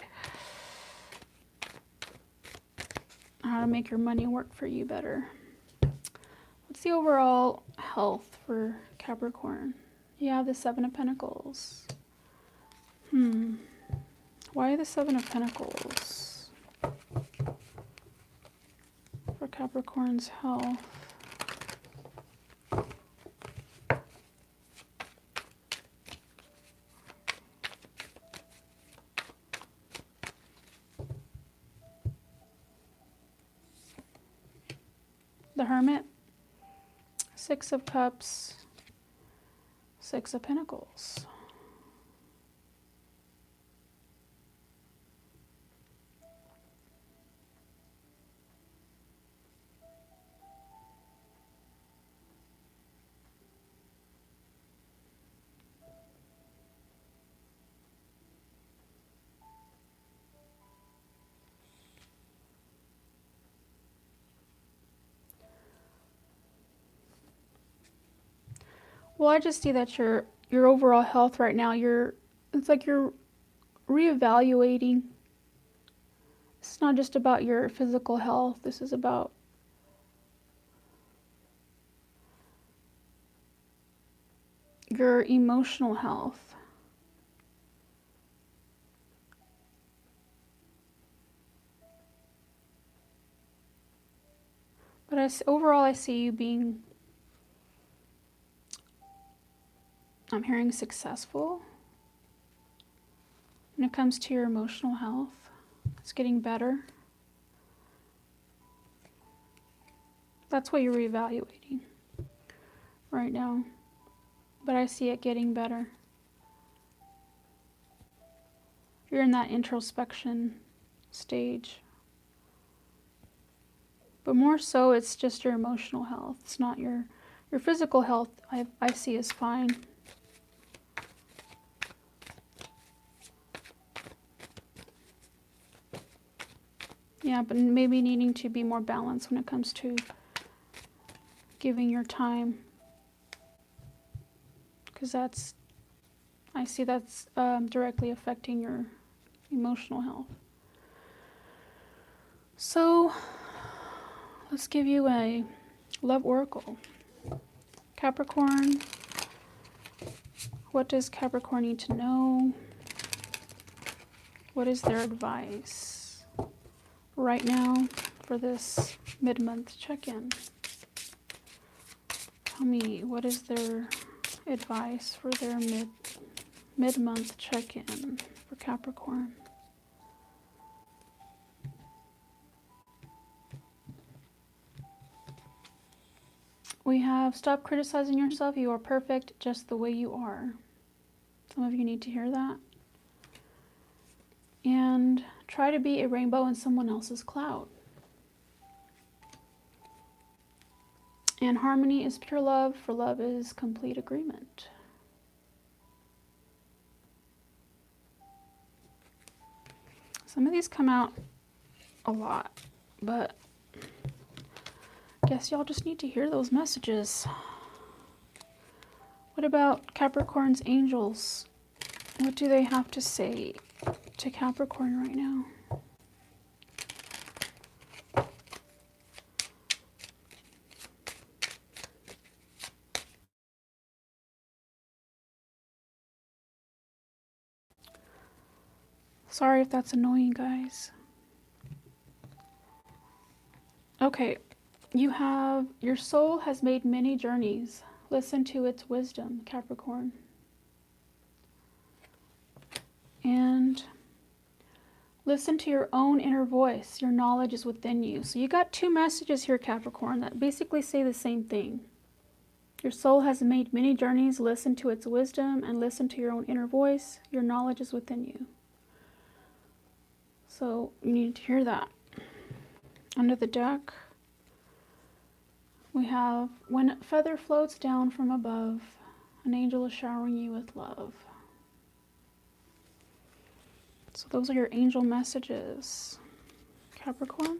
Speaker 1: How to make your money work for you better. What's the overall health for Capricorn? You have the Seven of Pentacles. Why the Seven of Pentacles for Capricorn's health? The Hermit, Six of Cups, Six of Pentacles. Well, I just see that your overall health right now, it's like you're reevaluating. It's not just about your physical health. This is about your emotional health. But overall, I see you being, I'm hearing successful when it comes to your emotional health. It's getting better. That's what you're reevaluating right now. But I see it getting better. You're in that introspection stage. But more so, it's just your emotional health. It's not your physical health. I see is fine. Yeah, but maybe needing to be more balanced when it comes to giving your time. Because I see that's directly affecting your emotional health. So let's give you a love oracle. Capricorn, what does Capricorn need to know? What is their advice right now for this mid-month check-in? Tell me, what is their advice for their mid-month check-in for Capricorn? We have, stop criticizing yourself. You are perfect just the way you are. Some of you need to hear that. And try to be a rainbow in someone else's cloud. And harmony is pure love, for love is complete agreement. Some of these come out a lot, but I guess y'all just need to hear those messages. What about Capricorn's angels? What do they have to say to Capricorn right now? Sorry if that's annoying, guys. Okay, you have, your soul has made many journeys. Listen to its wisdom, Capricorn. And listen to your own inner voice. Your knowledge is within you. So you got two messages here, Capricorn, that basically say the same thing. Your soul has made many journeys. Listen to its wisdom and listen to your own inner voice. Your knowledge is within you. So you need to hear that. Under the deck, we have, when a feather floats down from above, an angel is showering you with love. So those are your angel messages, Capricorn.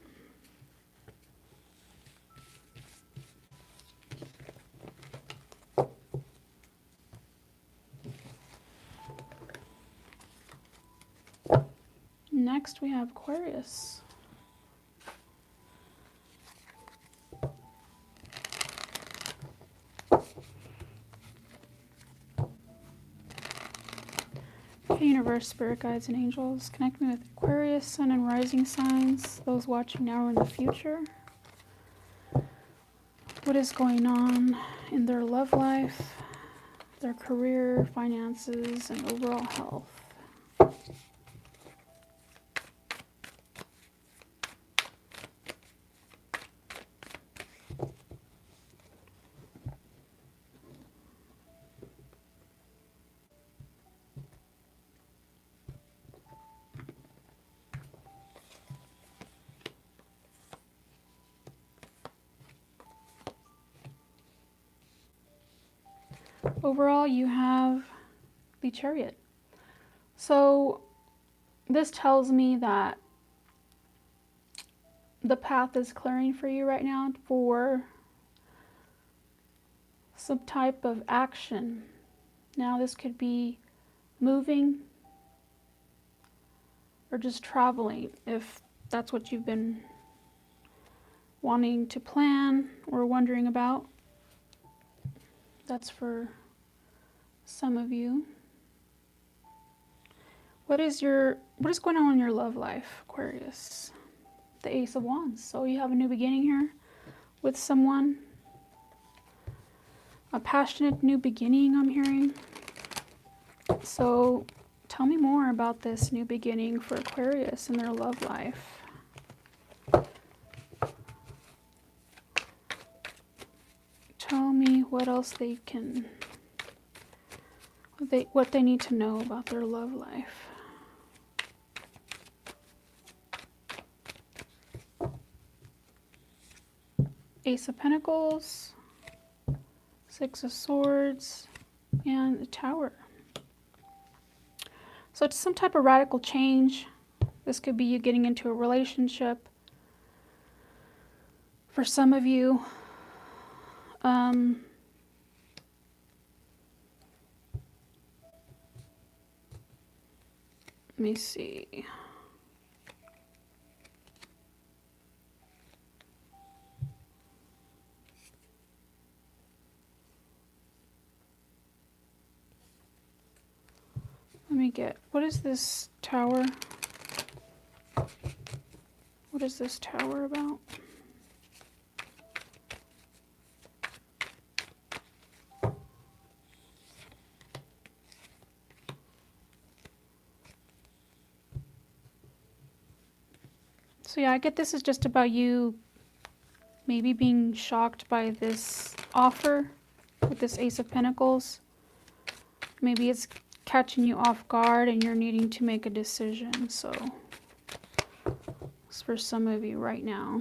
Speaker 1: Next we have Aquarius. Universe, spirit guides, and angels, connect me with Aquarius, sun and rising signs, those watching now or in the future. What is going on in their love life, their career, finances, and overall health? Overall, you have the Chariot. So this tells me that the path is clearing for you right now for some type of action. Now this could be moving or just traveling, if that's what you've been wanting to plan or wondering about. That's for some of you. What is going on in your love life, Aquarius? The Ace of Wands. So you have a new beginning here with someone. A passionate new beginning, I'm hearing. So tell me more about this new beginning for Aquarius in their love life. Tell me what else they can, what they need to know about their love life. Ace of Pentacles, Six of Swords, and the Tower. So it's some type of radical change. This could be you getting into a relationship. For some of you, let me see. Let me get, what is this Tower? What is this Tower about? So yeah, I get this is just about you maybe being shocked by this offer with this Ace of Pentacles. Maybe it's catching you off guard and you're needing to make a decision. So it's for some of you right now.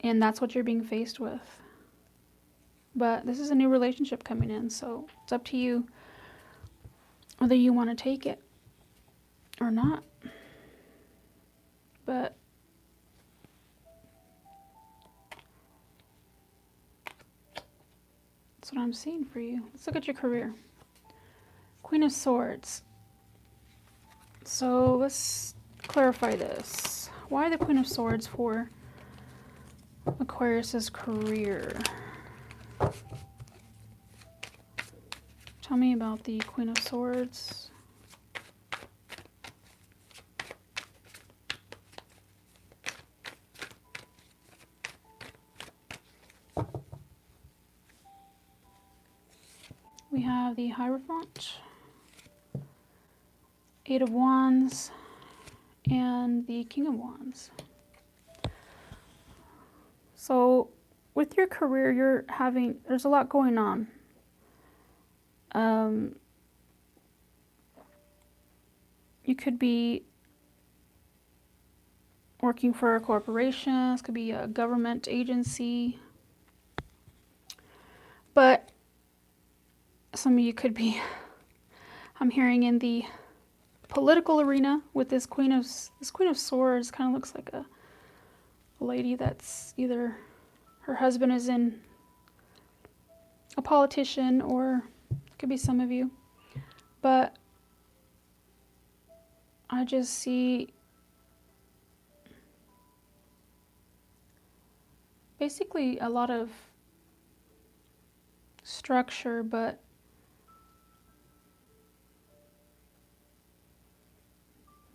Speaker 1: And that's what you're being faced with. But this is a new relationship coming in, so it's up to you whether you want to take it or not. But that's what I'm seeing for you. Let's look at your career. Queen of Swords. So let's clarify this. Why the Queen of Swords for Aquarius's career? Tell me about the Queen of Swords. We have the Hierophant, Eight of Wands, and the King of Wands. So with your career, there's a lot going on. You could be working for a corporation, this could be a government agency, but some of you could be, I'm hearing, in the political arena with this Queen of Swords. Kind of looks like a lady that's either her husband is in a politician, or it could be some of you. But I just see basically a lot of structure, but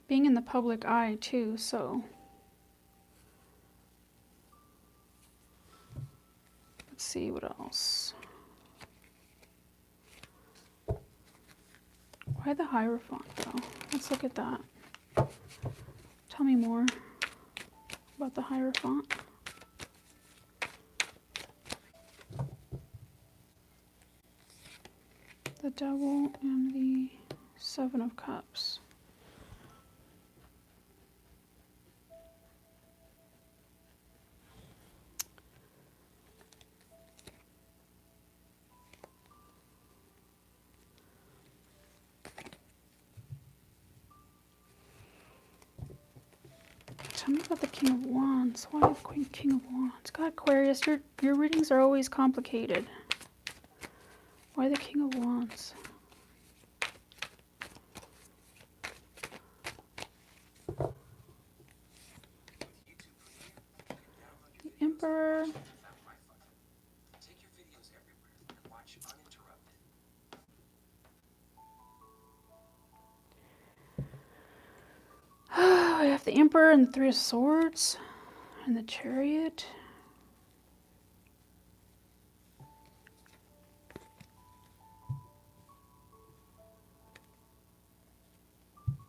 Speaker 1: being in the public eye too, so let's see what else. Why the Hierophant though? Let's look at that. Tell me more about the Hierophant. The Devil and the Seven of Cups. Tell me about the King of Wands. Why King of Wands? God, Aquarius, your readings are always complicated. Why the King of Wands? The Emperor. I have the Emperor and the Three of Swords and the Chariot.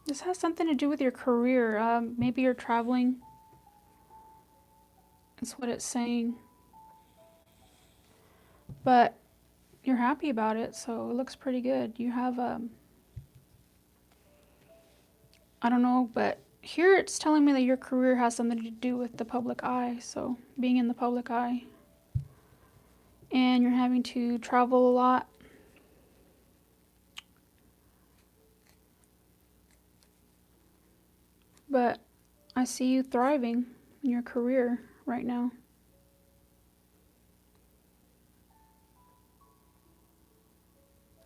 Speaker 1: This has something to do with your career. Maybe you're traveling. That's what it's saying. But you're happy about it, so it looks pretty good. You have, I don't know, but here it's telling me that your career has something to do with the public eye, so being in the public eye. And you're having to travel a lot. But I see you thriving in your career right now.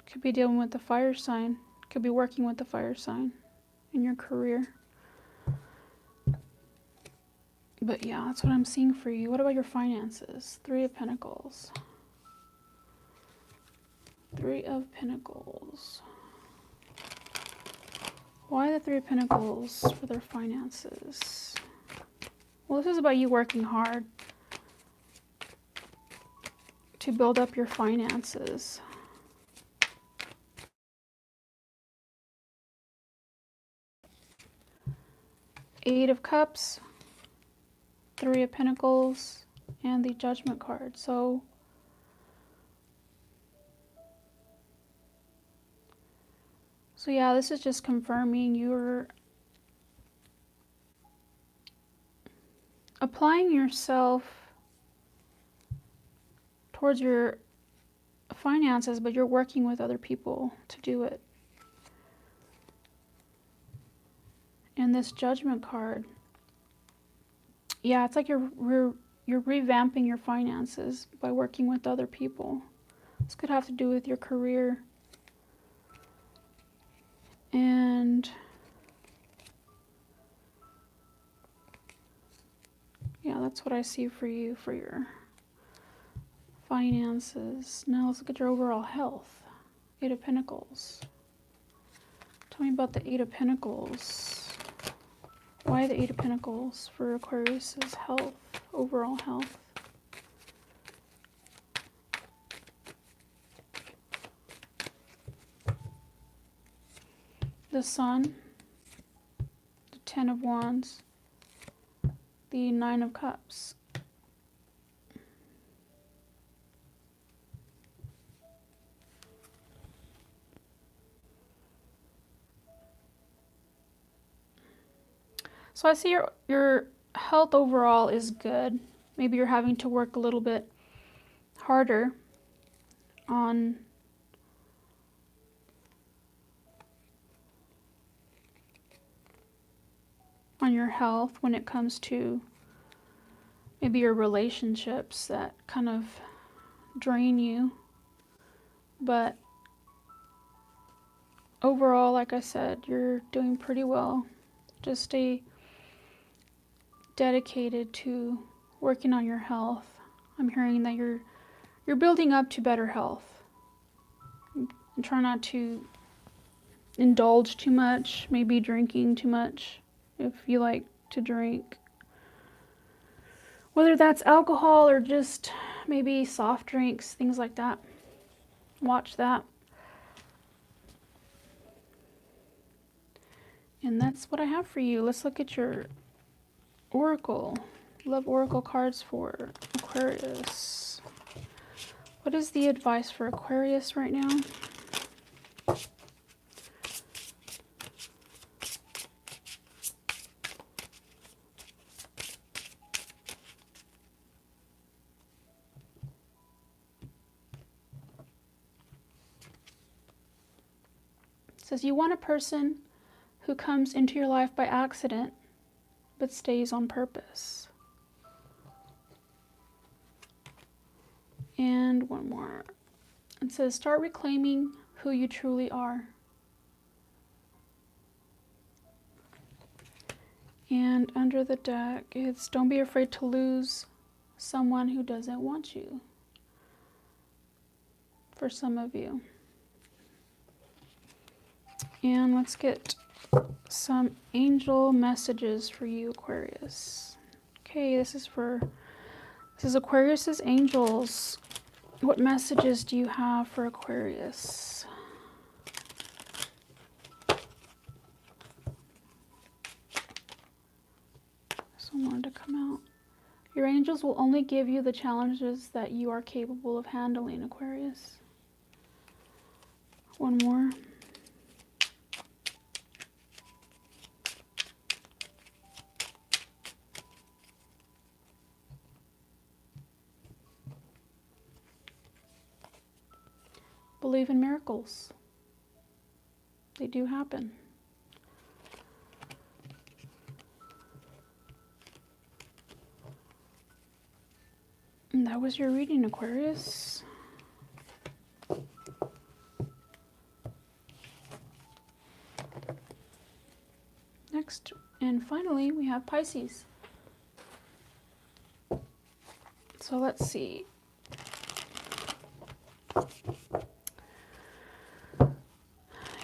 Speaker 1: Could be dealing with the fire sign. Could be working with the fire sign in your career. But yeah, that's what I'm seeing for you. What about your finances? Three of Pentacles. Three of Pentacles. Why the Three of Pentacles for their finances? Well, this is about you working hard to build up your finances. Eight of Cups, Three of Pentacles, and the Judgment card. So yeah, this is just confirming you're applying yourself towards your finances, but you're working with other people to do it. And this Judgment card, yeah, it's like you're revamping your finances by working with other people. This could have to do with your career. And yeah, that's what I see for you for your finances. Now let's look at your overall health. Eight of Pentacles. Tell me about the Eight of Pentacles. Why the Eight of Pentacles for Aquarius's health, overall health? The Sun, the Ten of Wands, the Nine of Cups. So I see your health overall is good. Maybe you're having to work a little bit harder on your health when it comes to maybe your relationships that kind of drain you. But overall, like I said, you're doing pretty well. Just stay dedicated to working on your health. I'm hearing that you're building up to better health. And try not to indulge too much, maybe drinking too much if you like to drink. Whether that's alcohol or just maybe soft drinks, things like that. Watch that. And that's what I have for you. Let's look at your Oracle. Love Oracle cards for Aquarius. What is the advice for Aquarius right now? It says you want a person who comes into your life by accident, but stays on purpose. And one more. It says, start reclaiming who you truly are. And under the deck, it's don't be afraid to lose someone who doesn't want you. For some of you. And let's get some angel messages for you, Aquarius. Okay, this is Aquarius's angels. What messages do you have for Aquarius? Someone wanted to come out. Your angels will only give you the challenges that you are capable of handling, Aquarius. One more. Believe in miracles. They do happen. And that was your reading, Aquarius. Next, and finally, we have Pisces. So let's see.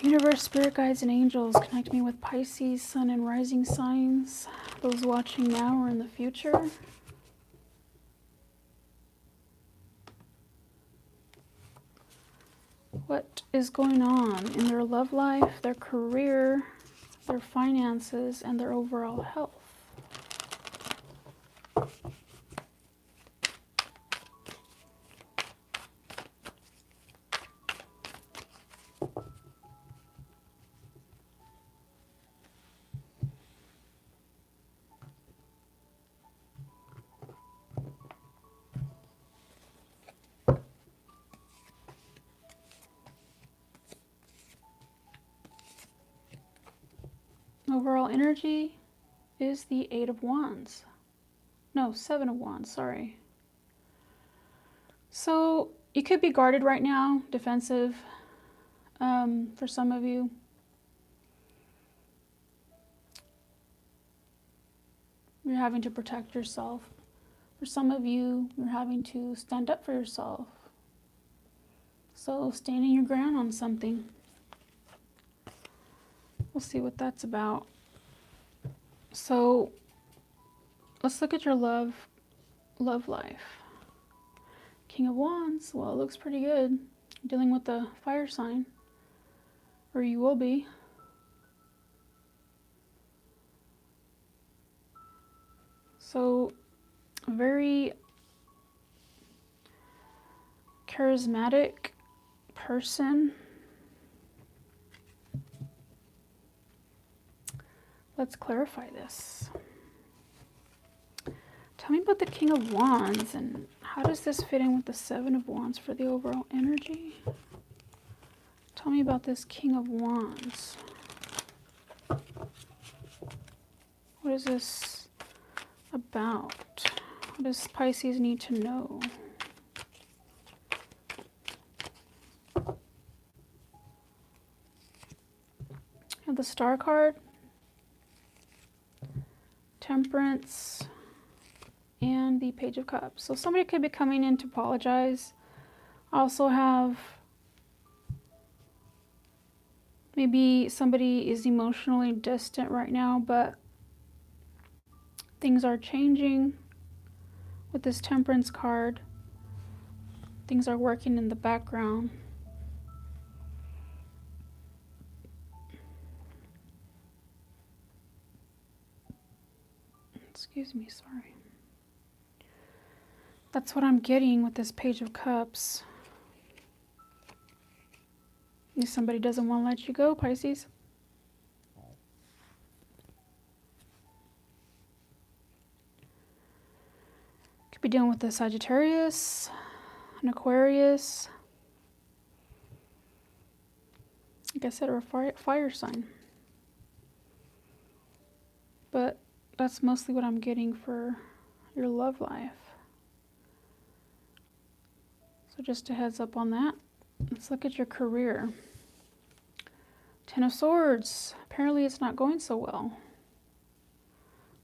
Speaker 1: Universe, spirit guides, and angels, connect me with Pisces, sun and rising signs. Those watching now or in the future. What is going on in their love life, their career, their finances, and their overall health? Overall energy is the 8 of Wands. No, 7 of Wands, sorry. So you could be guarded right now, defensive, for some of you. You're having to protect yourself. For some of you, you're having to stand up for yourself. So standing your ground on something. We'll see what that's about. So let's look at your love life. King of Wands, well, it looks pretty good. Dealing with the fire sign, or you will be. So a very charismatic person. Let's clarify this. Tell me about the King of Wands and how does this fit in with the 7 of Wands for the overall energy? Tell me about this King of Wands. What is this about? What does Pisces need to know? And the Star card. Temperance, and the Page of Cups. So somebody could be coming in to apologize. I also have maybe somebody is emotionally distant right now, but things are changing with this Temperance card. Things are working in the background. Excuse me, sorry. That's what I'm getting with this Page of Cups. If somebody doesn't want to let you go, Pisces. Could be dealing with a Sagittarius, an Aquarius. Like I said, or a fire sign. But that's mostly what I'm getting for your love life. So just a heads up on that. Let's look at your career. Ten of Swords. Apparently it's not going so well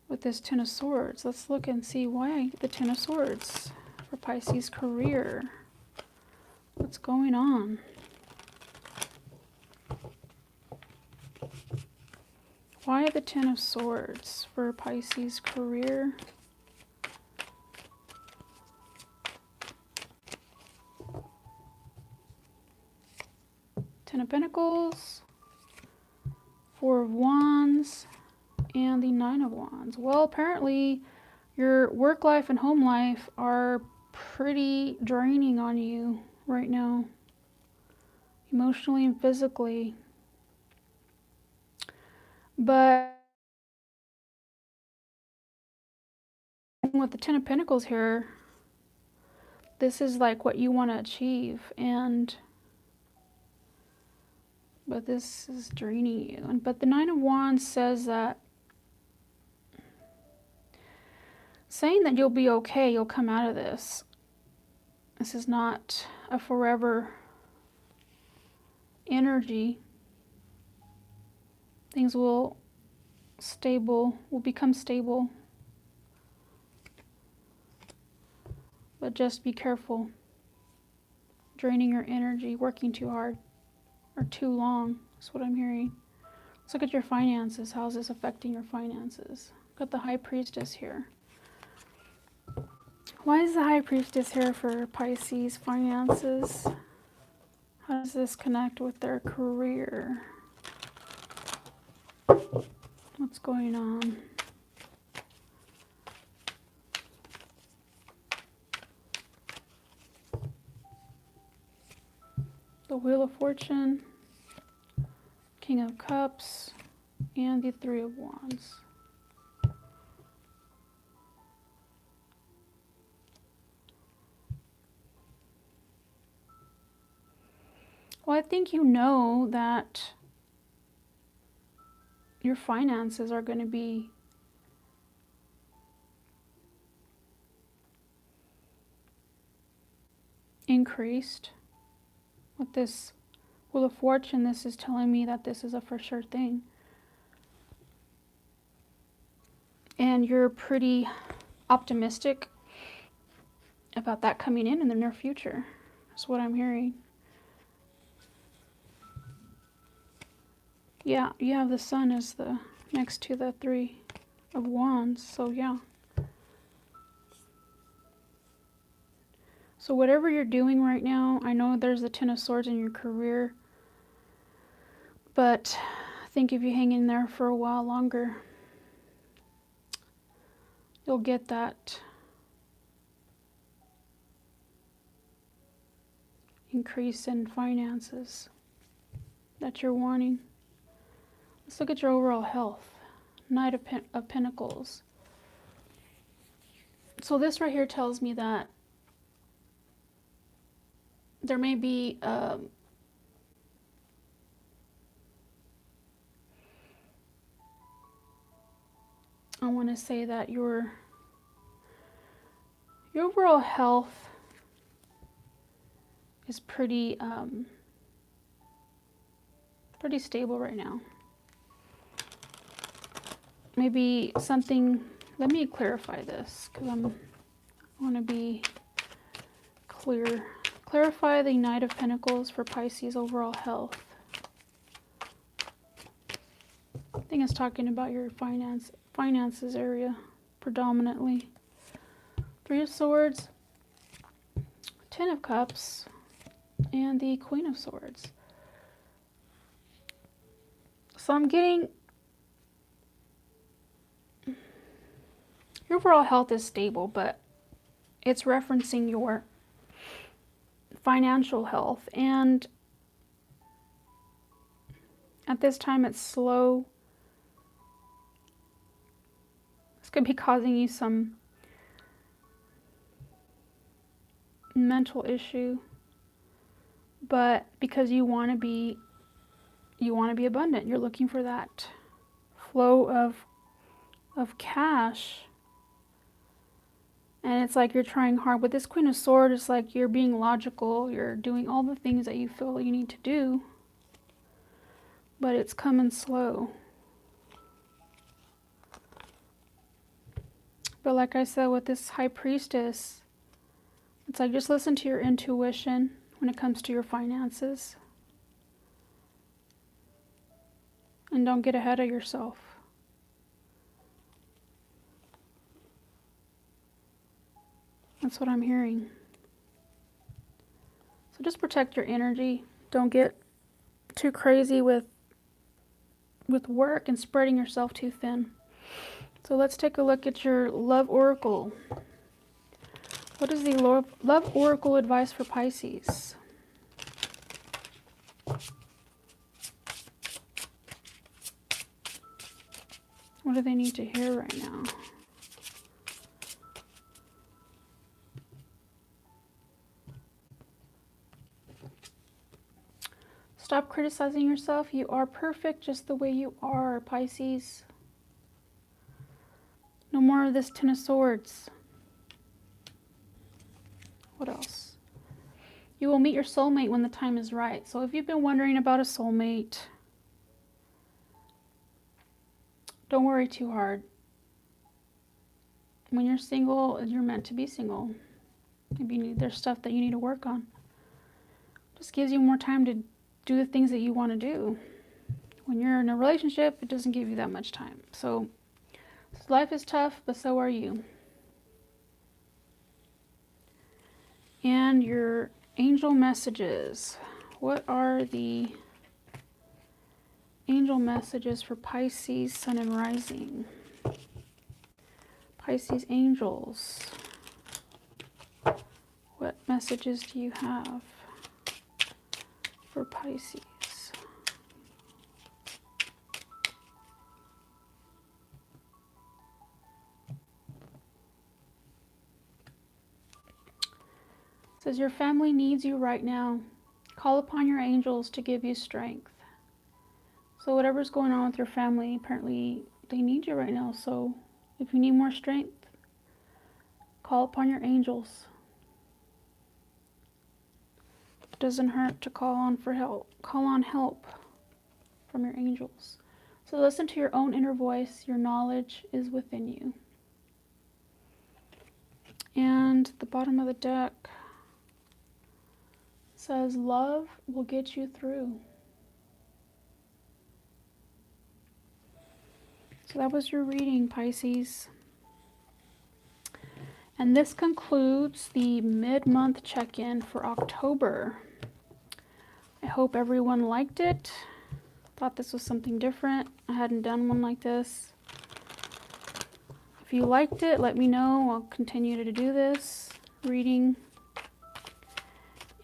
Speaker 1: with this Ten of Swords. Let's look and see why the Ten of Swords for Pisces career. What's going on? Why the Ten of Swords for Pisces career? Ten of Pentacles, Four of Wands, and the Nine of Wands. Well, apparently your work life and home life are pretty draining on you right now, emotionally and physically. But with the Ten of Pentacles here, this is like what you want to achieve, but this is draining you. But the Nine of Wands says that, saying that you'll be okay, you'll come out of this. This is not a forever energy. Things will become stable. But just be careful. Draining your energy, working too hard or too long. That's what I'm hearing. Let's look at your finances. How is this affecting your finances? Got the High Priestess here. Why is the High Priestess here for Pisces finances? How does this connect with their career? What's going on? The Wheel of Fortune, King of Cups, and the Three of Wands. Well, I think you know that your finances are going to be increased. With this Wheel of Fortune, this is telling me that this is a for sure thing. And you're pretty optimistic about that coming in the near future. That's what I'm hearing. Yeah, you have the Sun as the next to the Three of Wands, so yeah. So whatever you're doing right now, I know there's the Ten of Swords in your career, but I think if you hang in there for a while longer, you'll get that increase in finances that you're wanting. Let's look at your overall health. Knight of Pentacles. So this right here tells me that there may be I want to say that your overall health is pretty stable right now. Maybe something, let me clarify this because I want to be clear. Clarify the Knight of Pentacles for Pisces overall health. I think it's talking about your finances area predominantly. Three of Swords, Ten of Cups, and the Queen of Swords. So I'm getting your overall health is stable, but it's referencing your financial health, and at this time it's slow. This could be causing you some mental issue, but because you want to be abundant, you're looking for that flow of of cash. And it's like you're trying hard. With this Queen of Swords, it's like you're being logical. You're doing all the things that you feel you need to do. But it's coming slow. But like I said, with this High Priestess, it's like just listen to your intuition when it comes to your finances. And don't get ahead of yourself. That's what I'm hearing. So just protect your energy. Don't get too crazy with work and spreading yourself too thin. So let's take a look at your love oracle. What is the love oracle advice for Pisces? What do they need to hear right now? Stop criticizing yourself. You are perfect just the way you are, Pisces. No more of this Ten of Swords. What else? You will meet your soulmate when the time is right. So if you've been wondering about a soulmate, don't worry too hard. When you're single, you're meant to be single. Maybe there's stuff that you need to work on. Just gives you more time to do the things that you want to do. When you're in a relationship, it doesn't give you that much time. So life is tough, but so are you. And your angel messages. What are the angel messages for Pisces, Sun and Rising? Pisces angels. What messages do you have for Pisces? It says your family needs you right now. Call upon your angels to give you strength. So whatever's going on with your family, apparently they need you right now. So if you need more strength, call upon your angels. It doesn't hurt to call on for help. Call on help from your angels. So listen to your own inner voice. Your knowledge is within you. And the bottom of the deck says love will get you through. So that was your reading, Pisces. And this concludes the mid-month check-in for October. I hope everyone liked it. Thought this was something different. I hadn't done one like this. If you liked it, let me know. I'll continue to do this reading.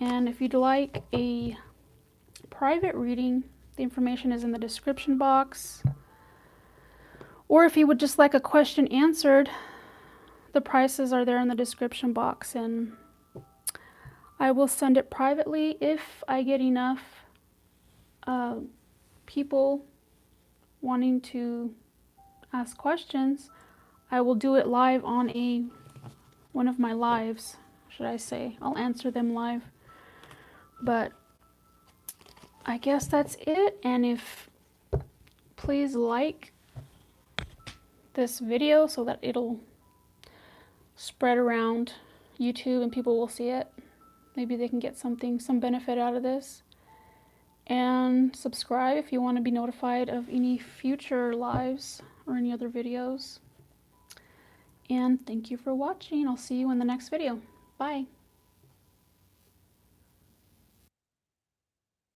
Speaker 1: And if you'd like a private reading, the information is in the description box. Or if you would just like a question answered, the prices are there in the description box, and I will send it privately if I get enough people wanting to ask questions. I will do it live on one of my lives, should I say. I'll answer them live. But I guess that's it. And please like this video so that it'll spread around YouTube and people will see it. Maybe they can get some benefit out of this. And subscribe if you want to be notified of any future lives or any other videos. And thank you for watching. I'll see you in the next video. Bye.